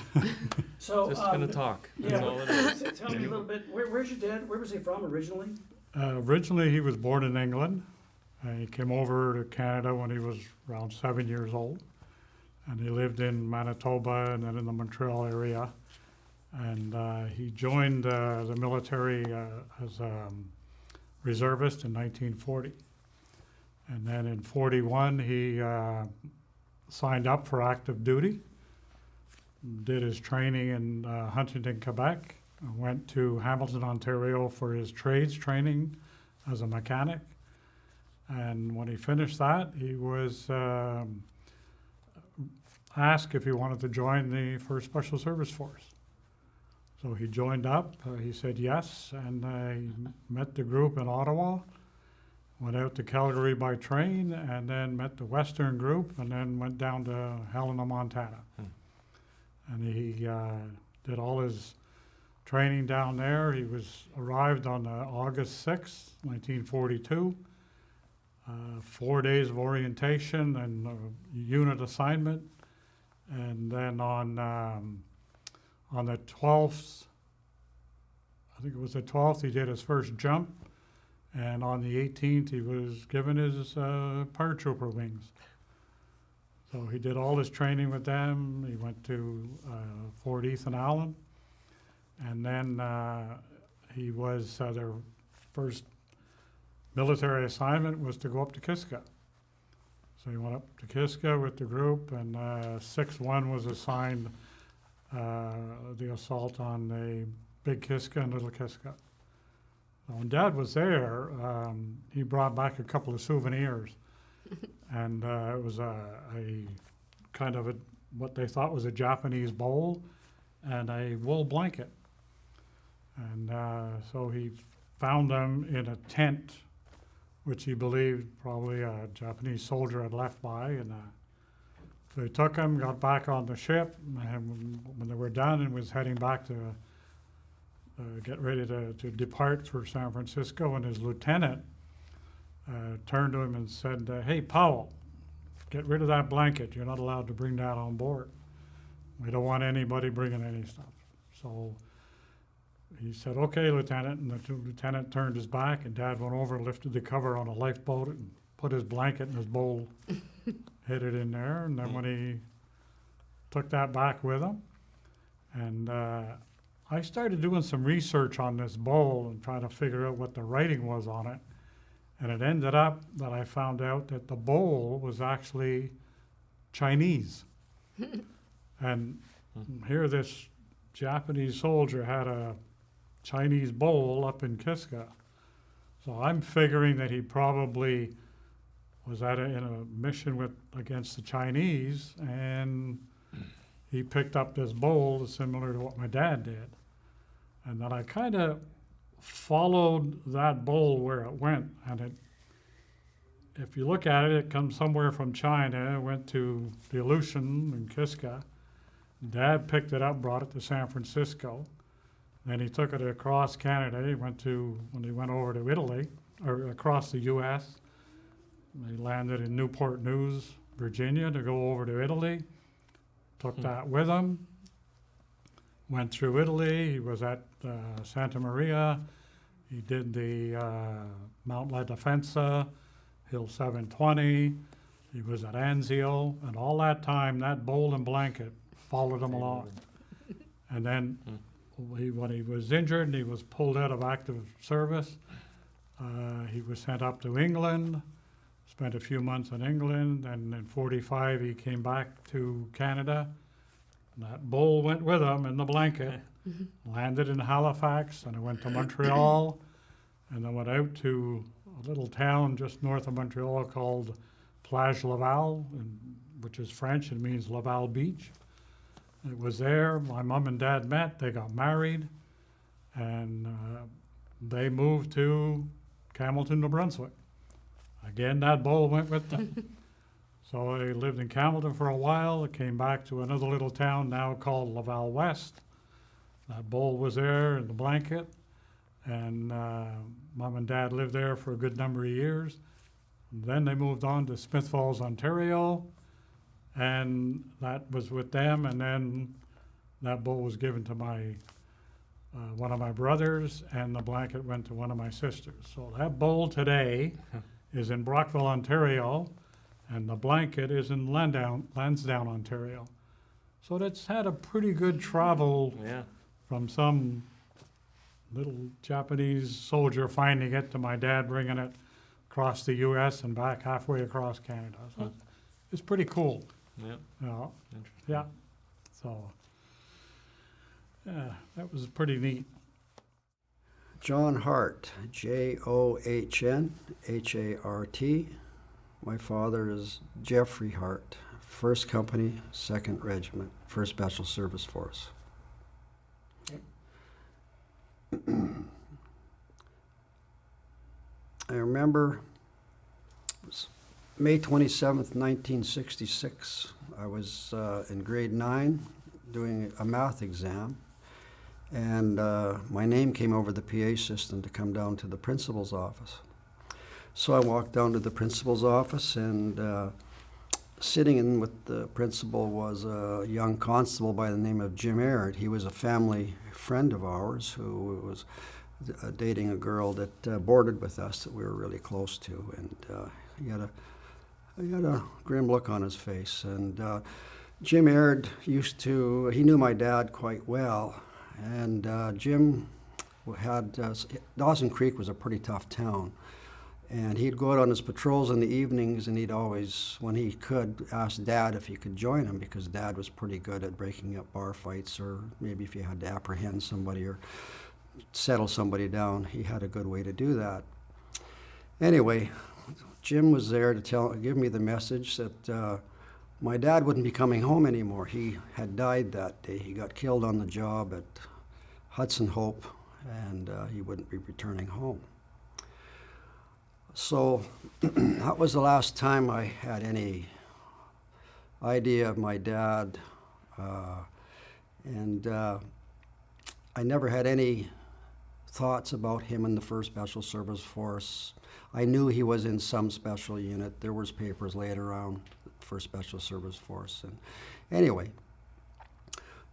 So just gonna talk. That's Yeah. all it is. Tell me a little bit. Where's your dad? Where was he from originally? Originally, he was born in England. He came over to Canada when he was around 7 years old, and he lived in Manitoba and then in the Montreal area. And he joined the military as a reservist in 1940. And then in 41, he signed up for active duty, did his training in Huntington, Quebec, went to Hamilton, Ontario for his trades training as a mechanic. And when he finished that, he was asked if he wanted to join the 1st Special Service Force. So he joined up, he said yes, and he met the group in Ottawa, went out to Calgary by train, and then met the Western group, and then went down to Helena, Montana. And he did all his training down there. He arrived on August 6th, 1942. 4 days of orientation and unit assignment. And then on the 12th, I think it was the 12th, he did his first jump. And on the 18th, he was given his paratrooper wings. So he did all his training with them. He went to Fort Ethan Allen. And then he was, their first military assignment was to go up to Kiska. So he went up to Kiska with the group, and 6-1 was assigned the assault on the Big Kiska and Little Kiska. So when Dad was there, he brought back a couple of souvenirs. And it was a kind of what they thought was a Japanese bowl and a wool blanket. And so he found them in a tent, which he believed probably a Japanese soldier had left by. And so he took them, got back on the ship, and when they were done and was heading back to get ready to depart for San Francisco, and his lieutenant turned to him and said, "Hey, Powell, get rid of that blanket. You're not allowed to bring that on board. We don't want anybody bringing any stuff." So he said, "Okay, Lieutenant," and the lieutenant turned his back, and Dad went over and lifted the cover on a lifeboat and put his blanket in his bowl, hid it in there, and then when he took that back with him, and I started doing some research on this bowl and trying to figure out what the writing was on it. And it ended up that I found out that the bowl was actually Chinese. And here this Japanese soldier had a Chinese bowl up in Kiska. So I'm figuring that he probably was in a mission against the Chinese, and he picked up this bowl similar to what my dad did. And then I kind of followed that bowl where it went, and if you look at it, it comes somewhere from China. It went to the Aleutian in Kiska. Dad picked it up, brought it to San Francisco. Then he took it across Canada. When he went over to Italy, or across the U.S., they landed in Newport News, Virginia, to go over to Italy. Took that with him. went through Italy. He was at Santa Maria. He did the Mount La Defensa, Hill 720. He was at Anzio, and all that time, that bowl and blanket followed him along. And then when he was injured and he was pulled out of active service, he was sent up to England, spent a few months in England, and in 45 he came back to Canada. And that bowl went with him in the blanket, landed in Halifax, and I went to Montreal, and then went out to a little town just north of Montreal called Plage Laval, which is French, it means Laval Beach. It was there, my mom and dad met, they got married, and they moved to Campbellton, New Brunswick. Again, that bowl went with them. So they lived in Campbellton for a while, they came back to another little town now called Laval West. That bowl was there in the blanket, and mom and dad lived there for a good number of years. And then they moved on to Smith Falls, Ontario, and that was with them, and then that bowl was given to my one of my brothers, and the blanket went to one of my sisters. So that bowl today is in Brockville, Ontario, and the blanket is in Lansdowne, Ontario. So that's had a pretty good travel from some little Japanese soldier finding it to my dad bringing it across the U.S. and back halfway across Canada. So it's pretty cool. Yeah. You know? Interesting. Yeah. So, yeah, that was pretty neat. John Hart, John-Hart. My father is Jeffrey Hart, 1st Company, 2nd Regiment, 1st Special Service Force. I remember it was May 27th, 1966. I was in grade 9 doing a math exam, and my name came over the PA system to come down to the principal's office. So I walked down to the principal's office, and sitting in with the principal was a young constable by the name of Jim Aird. He was a family friend of ours who was dating a girl that boarded with us that we were really close to, and he had a grim look on his face. And Jim Aird he knew my dad quite well, and Jim had, Dawson Creek was a pretty tough town. And he'd go out on his patrols in the evenings, and he'd always, when he could, ask Dad if he could join him, because Dad was pretty good at breaking up bar fights, or maybe if you had to apprehend somebody or settle somebody down, he had a good way to do that. Anyway, Jim was there to give me the message that my dad wouldn't be coming home anymore. He had died that day. He got killed on the job at Hudson Hope, and he wouldn't be returning home. So that was the last time I had any idea of my dad, and I never had any thoughts about him in the 1st Special Service Force. I knew he was in some special unit. There was papers laid around the 1st Special Service Force. And anyway,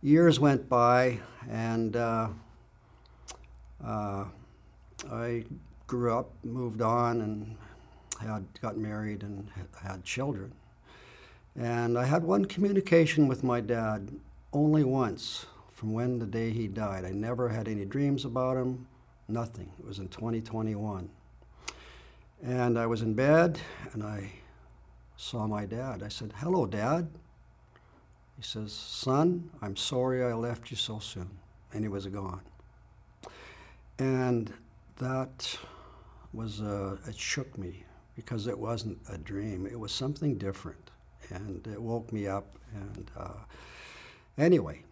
years went by, and I grew up, moved on, and got married and had children. And I had one communication with my dad only once, from when the day he died. I never had any dreams about him, nothing. It was in 2021. And I was in bed, and I saw my dad. I said, "Hello, Dad." He says, "Son, I'm sorry I left you so soon." And he was gone. And that was, it shook me, because it wasn't a dream. It was something different, and it woke me up. And anyway,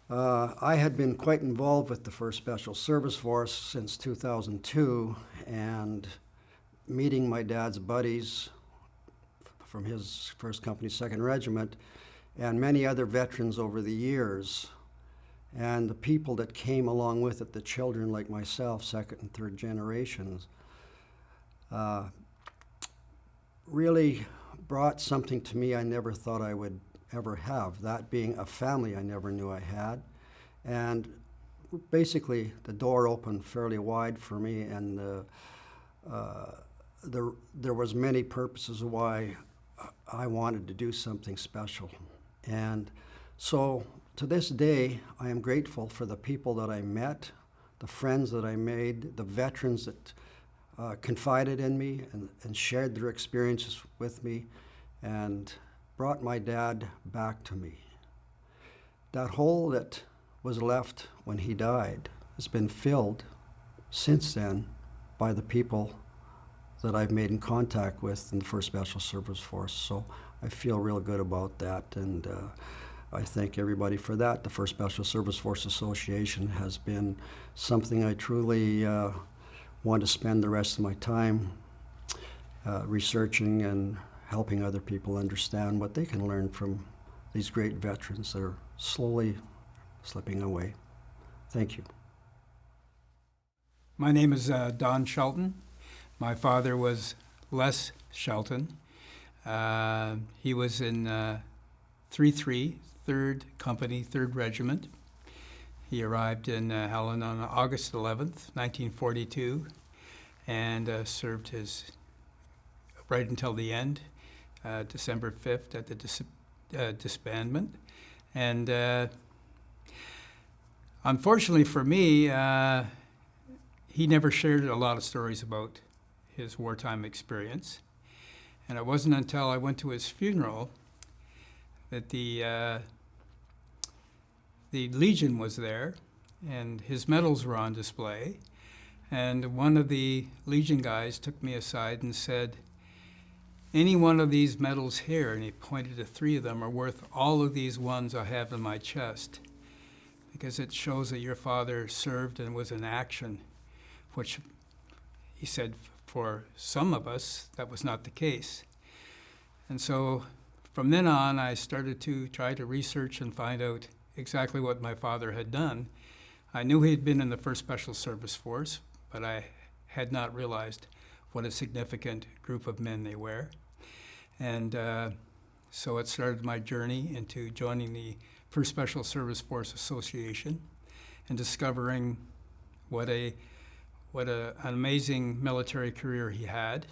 I had been quite involved with the 1st Special Service Force since 2002, and meeting my dad's buddies from his 1st Company, 2nd Regiment, and many other veterans over the years, and the people that came along with it, the children like myself, 2nd and 3rd generations, really brought something to me I never thought I would ever have, that being a family I never knew I had. And basically, the door opened fairly wide for me, and there was many purposes why I wanted to do something special. And so to this day, I am grateful for the people that I met, the friends that I made, the veterans that confided in me and shared their experiences with me and brought my dad back to me. That hole that was left when he died has been filled since then by the people that I've made in contact with in the 1st Special Service Force. So I feel real good about that, and I thank everybody for that. The 1st Special Service Force Association has been something I truly want to spend the rest of my time researching and helping other people understand what they can learn from these great veterans that are slowly slipping away. Thank you. My name is Don Shelton. My father was Les Shelton. He was in 3-3, 3rd Company, 3rd Regiment. He arrived in Helen on August 11th, 1942, and served his right until the end, December 5th at the disbandment. And unfortunately for me, he never shared a lot of stories about his wartime experience. And it wasn't until I went to his funeral that the Legion was there, and his medals were on display. And one of the Legion guys took me aside and said, "Any one of these medals here," and he pointed to 3 of them, "are worth all of these ones I have in my chest, because it shows that your father served and was in action," which he said for some of us, that was not the case. And so from then on, I started to try to research and find out exactly what my father had done. I knew he had been in the 1st Special Service Force, but I had not realized what a significant group of men they were. And so it started my journey into joining the 1st Special Service Force Association and discovering what an amazing military career he had.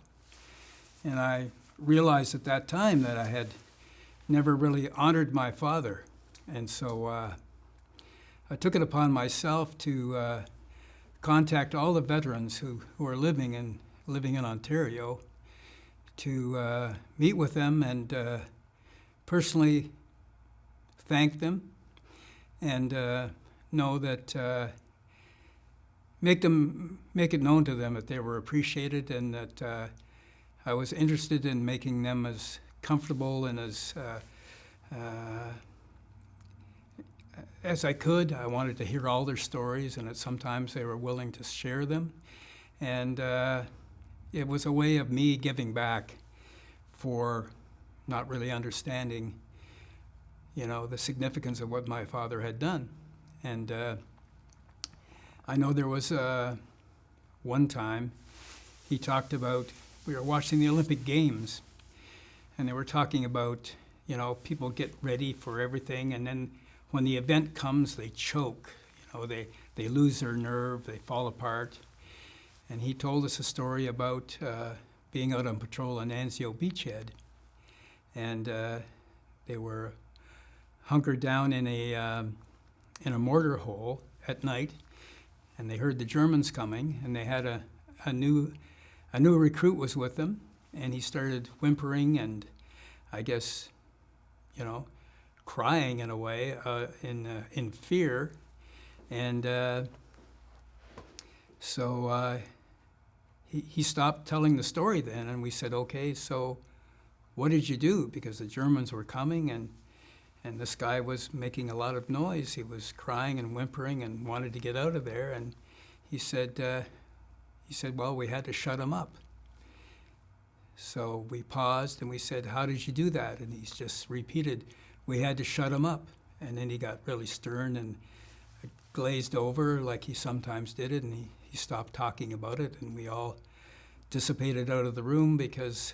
And I realized at that time that I had never really honored my father. And so I took it upon myself to contact all the veterans who are living in Ontario, to meet with them and personally thank them, and know that make it known to them that they were appreciated, and that I was interested in making them as comfortable and as I could. I wanted to hear all their stories, and that sometimes they were willing to share them. And it was a way of me giving back for not really understanding, the significance of what my father had done. And I know there was one time he talked about, we were watching the Olympic Games, and they were talking about, people get ready for everything, and then when the event comes, they choke. They lose their nerve, they fall apart. And he told us a story about being out on patrol on Anzio Beachhead, and they were hunkered down in a mortar hole at night, and they heard the Germans coming, and they had a new recruit was with them, and he started whimpering and, I guess, crying in a way, in fear. And so he stopped telling the story then, and we said, "Okay, so what did you do?" Because the Germans were coming, and this guy was making a lot of noise. He was crying and whimpering and wanted to get out of there. And he said, "Well, we had to shut him up." So we paused and we said, "How did you do that?" And he's just repeated, "We had to shut him up." And then he got really stern and glazed over like he sometimes did it, and he stopped talking about it, and we all dissipated out of the room because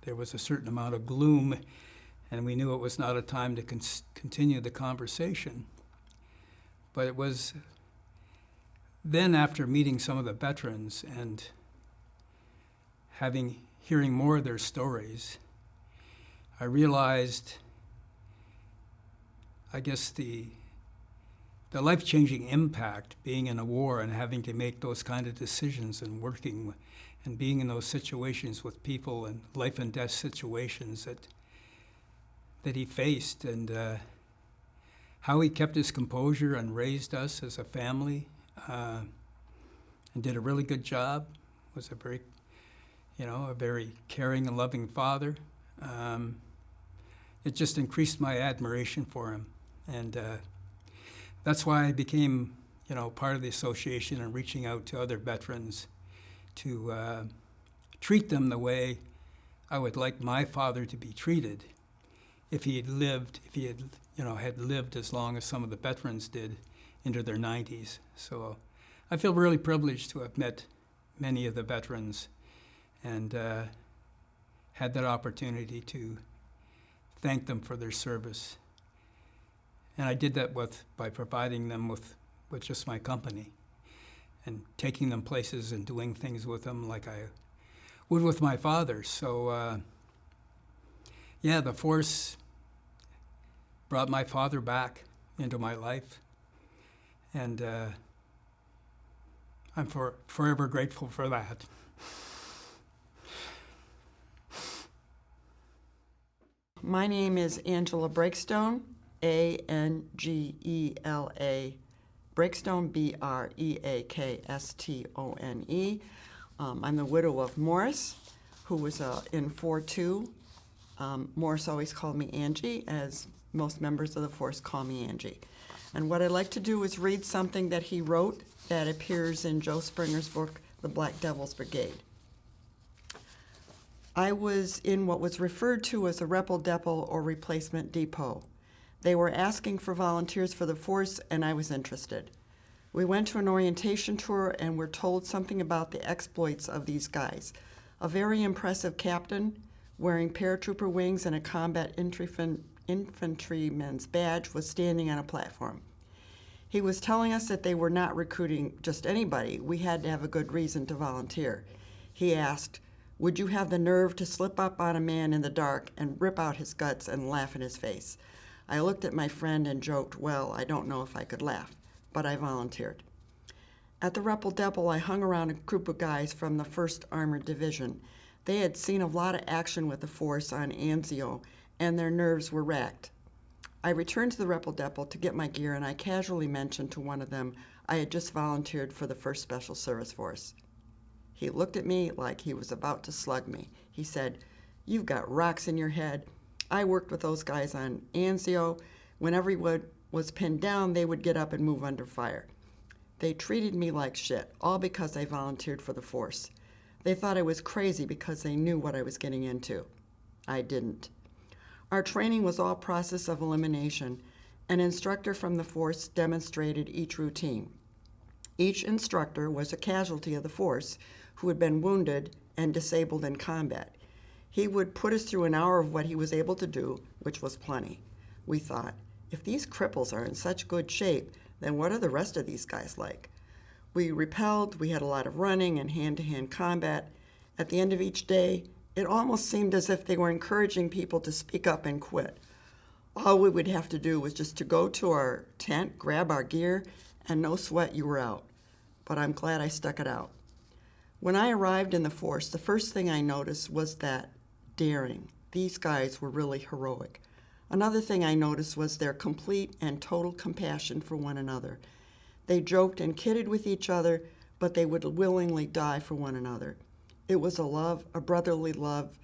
there was a certain amount of gloom and we knew it was not a time to continue the conversation. But it was then, after meeting some of the veterans and hearing more of their stories, I realized, I guess, the life-changing impact being in a war and having to make those kind of decisions and working and being in those situations with people and life and death situations that he faced, and how he kept his composure and raised us as a family, and did a really good job. Was a very caring and loving father. It just increased my admiration for him, and that's why I became, part of the association and reaching out to other veterans to treat them the way I would like my father to be treated if he had lived as long as some of the veterans did into their 90s. So I feel really privileged to have met many of the veterans and had that opportunity to thank them for their service. And I did that by providing them with just my company and taking them places and doing things with them like I would with my father. So the force brought my father back into my life, and I'm forever grateful for that. My name is Angela Breakstone, Angela Breakstone, Breakstone. I'm the widow of Morris, who was in 4-2. Morris always called me Angie, as most members of the force call me Angie. And what I'd like to do is read something that he wrote that appears in Joe Springer's book, The Black Devils Brigade. I was in what was referred to as a Rebel Depot or replacement depot. They were asking for volunteers for the force, and I was interested. We went to an orientation tour and were told something about the exploits of these guys. A very impressive captain, wearing paratrooper wings and a combat infantryman's badge, was standing on a platform. He was telling us that they were not recruiting just anybody. We had to have a good reason to volunteer. He asked, "Would you have the nerve to slip up on a man in the dark and rip out his guts and laugh in his face?" I looked at my friend and joked, well, I don't know if I could laugh, but I volunteered. At the Rebel Depot, I hung around a group of guys from the 1st Armored Division. They had seen a lot of action with the force on Anzio, and their nerves were racked. I returned to the Rebel Depot to get my gear, and I casually mentioned to one of them I had just volunteered for the 1st Special Service Force. He looked at me like he was about to slug me. He said, "You've got rocks in your head. I worked with those guys on Anzio. When everyone was pinned down, they would get up and move under fire. They treated me like shit, all because I volunteered for the force. They thought I was crazy because they knew what I was getting into. I didn't." Our training was all process of elimination. An instructor from the force demonstrated each routine. Each instructor was a casualty of the force who had been wounded and disabled in combat. He would put us through an hour of what he was able to do, which was plenty. We thought, if these cripples are in such good shape, then what are the rest of these guys like? We repelled, we had a lot of running and hand-to-hand combat. At the end of each day, it almost seemed as if they were encouraging people to speak up and quit. All we would have to do was just to go to our tent, grab our gear, and no sweat, you were out. But I'm glad I stuck it out. When I arrived in the force, the first thing I noticed was that daring. These guys were really heroic. Another thing I noticed was their complete and total compassion for one another. They joked and kidded with each other, but they would willingly die for one another. It was a love, a brotherly love,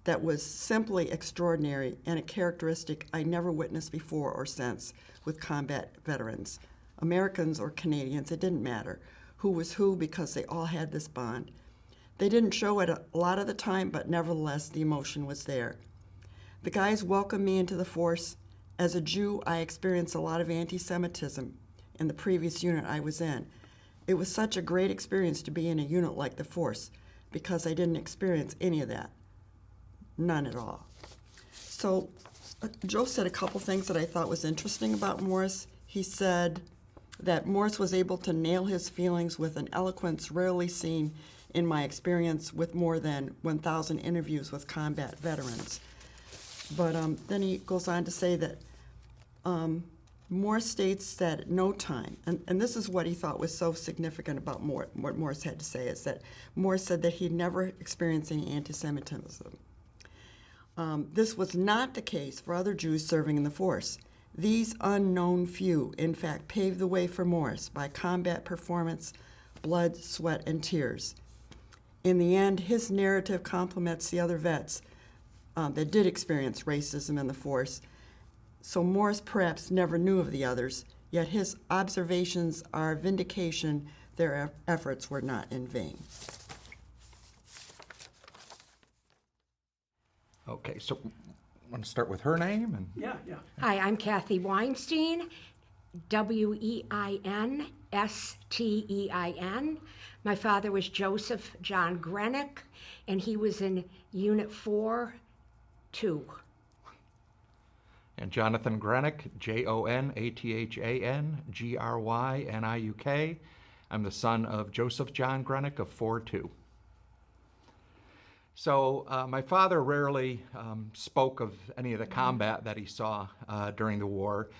that was simply extraordinary and a characteristic I never witnessed before or since with combat veterans. Americans or Canadians, it didn't matter who was who because they all had this bond. They didn't show it a lot of the time, but nevertheless, the emotion was there. The guys welcomed me into the force. As a Jew, I experienced a lot of anti-Semitism in the previous unit I was in. It was such a great experience to be in a unit like the force because I didn't experience any of that. None at all. So Joe said a couple things that I thought was interesting about Morris. He said that Morris was able to nail his feelings with an eloquence rarely seen in my experience with more than 1,000 interviews with combat veterans. But then he goes on to say that Morris states that at no time, and this is what he thought was so significant about what Morris had to say, is that Morris said that he'd never experienced any anti-Semitism. This was not the case for other Jews serving in the force. These unknown few, in fact, paved the way for Morris by combat performance, blood, sweat, and tears. In the end, his narrative complements the other vets that did experience racism in the force. So Morris perhaps never knew of the others, yet his observations are vindication their efforts were not in vain. Okay, so want to start with her name? And Yeah. Hi, I'm Kathy Weinstein, Weinstein. My father was Joseph John Grenick, and he was in Unit 4-2. And Jonathan Grenick, JONATHANGRYNIUK. I'm the son of Joseph John Grenick of 4-2. So my father rarely spoke of any of the combat that he saw during the war.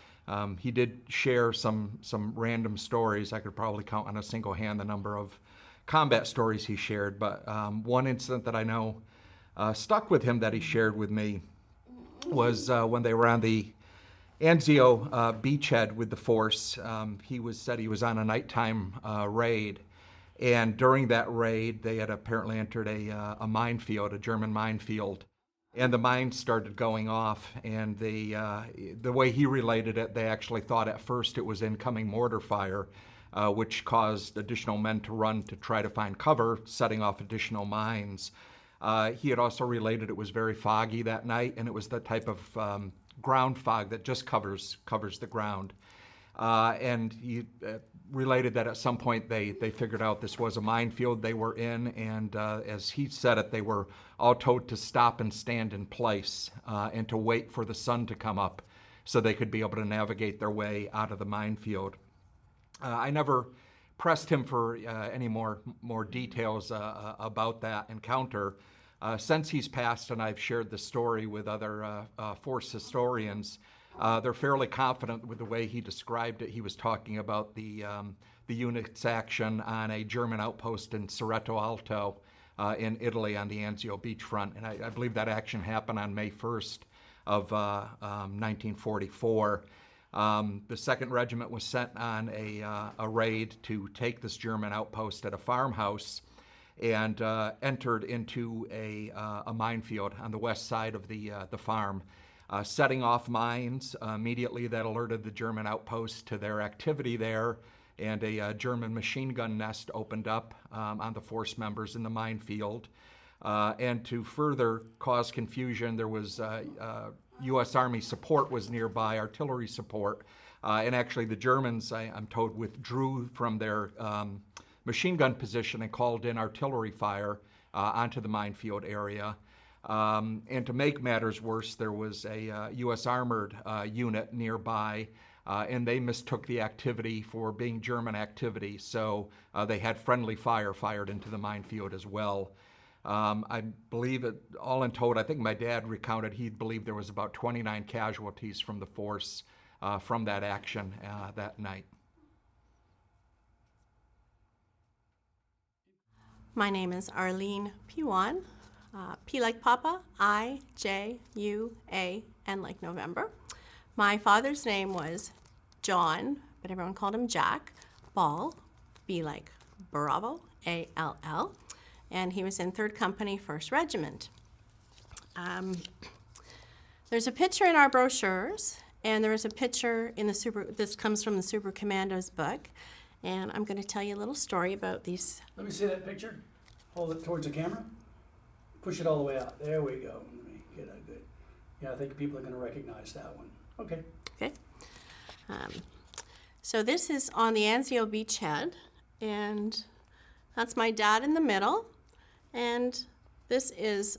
He did share some random stories. I could probably count on a single hand the number of combat stories he shared, but one incident that I know stuck with him that he shared with me was when they were on the Anzio beachhead with the force. He said he was on a nighttime raid, and during that raid they had apparently entered a minefield, a German minefield, and the mines started going off, and the way he related it, they actually thought at first it was incoming mortar fire, which caused additional men to run to try to find cover, setting off additional mines. He had also related it was very foggy that night, and it was the type of ground fog that just covers the ground. And he related that at some point they figured out this was a minefield they were in, and as he said it, they were all told to stop and stand in place and to wait for the sun to come up so they could be able to navigate their way out of the minefield. I never pressed him for any more details about that encounter. Since he's passed and I've shared the story with other force historians, they're fairly confident with the way he described it. He was talking about the unit's action on a German outpost in Cerreto Alto in Italy on the Anzio beachfront, and I believe that action happened on May 1st of 1944. The 2nd Regiment was sent on a raid to take this German outpost at a farmhouse and entered into a minefield on the west side of the farm, setting off mines immediately that alerted the German outpost to their activity there, and a German machine gun nest opened up on the force members in the minefield. And to further cause confusion, there was U.S. Army support was nearby, artillery support, and actually the Germans, I'm told, withdrew from their machine gun position and called in artillery fire onto the minefield area. And to make matters worse, there was a U.S. armored unit nearby, and they mistook the activity for being German activity, so they had friendly fire fired into the minefield as well. I believe it, all in total, I think my dad recounted he believed there was about 29 casualties from the force from that action that night. My name is Arlene Puan, P like Papa, I, J, U, A, N like November. My father's name was John, but everyone called him Jack, Ball, B like Bravo, A-L-L, and he was in 3rd Company, 1st Regiment. There's a picture in our brochures, and there is a picture in this comes from the Super Commandos book, and I'm going to tell you a little story about these. Let me see that picture. Hold it towards the camera. Push it all the way out. There we go. Let me get a good. Yeah, I think people are going to recognize that one. Okay. Okay. So this is on the Anzio beachhead, and that's my dad in the middle, and this is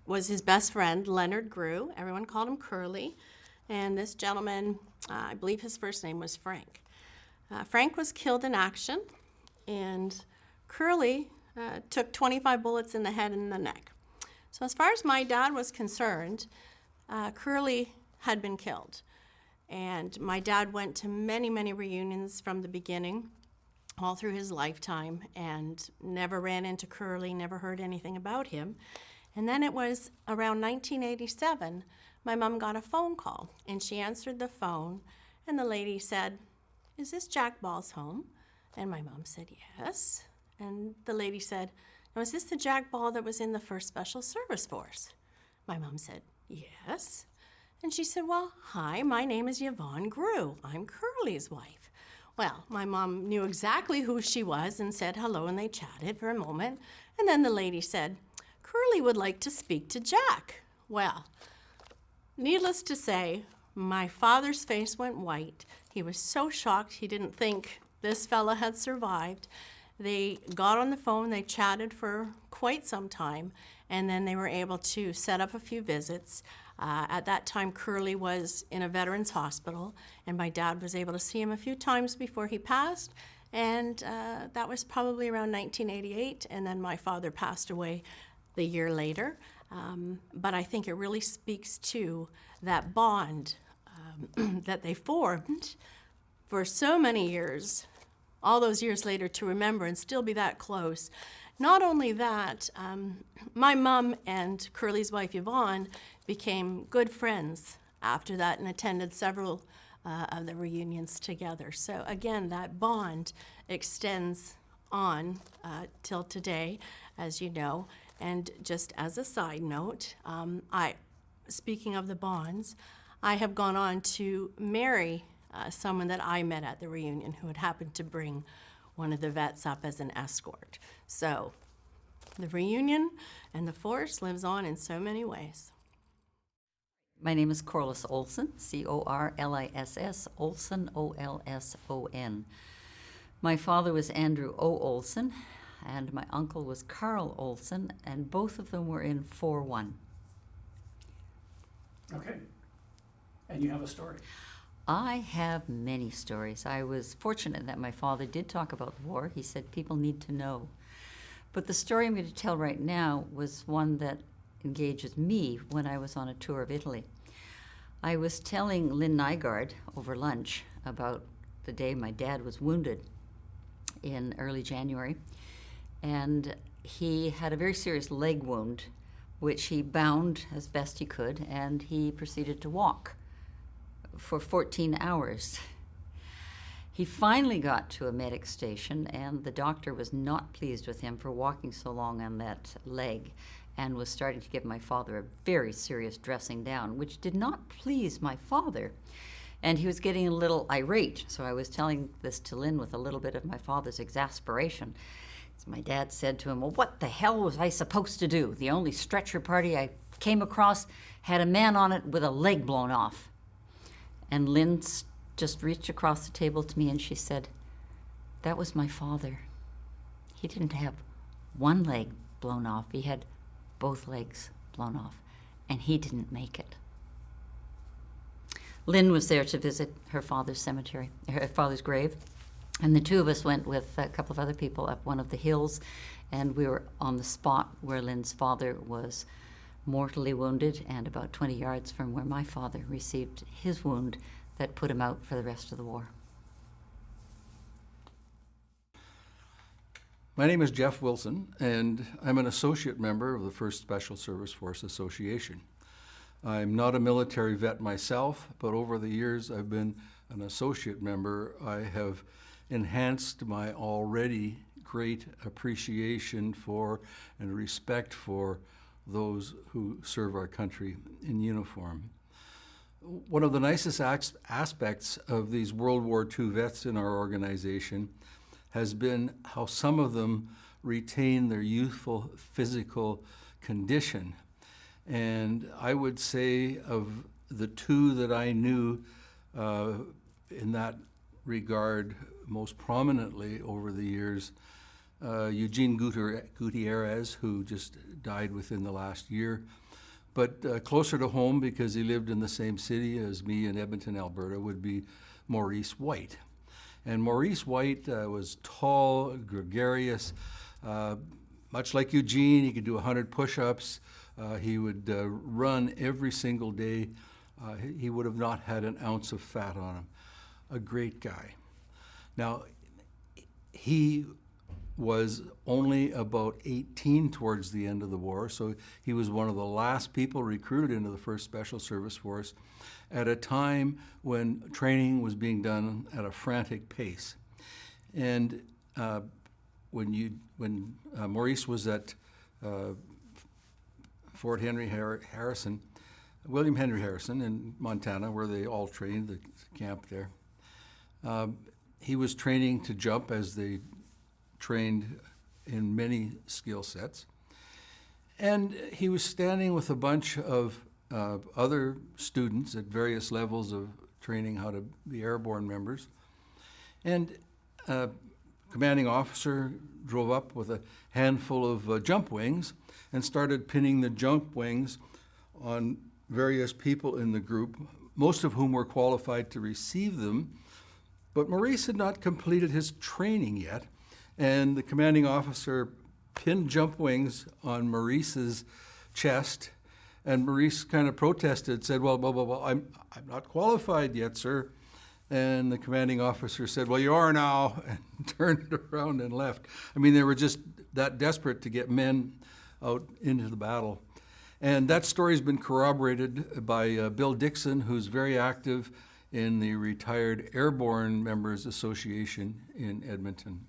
was his best friend, Leonard Grew. Everyone called him Curly. And this gentleman, I believe his first name was Frank. Frank was killed in action, and Curly took 25 bullets in the head and the neck. So as far as my dad was concerned, Curly had been killed. And my dad went to many, many reunions from the beginning, all through his lifetime, and never ran into Curly, never heard anything about him. And then it was around 1987, my mom got a phone call, and she answered the phone, and the lady said, "Is this Jack Ball's home?" And my mom said, "Yes." And the lady said, "Now, is this the Jack Ball that was in the 1st Special Service Force?" My mom said, "Yes." And she said, "Well, hi, my name is Yvonne Grew. I'm Curly's wife." Well, my mom knew exactly who she was and said hello, and they chatted for a moment. And then the lady said, "Curly would like to speak to Jack." Well, needless to say, my father's face went white. He was so shocked he didn't think this fella had survived. They got on the phone, they chatted for quite some time, and then they were able to set up a few visits. At that time, Curly was in a veterans hospital, and my dad was able to see him a few times before he passed, and that was probably around 1988, and then my father passed away the year later. But I think it really speaks to that bond that they formed for so many years, all those years later, to remember and still be that close. Not only that, my mom and Curly's wife Yvonne became good friends after that and attended several of the reunions together. So again, that bond extends on till today, as you know. And just as a side note, speaking of the bonds, I have gone on to marry someone that I met at the reunion who had happened to bring one of the vets up as an escort. So the reunion and the force lives on in so many ways. My name is Corliss Olson, C-O-R-L-I-S-S, Olson, O-L-S-O-N. My father was Andrew O. Olson, and my uncle was Carl Olson, and both of them were in 4-1. Okay. And you have a story. I have many stories. I was fortunate that my father did talk about the war. He said people need to know. But the story I'm going to tell right now was one that engages me when I was on a tour of Italy. I was telling Lynn Nygaard over lunch about the day my dad was wounded in early January. And he had a very serious leg wound, which he bound as best he could, and he proceeded to walk for 14 hours. He finally got to a medic station, and the doctor was not pleased with him for walking so long on that leg and was starting to give my father a very serious dressing down, which did not please my father. And he was getting a little irate, so I was telling this to Lynn with a little bit of my father's exasperation. So my dad said to him, "Well, what the hell was I supposed to do? The only stretcher party I came across had a man on it with a leg blown off." And Lynn just reached across the table to me and she said, "That was my father. He didn't have one leg blown off. He had both legs blown off, and he didn't make it." Lynn was there to visit her father's cemetery, her father's grave, and the two of us went with a couple of other people up one of the hills, and we were on the spot where Lynn's father was mortally wounded and about 20 yards from where my father received his wound that put him out for the rest of the war. My name is Jeff Wilson, and I'm an associate member of the 1st Special Service Force Association. I'm not a military vet myself, but over the years I've been an associate member. I have enhanced my already great appreciation for and respect for those who serve our country in uniform. One of the nicest aspects of these World War II vets in our organization has been how some of them retain their youthful physical condition. And I would say of the two that I knew in that regard most prominently over the years, Eugene Gutierrez, who just died within the last year. But closer to home, because he lived in the same city as me in Edmonton, Alberta, would be Maurice White. And Maurice White was tall, gregarious, much like Eugene. He could do 100 push-ups. He would run every single day. He would have not had an ounce of fat on him. A great guy. Now, he was only about 18 towards the end of the war, so he was one of the last people recruited into the 1st Special Service Force at a time when training was being done at a frantic pace. And when Maurice was at Fort Henry Harrison, William Henry Harrison in Montana, where they all trained, the camp there, he was training to jump as they trained in many skill sets. And he was standing with a bunch of other students at various levels of training how to be airborne members. And a commanding officer drove up with a handful of jump wings and started pinning the jump wings on various people in the group, most of whom were qualified to receive them. But Maurice had not completed his training yet, and the commanding officer pinned jump wings on Maurice's chest, and Maurice kind of protested, said, well, I'm not qualified yet, sir. And the commanding officer said, well, you are now, and turned around and left. I mean, they were just that desperate to get men out into the battle. And that story's been corroborated by Bill Dixon, who's very active in the Retired Airborne Members Association in Edmonton.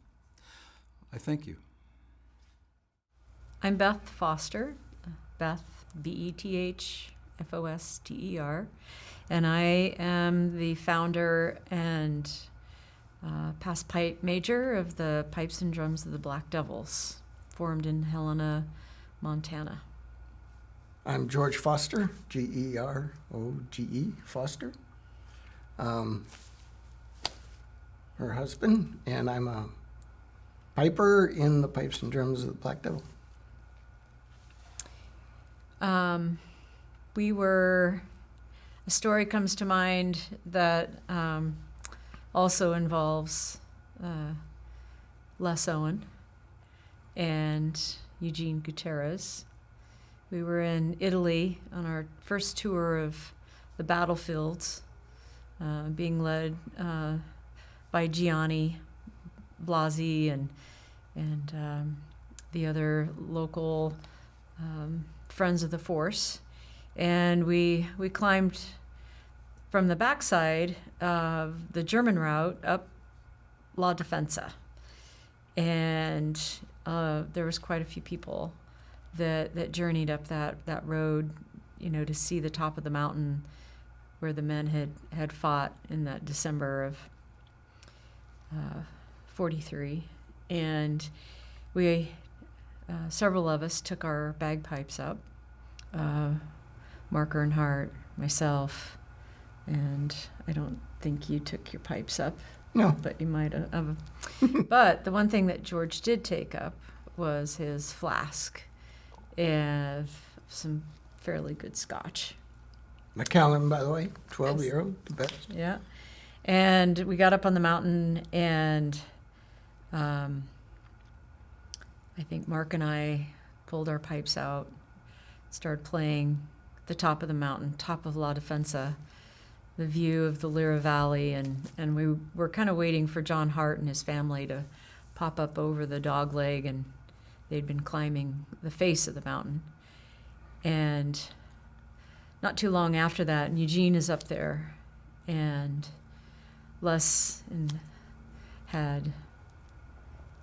I thank you. I'm Beth Foster, Beth, Bethfoster, and I am the founder and past pipe major of the Pipes and Drums of the Black Devils, formed in Helena, Montana. I'm George Foster, Geroge, Foster, her husband, and I'm a piper in the Pipes and Drums of the Black Devil. A story comes to mind that also involves Les Owen and Eugene Gutierrez. We were in Italy on our first tour of the battlefields, being led by Gianni Blasi and the other local friends of the force. And we climbed from the backside of the German route up La Defensa. And there was quite a few people that journeyed up that road, to see the top of the mountain where the men had fought in that December of 43. And we, several of us took our bagpipes up, Mark Earnhardt, myself, and I don't think you took your pipes up. No. But you might have. But the one thing that George did take up was his flask and some fairly good scotch. Macallan, by the way, 12-year-old, the best. Yeah. And we got up on the mountain, and I think Mark and I pulled our pipes out, started playing the top of the mountain, top of La Defensa, the view of the Lyra Valley, and we were kind of waiting for John Hart and his family to pop up over the dog leg, and they'd been climbing the face of the mountain. And not too long after that, and Eugene is up there, and Les had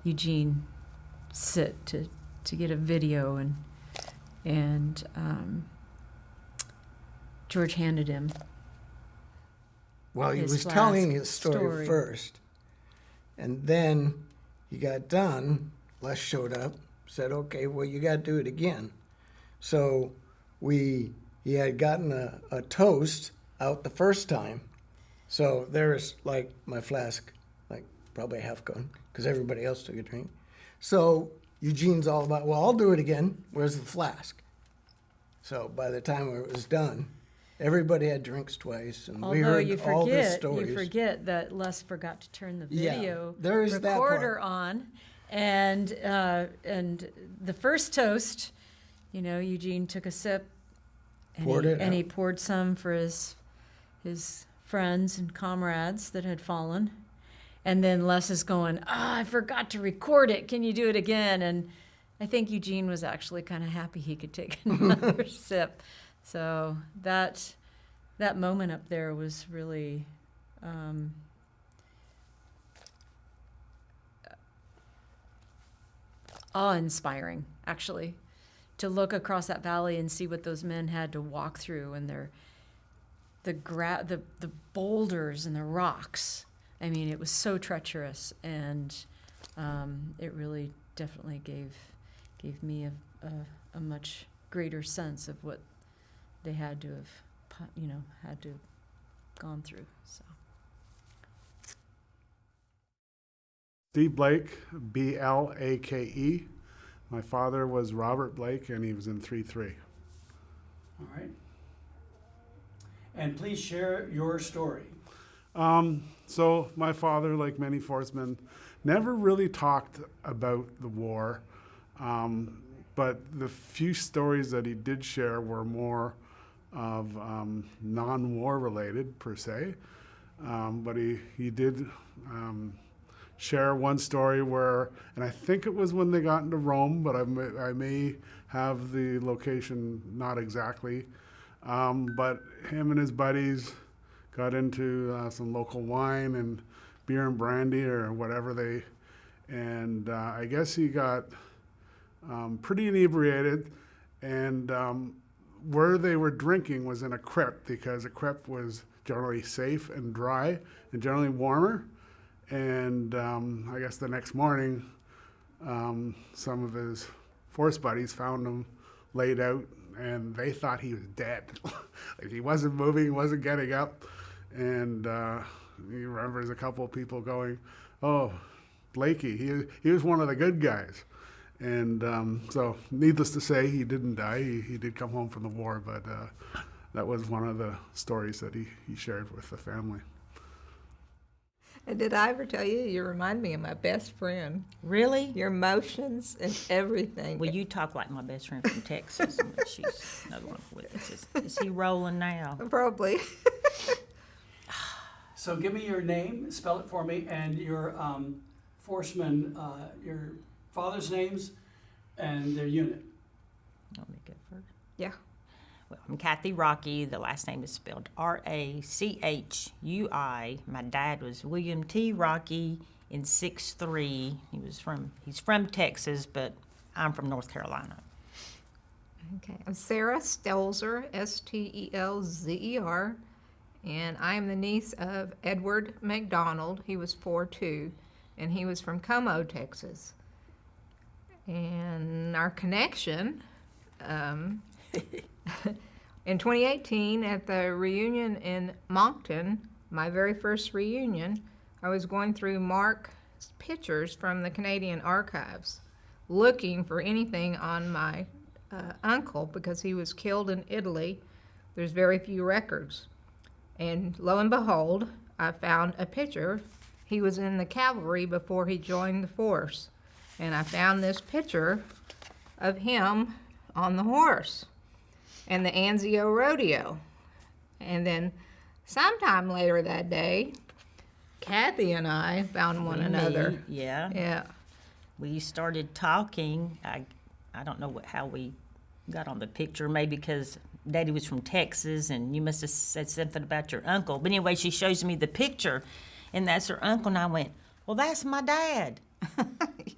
Eugene sit to get a video, and George handed him. Well, he his was flask telling his story first, and then he got done. Les showed up, said, "Okay, well, you got to do it again." So he had gotten a toast out the first time. So there's like my flask, like probably half gone, because everybody else took a drink. So Eugene's all about, well, I'll do it again. Where's the flask? So by the time it was done, everybody had drinks twice, and we Although heard you all the forget, stories. you forget that Les forgot to turn the Yeah, video there is that part. recorder on, and the first toast, you know, Eugene took a sip, and Poured it he out. poured some for his friends and comrades that had fallen, and then Les is going, I forgot to record it. Can you do it again? And I think Eugene was actually kind of happy he could take another sip. So that moment up there was really awe-inspiring, actually, to look across that valley and see what those men had to walk through, and the boulders and the rocks. I mean, it was so treacherous, and it really definitely gave me a much greater sense of what they had to have gone through. So. Steve Blake, B-L-A-K-E. My father was Robert Blake, and he was in 3-3. All right. And please share your story. So my father, like many forcemen, never really talked about the war. But the few stories that he did share were more of non-war related, per se. But he did share one story where, and I think it was when they got into Rome, but I may have the location not exactly. But him and his buddies got into some local wine and beer and brandy or whatever and I guess he got pretty inebriated, and where they were drinking was in a crypt, because a crypt was generally safe and dry and generally warmer. And I guess the next morning, some of his force buddies found him laid out, and they thought he was dead. Like, he wasn't moving, he wasn't getting up. And he remembers a couple of people going, "Oh, Blakey, he was one of the good guys." And so needless to say, he didn't die. He did come home from the war, but that was one of the stories that he shared with the family. And did I ever tell you, you remind me of my best friend? Really? Your emotions and everything. Well, you talk like my best friend from Texas. She's another one with us. Is he rolling now? Probably. So give me your name, spell it for me, and your forceman, your father's names, and their unit. Let me go first. Yeah. Well, I'm Kathy Rocky. The last name is spelled R-A-C-H-U-I. My dad was William T. Rocky in 6'3". He's from Texas, but I'm from North Carolina. Okay. I'm Sarah Stelzer, S-T-E-L-Z-E-R, and I am the niece of Edward McDonald. He was 4'2", and he was from Como, Texas. And our connection, in 2018, at the reunion in Moncton, my very first reunion, I was going through Mark's pictures from the Canadian Archives, looking for anything on my uncle, because he was killed in Italy. There's very few records. And lo and behold, I found a picture. He was in the cavalry before he joined the force. And I found this picture of him on the horse and the Anzio Rodeo. And then sometime later that day, Kathy and I found one another. Yeah. Yeah. We started talking. I don't know how we got on the picture, maybe because Daddy was from Texas and you must have said something about your uncle. But anyway, she shows me the picture, and that's her uncle, and I went, well, that's my dad.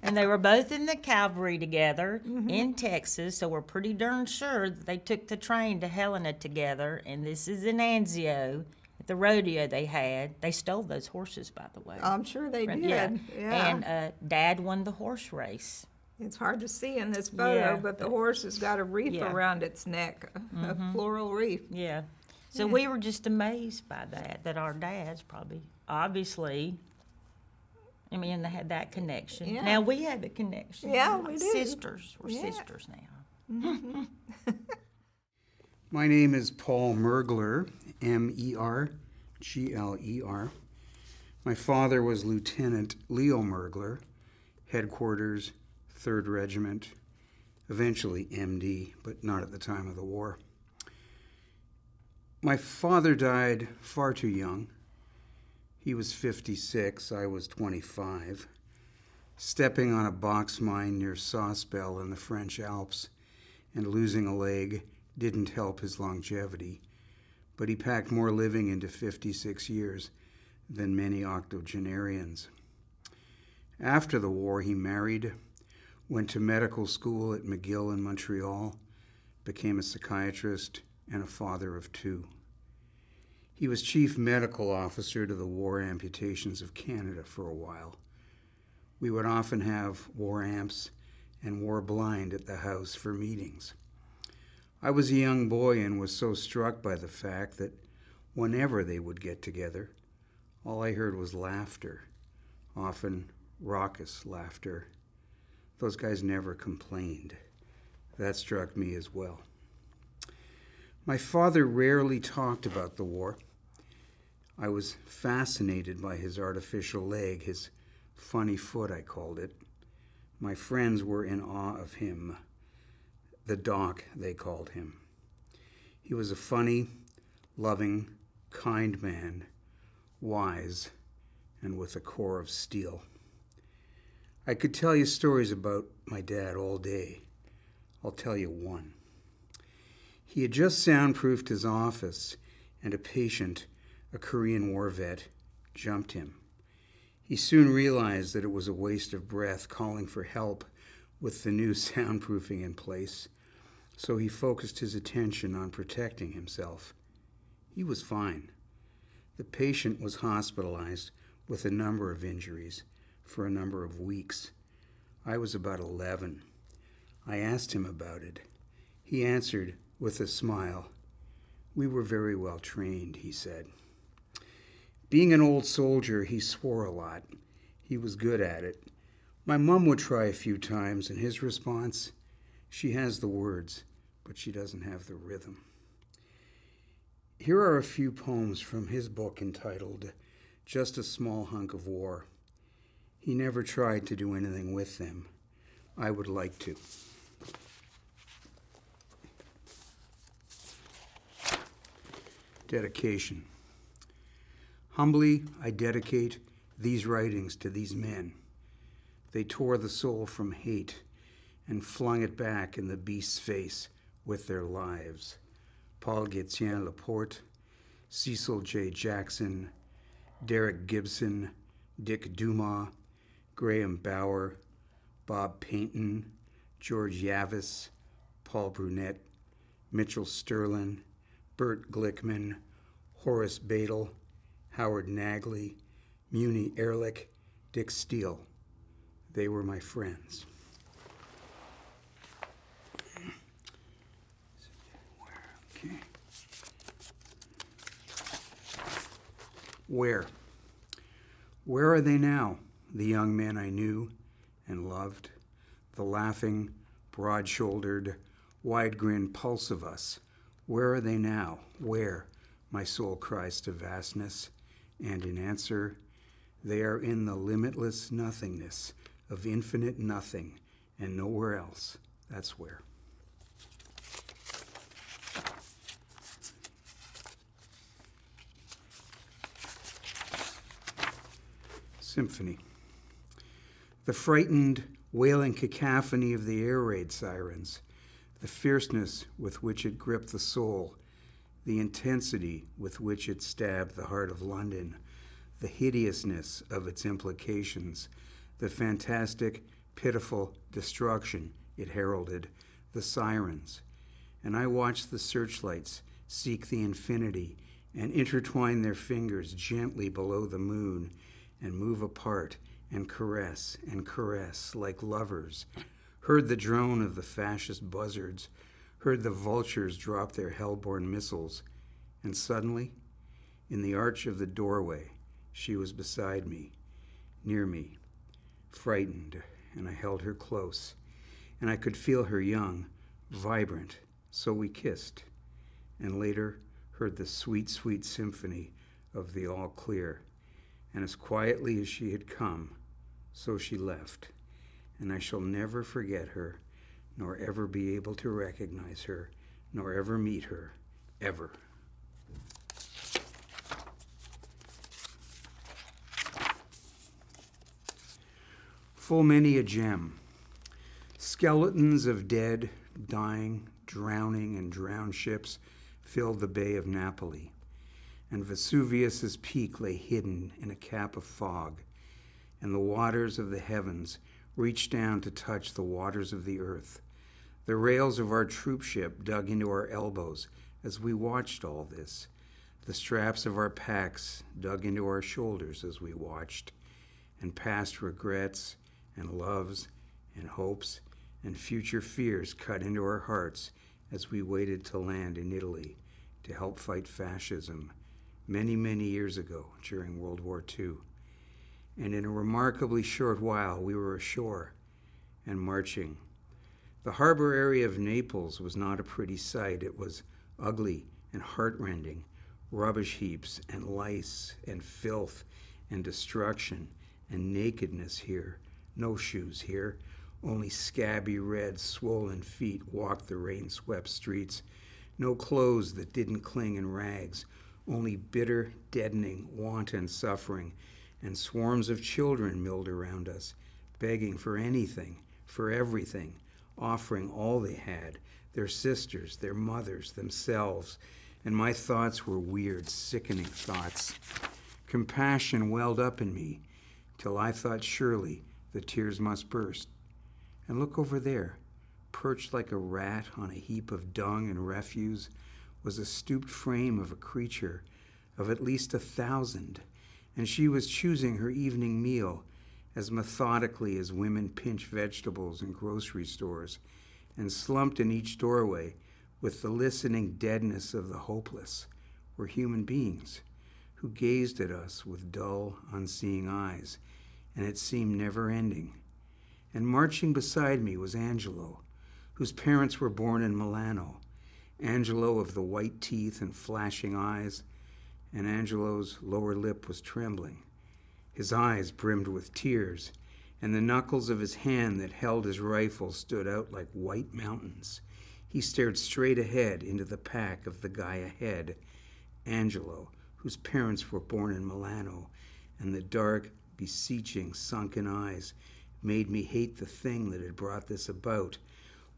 And they were both in the cavalry together in Texas, so we're pretty darn sure that they took the train to Helena together, and this is in Anzio. At the rodeo they had. They stole those horses, by the way. I'm sure they did. Yeah. Yeah. And Dad won the horse race. It's hard to see in this photo, Yeah, but the horse has got a wreath Yeah. around its neck, a floral wreath. Yeah. So Yeah. we were just amazed by that our dads probably, obviously, I mean, they had that connection. Yeah. Now we have a connection. Yeah, We're we like do. sisters. We're Yeah. sisters now. My name is Paul Mergler, Mergler. My father was Lieutenant Leo Mergler, Headquarters, 3rd Regiment, eventually MD, but not at the time of the war. My father died far too young. He was 56, I was 25, stepping on a box mine near Sauspel in the French Alps, and losing a leg didn't help his longevity, but he packed more living into 56 years than many octogenarians. After the war, he married, went to medical school at McGill in Montreal, became a psychiatrist, and a father of 2. He was chief medical officer to the War Amputations of Canada for a while. We would often have war amps and war blind at the house for meetings. I was a young boy and was so struck by the fact that whenever they would get together, all I heard was laughter, often raucous laughter. Those guys never complained. That struck me as well. My father rarely talked about the war. I was fascinated by his artificial leg, his funny foot, I called it. My friends were in awe of him. The Doc, they called him. He was a funny, loving, kind man, wise, and with a core of steel. I could tell you stories about my dad all day. I'll tell you one. He had just soundproofed his office, and a patient, a Korean War vet, jumped him. He soon realized that it was a waste of breath calling for help with the new soundproofing in place, so he focused his attention on protecting himself. He was fine. The patient was hospitalized with a number of injuries for a number of weeks. I was about 11. I asked him about it. He answered with a smile. "We were very well trained," he said. Being an old soldier, he swore a lot. He was good at it. My mom would try a few times, and his response, "She has the words, but she doesn't have the rhythm." Here are a few poems from his book entitled Just a Small Hunk of War. He never tried to do anything with them. I would like to. Dedication. Humbly, I dedicate these writings to these men. They tore the soul from hate and flung it back in the beast's face with their lives. Paul Gatien Laporte, Cecil J. Jackson, Derek Gibson, Dick Dumas, Graham Bauer, Bob Paynton, George Yavis, Paul Brunette, Mitchell Sterlin, Bert Glickman, Horace Badel, Howard Nagley, Muni Ehrlich, Dick Steele. They were my friends. Okay. Where? Where are they now, the young men I knew and loved, the laughing, broad-shouldered, wide-grinned pulse of us? Where are they now? Where? My soul cries to vastness, and in answer, they are in the limitless nothingness of infinite nothing and nowhere else. That's where. Symphony. The frightened, wailing cacophony of the air raid sirens, the fierceness with which it gripped the soul, the intensity with which it stabbed the heart of London, the hideousness of its implications, the fantastic, pitiful destruction it heralded, the sirens. And I watched the searchlights seek the infinity and intertwine their fingers gently below the moon and move apart and caress like lovers, heard the drone of the fascist buzzards, heard the vultures drop their hell-born missiles, and suddenly, in the arch of the doorway, she was beside me, near me, frightened, and I held her close, and I could feel her young, vibrant, so we kissed, and later heard the sweet, sweet symphony of the all clear, and as quietly as she had come, so she left, and I shall never forget her, nor ever be able to recognize her, nor ever meet her, ever. Full many a gem. Skeletons of dead, dying, drowning, and drowned ships filled the Bay of Napoli, and Vesuvius's peak lay hidden in a cap of fog, and the waters of the heavens reached down to touch the waters of the earth. The rails of our troop ship dug into our elbows as we watched all this. The straps of our packs dug into our shoulders as we watched, and past regrets and loves and hopes and future fears cut into our hearts as we waited to land in Italy to help fight fascism many, many years ago during World War II. And in a remarkably short while, we were ashore and marching. The harbor area of Naples was not a pretty sight. It was ugly and heartrending. Rubbish heaps and lice and filth and destruction and nakedness here. No shoes here. Only scabby, red, swollen feet walked the rain-swept streets. No clothes that didn't cling in rags. Only bitter, deadening want and suffering. And swarms of children milled around us, begging for anything, for everything, offering all they had, their sisters, their mothers, themselves. And my thoughts were weird, sickening thoughts. Compassion welled up in me, till I thought surely the tears must burst. And look over there, perched like a rat on a heap of dung and refuse, was a stooped frame of a creature of at least 1,000, and she was choosing her evening meal as methodically as women pinch vegetables in grocery stores, and slumped in each doorway with the listening deadness of the hopeless were human beings who gazed at us with dull, unseeing eyes, and it seemed never-ending. And marching beside me was Angelo, whose parents were born in Milano, Angelo of the white teeth and flashing eyes, and Angelo's lower lip was trembling. His eyes brimmed with tears, and the knuckles of his hand that held his rifle stood out like white mountains. He stared straight ahead into the pack of the guy ahead, Angelo, whose parents were born in Milano, and the dark, beseeching, sunken eyes made me hate the thing that had brought this about.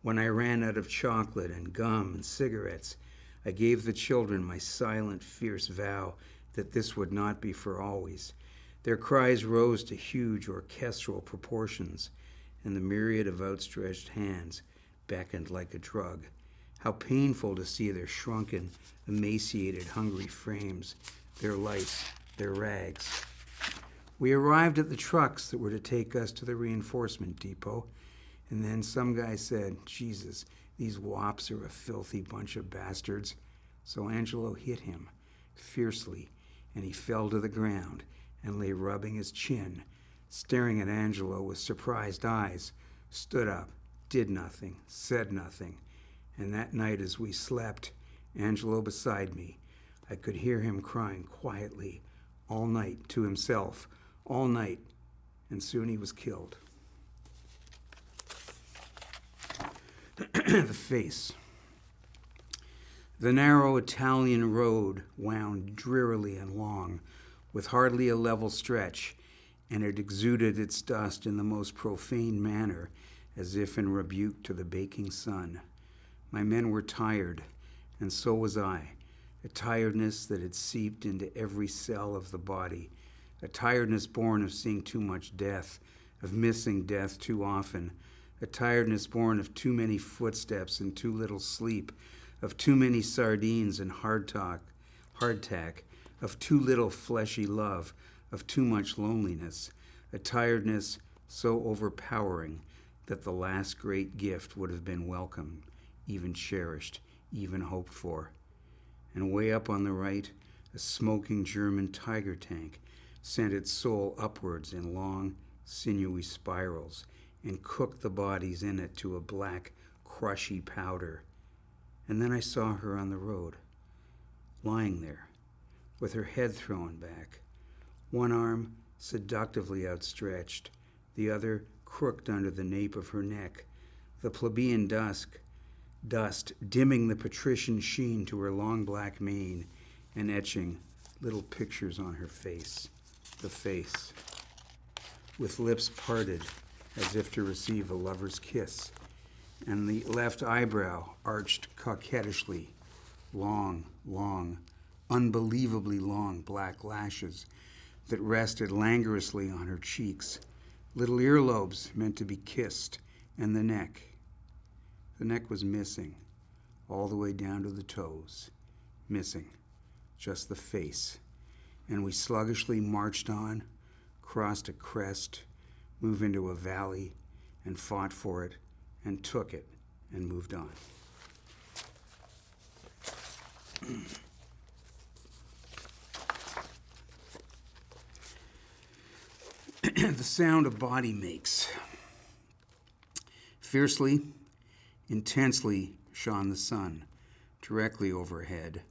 When I ran out of chocolate and gum and cigarettes, I gave the children my silent, fierce vow that this would not be for always. Their cries rose to huge orchestral proportions, and the myriad of outstretched hands beckoned like a drug. How painful to see their shrunken, emaciated, hungry frames, their lice, their rags. We arrived at the trucks that were to take us to the reinforcement depot, and then some guy said, "Jesus, these wops are a filthy bunch of bastards." So Angelo hit him fiercely, and he fell to the ground and lay rubbing his chin, staring at Angelo with surprised eyes, stood up, did nothing, said nothing. And that night as we slept, Angelo beside me, I could hear him crying quietly all night to himself, all night, and soon he was killed. The face. The narrow Italian road wound drearily and long, with hardly a level stretch, and it exuded its dust in the most profane manner, as if in rebuke to the baking sun. My men were tired, and so was I, a tiredness that had seeped into every cell of the body, a tiredness born of seeing too much death, of missing death too often, a tiredness born of too many footsteps and too little sleep, of too many sardines and hardtack, of too little fleshy love, of too much loneliness, a tiredness so overpowering that the last great gift would have been welcomed, even cherished, even hoped for. And way up on the right, a smoking German Tiger tank, sent its soul upwards in long, sinewy spirals, and cooked the bodies in it to a black, crushy powder. And then I saw her on the road, lying there, with her head thrown back, one arm seductively outstretched, the other crooked under the nape of her neck, the plebeian dust dimming the patrician sheen to her long black mane and etching little pictures on her face, the face, with lips parted as if to receive a lover's kiss, and the left eyebrow arched coquettishly, long, unbelievably long black lashes that rested languorously on her cheeks, little earlobes meant to be kissed, and the neck. The neck was missing, all the way down to the toes, missing, just the face. And we sluggishly marched on, crossed a crest, moved into a valley, and fought for it, and took it, and moved on. The sound a body makes. Fiercely, intensely shone the sun, directly overhead,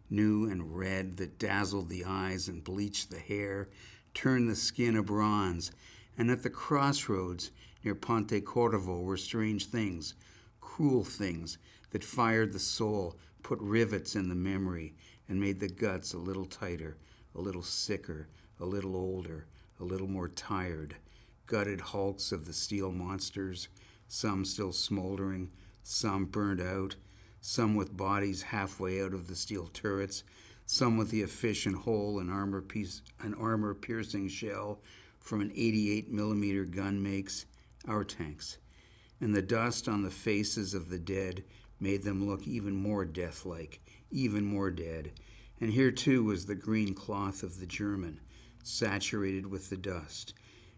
new and red, that dazzled the eyes and bleached the hair, turned the skin a bronze, and at the crossroads near Ponte Corvo were strange things, cruel things, that fired the soul, put rivets in the memory, and made the guts a little tighter, a little sicker, a little older, a little more tired, gutted hulks of the steel monsters, some still smoldering, some burned out, some with bodies halfway out of the steel turrets, some with the efficient hole and armor-piercing shell from an 88-millimeter gun makes, our tanks. And the dust on the faces of the dead made them look even more death-like, even more dead. And here, too, was the green cloth of the German, saturated with the dust.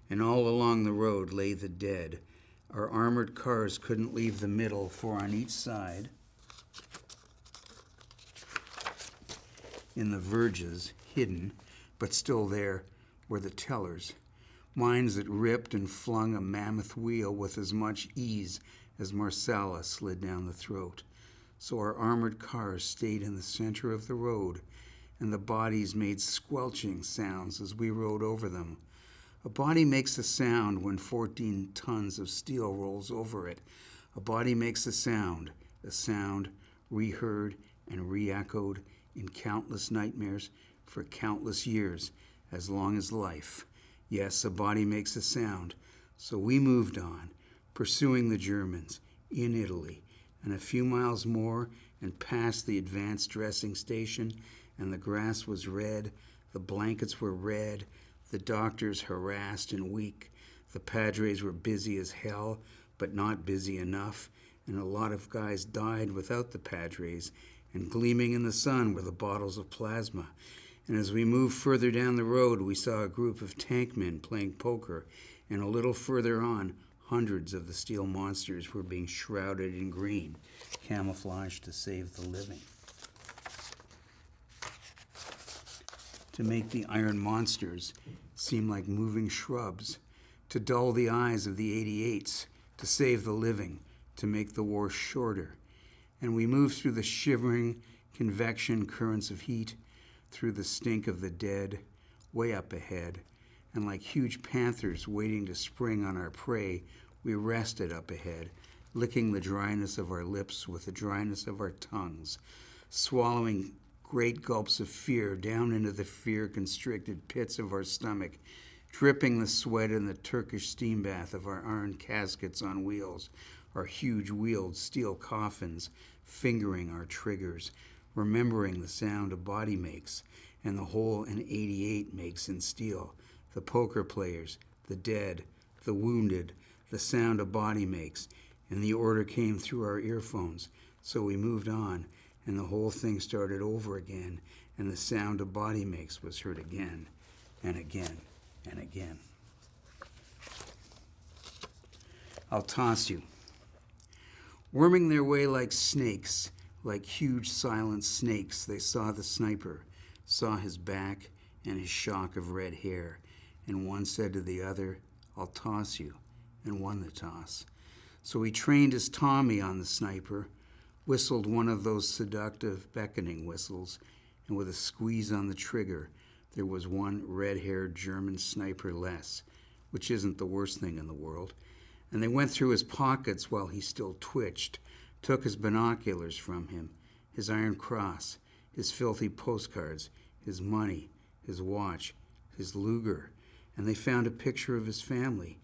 And all along the road lay the dead. Our armored cars couldn't leave the middle, for on each side, in the verges, hidden, but still there, were the tellers, minds that ripped and flung a mammoth wheel with as much ease as Marsala slid down the throat. So our armored cars stayed in the center of the road, and the bodies made squelching sounds as we rode over them. A body makes a sound when 14 tons of steel rolls over it. A body makes a sound reheard and re-echoed in countless nightmares for countless years, as long as life. Yes, a body makes a sound. So we moved on, pursuing the Germans, in Italy, and a few miles more and past the advanced dressing station, and the grass was red, the blankets were red, the doctors harassed and weak, the padres were busy as hell, but not busy enough, and a lot of guys died without the padres, and gleaming in the sun were the bottles of plasma. And as we moved further down the road, we saw a group of tank men playing poker, and a little further on, hundreds of the steel monsters were being shrouded in green, camouflaged to save the living. To make the iron monsters seem like moving shrubs, to dull the eyes of the 88s, to save the living, to make the war shorter. And we moved through the shivering convection currents of heat, through the stink of the dead, way up ahead, and like huge panthers waiting to spring on our prey, we rested up ahead, licking the dryness of our lips with the dryness of our tongues, swallowing great gulps of fear down into the fear-constricted pits of our stomach, dripping the sweat in the Turkish steam bath of our iron caskets on wheels, our huge wheeled steel coffins, fingering our triggers, remembering the sound a body makes, and the hole an 88 makes in steel, the poker players, the dead, the wounded, the sound a body makes, and the order came through our earphones. So we moved on, and the whole thing started over again, and the sound a body makes was heard again, and again, and again. I'll toss you. Worming their way like snakes, like huge silent snakes, they saw the sniper, saw his back, and his shock of red hair, and one said to the other, "I'll toss you," and won the toss. So he trained his Tommy on the sniper, whistled one of those seductive beckoning whistles, and with a squeeze on the trigger, there was one red-haired German sniper less, which isn't the worst thing in the world. And they went through his pockets while he still twitched, took his binoculars from him, his iron cross, his filthy postcards, his money, his watch, his Luger, and they found a picture of his family.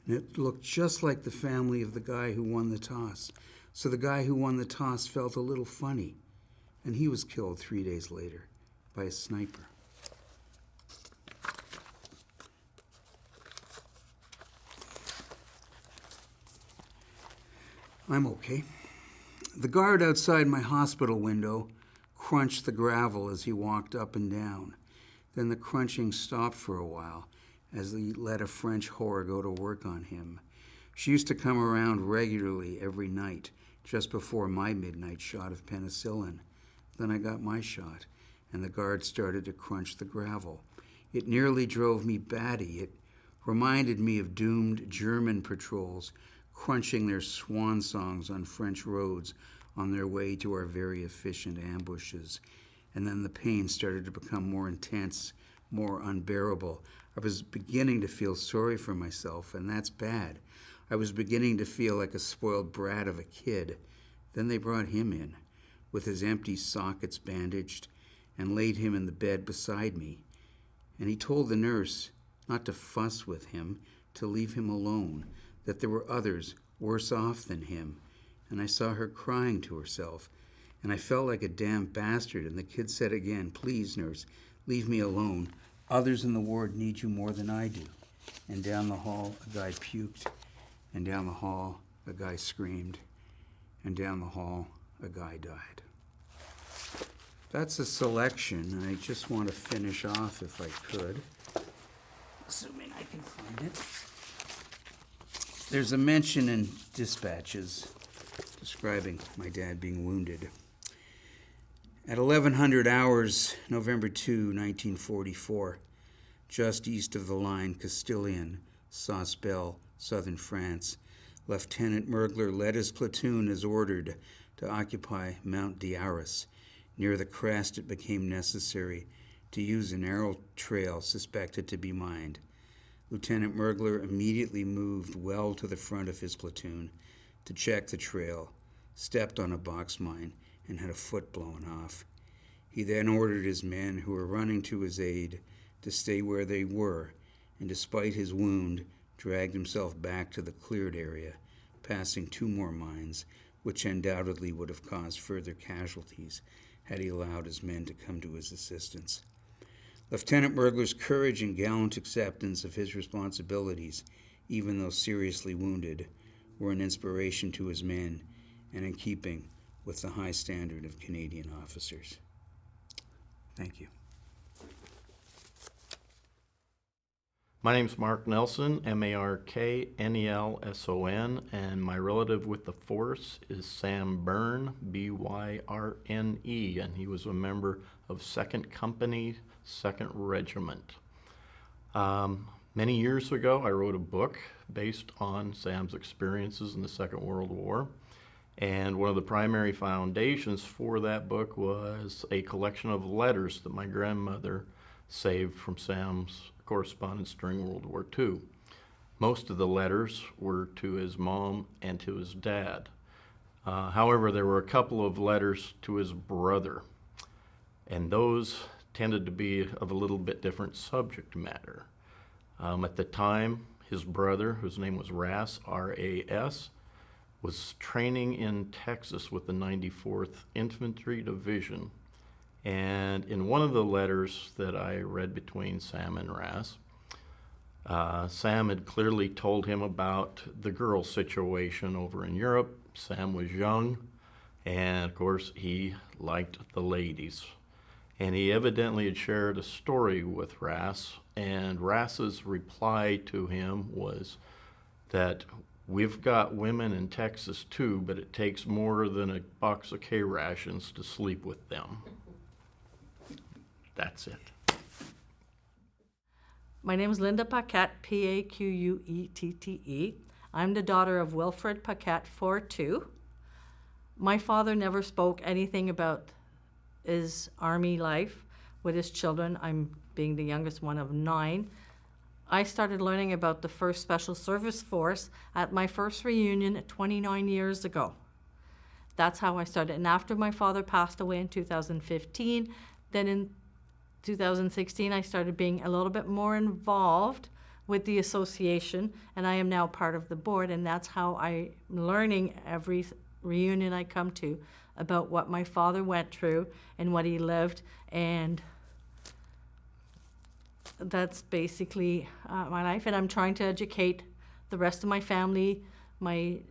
And it looked just like the family of the guy who won the toss. So the guy who won the toss felt a little funny, and he was killed 3 days later by a sniper. I'm okay. The guard outside my hospital window crunched the gravel as he walked up and down. Then the crunching stopped for a while as he let a French whore go to work on him. She used to come around regularly every night, just before my midnight shot of penicillin. Then I got my shot, and the guard started to crunch the gravel. It nearly drove me batty. It reminded me of doomed German patrols crunching their swan songs on French roads on their way to our very efficient ambushes. And then the pain started to become more intense, more unbearable. I was beginning to feel sorry for myself, and that's bad. I was beginning to feel like a spoiled brat of a kid. Then they brought him in, with his empty sockets bandaged, and laid him in the bed beside me. And he told the nurse not to fuss with him, to leave him alone, that there were others worse off than him. And I saw her crying to herself, and I felt like a damn bastard. And the kid said again, "Please, nurse, leave me alone. Others in the ward need you more than I do." And down the hall, a guy puked. And down the hall, a guy screamed. And down the hall, a guy died. That's a selection, and I just want to finish off, if I could, assuming I can find it. There's a mention in dispatches describing my dad being wounded. At 1100 hours, November 2, 1944, just east of the line, Castilian, Sauce-Belle, southern France, Lieutenant Mergler led his platoon as ordered to occupy Mount Diaris. Near the crest, it became necessary to use an arrow trail suspected to be mined. Lieutenant Mergler immediately moved well to the front of his platoon to check the trail, stepped on a box mine, and had a foot blown off. He then ordered his men, who were running to his aid, to stay where they were, and despite his wound, dragged himself back to the cleared area, passing 2 more mines, which undoubtedly would have caused further casualties had he allowed his men to come to his assistance. Lieutenant Mergler's courage and gallant acceptance of his responsibilities, even though seriously wounded, were an inspiration to his men and in keeping with the high standard of Canadian officers. Thank you. My name's Mark Nelson, Marknelson, and my relative with the force is Sam Byrne, Byrne, and he was a member of 2nd Company, 2nd Regiment. Many years ago, I wrote a book based on Sam's experiences in the Second World War, and one of the primary foundations for that book was a collection of letters that my grandmother saved from Sam's correspondence during World War II. Most of the letters were to his mom and to his dad. However, there were a couple of letters to his brother, and those tended to be of a little bit different subject matter. At the time, his brother, whose name was Ras, R-A-S, was training in Texas with the 94th Infantry Division. And in one of the letters that I read between Sam and Ras, Sam had clearly told him about the girl situation over in Europe. Sam was young, and of course he liked the ladies. And he evidently had shared a story with Ras, and Ras's reply to him was that we've got women in Texas too, but it takes more than a box of K rations to sleep with them. That's it. My name is Linda Paquette, Paquette. I'm the daughter of Wilfred Paquette, 4'2". My father never spoke anything about his army life with his children. I'm being the youngest one of 9. I started learning about the 1st Special Service Force at my first reunion 29 years ago. That's how I started. And after my father passed away in 2015, then in 2016, I started being a little bit more involved with the association, and I am now part of the board, and that's how I'm learning every reunion I come to about what my father went through and what he lived, and that's basically my life. And I'm trying to educate the rest of my family, my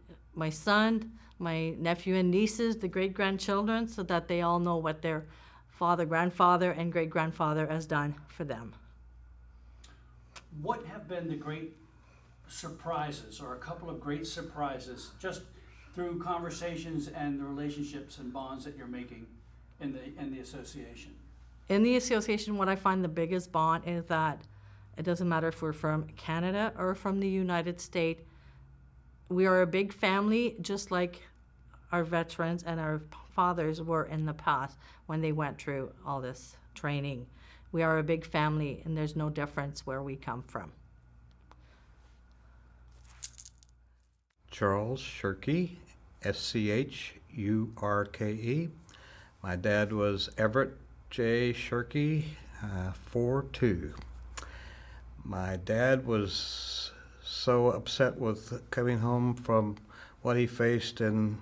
son, my nephew and nieces, the great-grandchildren, so that they all know what their father, grandfather, and great-grandfather has done for them. What have been the great surprises, or a couple of great surprises, just through conversations and the relationships and bonds that you're making in the association? In the association, what I find the biggest bond is that it doesn't matter if we're from Canada or from the United States. We are a big family, just like our veterans and our fathers were in the past when they went through all this training. We are a big family, and there's no difference where we come from. Charles Shurkey, Schurke. My dad was Everett J. Shurkey, 4'2". My dad was so upset with coming home from what he faced in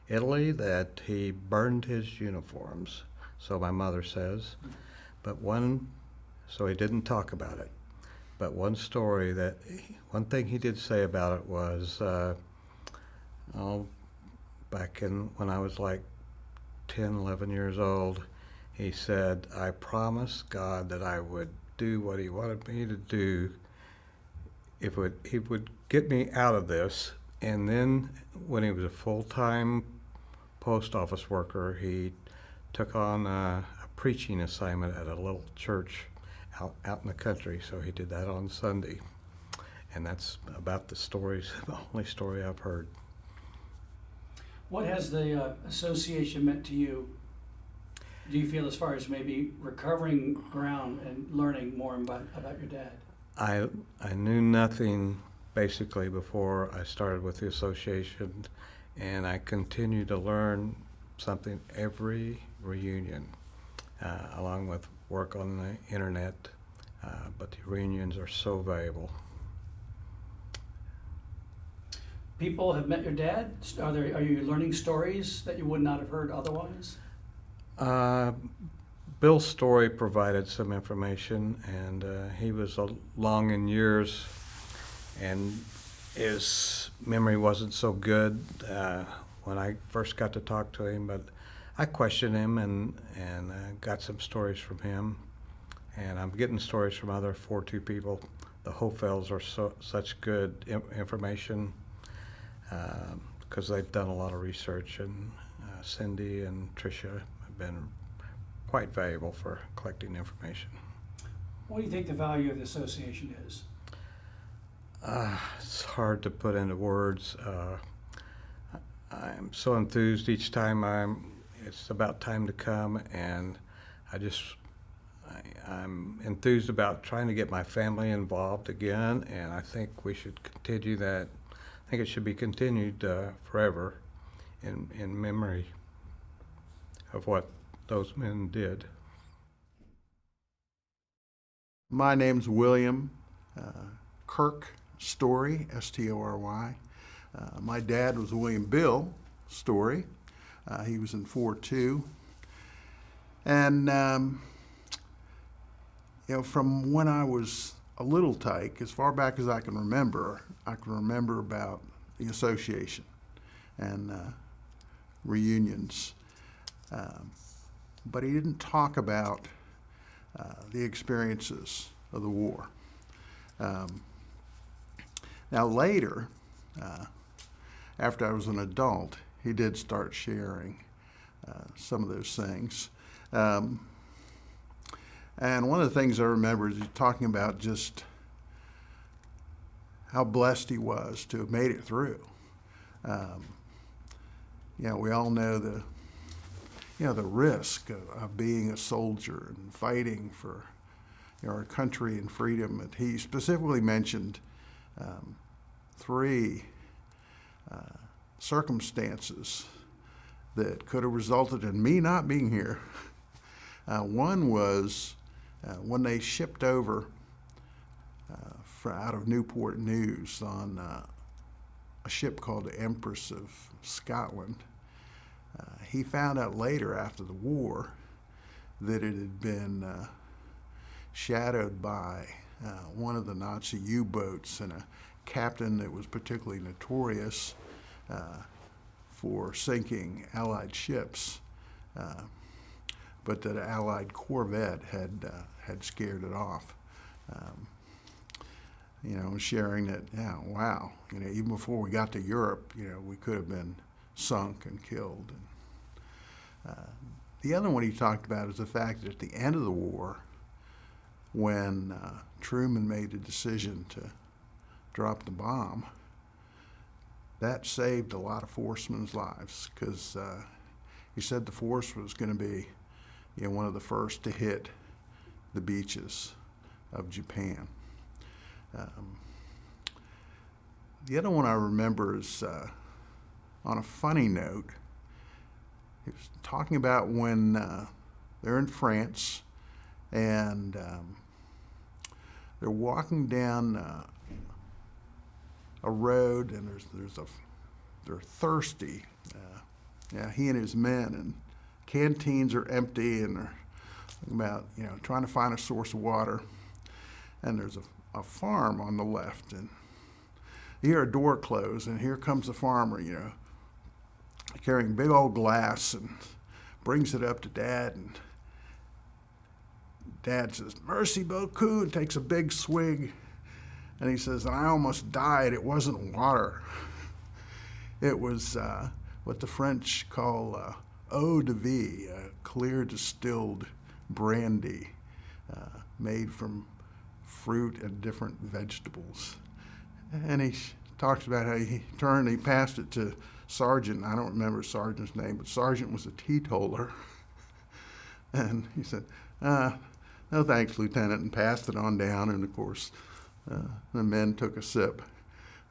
Italy that he burned his uniforms, so my mother says. But so he didn't talk about it. But one thing he did say about it was, back when I was like 10, 11 years old, he said, I promised God that I would do what he wanted me to do if he would get me out of this. And then when he was a full-time post office worker, he took on a preaching assignment at a little church out in the country. So he did that on Sunday. And that's about the only story I've heard. What has the association meant to you, do you feel, as far as maybe recovering ground and learning more about your dad? I knew nothing basically before I started with the association, and I continue to learn something every reunion, along with work on the internet, but the reunions are so valuable. People have met your dad. Are you learning stories that you would not have heard otherwise? Bill's story provided some information, and he was long in years, and his memory wasn't so good when I first got to talk to him, but I questioned him and got some stories from him, and I'm getting stories from other 4'2" people. The Hofels are such good information because they've done a lot of research, and Cindy and Tricia have been quite valuable for collecting information. What do you think the value of the association is? It's hard to put into words. I'm so enthused each time it's about time to come, and I'm enthused about trying to get my family involved again, and I think we should continue that. I think it should be continued forever in memory of what those men did. My name's William Kirk Story, S-T-O-R-Y. My dad was William Bill Story. He was in 4'2". And, from when I was a little tyke, as far back as I can remember about the association and reunions. But he didn't talk about the experiences of the war. Now later, after I was an adult, he did start sharing some of those things. And one of the things I remember is talking about just how blessed he was to have made it through. We all know the risk of being a soldier and fighting for our country and freedom. And he specifically mentioned three circumstances that could have resulted in me not being here. One was when they shipped over out of Newport News on a ship called the Empress of Scotland. He found out later after the war that it had been shadowed by one of the Nazi U-boats and a captain that was particularly notorious for sinking Allied ships, but that an Allied corvette had scared it off. Sharing that, wow, even before we got to Europe, we could have been sunk and killed. And, the other one he talked about is the fact that at the end of the war, when Truman made the decision to drop the bomb, that saved a lot of forcemen's lives, because he said the force was going to be one of the first to hit the beaches of Japan. The other one I remember is on a funny note. He was talking about when they're in France and they're walking down a road, and they're thirsty. He and his men, and canteens are empty, and they're thinking about trying to find a source of water. And there's a farm on the left, and you hear a door close, and here comes the farmer, carrying a big old glass, and brings it up to Dad, and Dad says, "Merci beaucoup," and takes a big swig, and he says, "I almost died. It wasn't water. It was what the French call eau de vie, a clear distilled brandy made from fruit and different vegetables." And he talks about how he turned, he passed it to Sergeant. I don't remember Sergeant's name, but Sergeant was a teetotaler. And he said, "No thanks, Lieutenant," and passed it on down. And of course, the men took a sip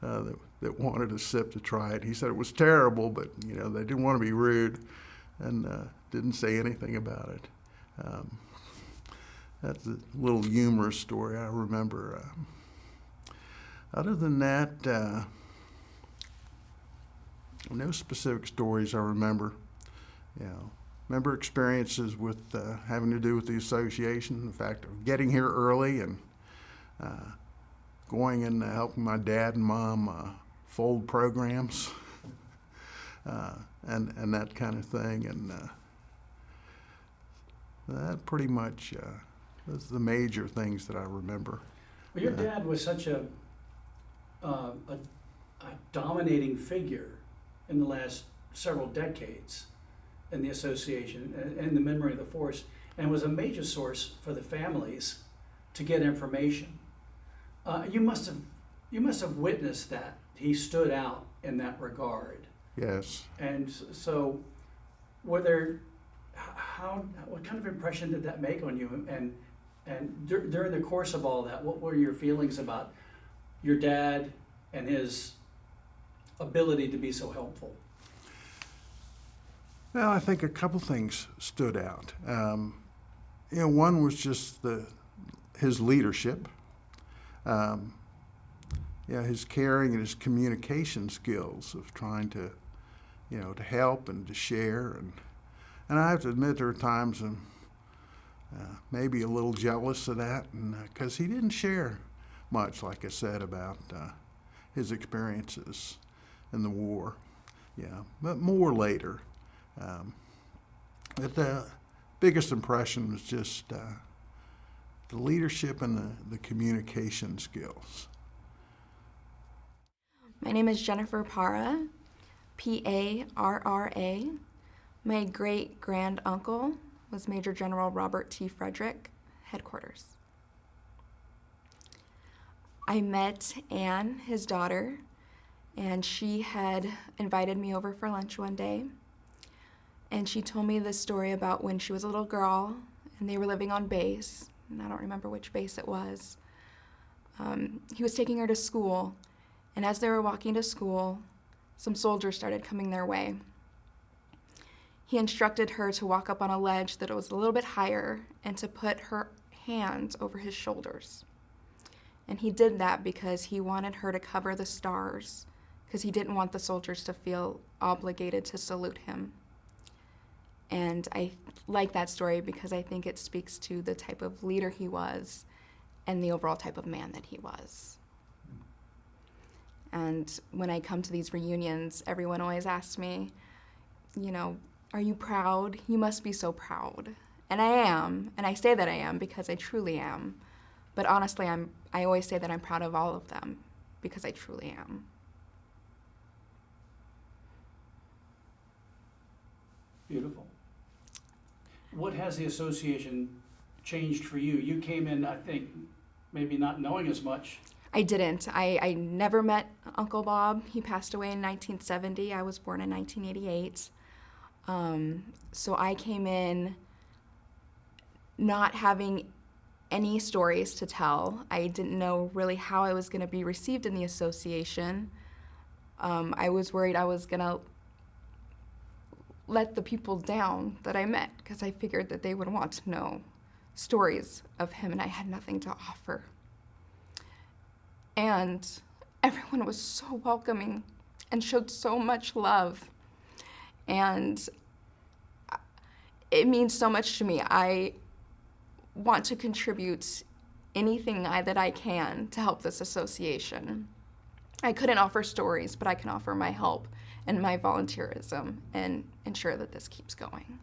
that wanted a sip to try it. He said it was terrible, but they didn't want to be rude, and didn't say anything about it. That's a little humorous story I remember. Other than that, no specific stories I remember. Remember experiences with having to do with the association, the fact of getting here early and going and helping my dad and mom fold programs and that kind of thing. And that pretty much was the major things that I remember. Well, your dad was such a dominating figure in the last several decades in the association and the memory of the force, and was a major source for the families to get information. You must have witnessed that he stood out in that regard. Yes. And so, what kind of impression did that make on you? And during the course of all that, what were your feelings about your dad and his ability to be so helpful? Well, I think a couple things stood out. One was just his leadership, his caring and his communication skills of trying to, to help and to share. And I have to admit there are times I'm maybe a little jealous of that, and because he didn't share much, like I said, about his experiences in the war. But more later. But the biggest impression was just the leadership and the communication skills. My name is Jennifer Parra, P-A-R-R-A. My great-grand uncle was Major General Robert T. Frederick, headquarters. I met Anne, his daughter, and she had invited me over for lunch one day. And she told me this story about when she was a little girl and they were living on base, and I don't remember which base it was. He was taking her to school, and as they were walking to school, some soldiers started coming their way. He instructed her to walk up on a ledge that was a little bit higher and to put her hands over his shoulders. And he did that because he wanted her to cover the stars, because he didn't want the soldiers to feel obligated to salute him. And I like that story because I think it speaks to the type of leader he was and the overall type of man that he was. And when I come to these reunions, everyone always asks me, you know, are you proud? You must be so proud. And I am, and I say that I am because I truly am. But honestly, I always say that I'm proud of all of them because I truly am. Beautiful. What has the association changed for you? You came in, I think, maybe not knowing as much. I didn't. I never met Uncle Bob. He passed away in 1970. I was born in 1988. So I came in not having any stories to tell. I didn't know really how I was going to be received in the association. I was worried I was going to let the people down that I met because I figured that they would want to know stories of him, and I had nothing to offer. And everyone was so welcoming and showed so much love. And it means so much to me. I want to contribute anything that I can to help this association. I couldn't offer stories, but I can offer my help and my volunteerism and ensure that this keeps going.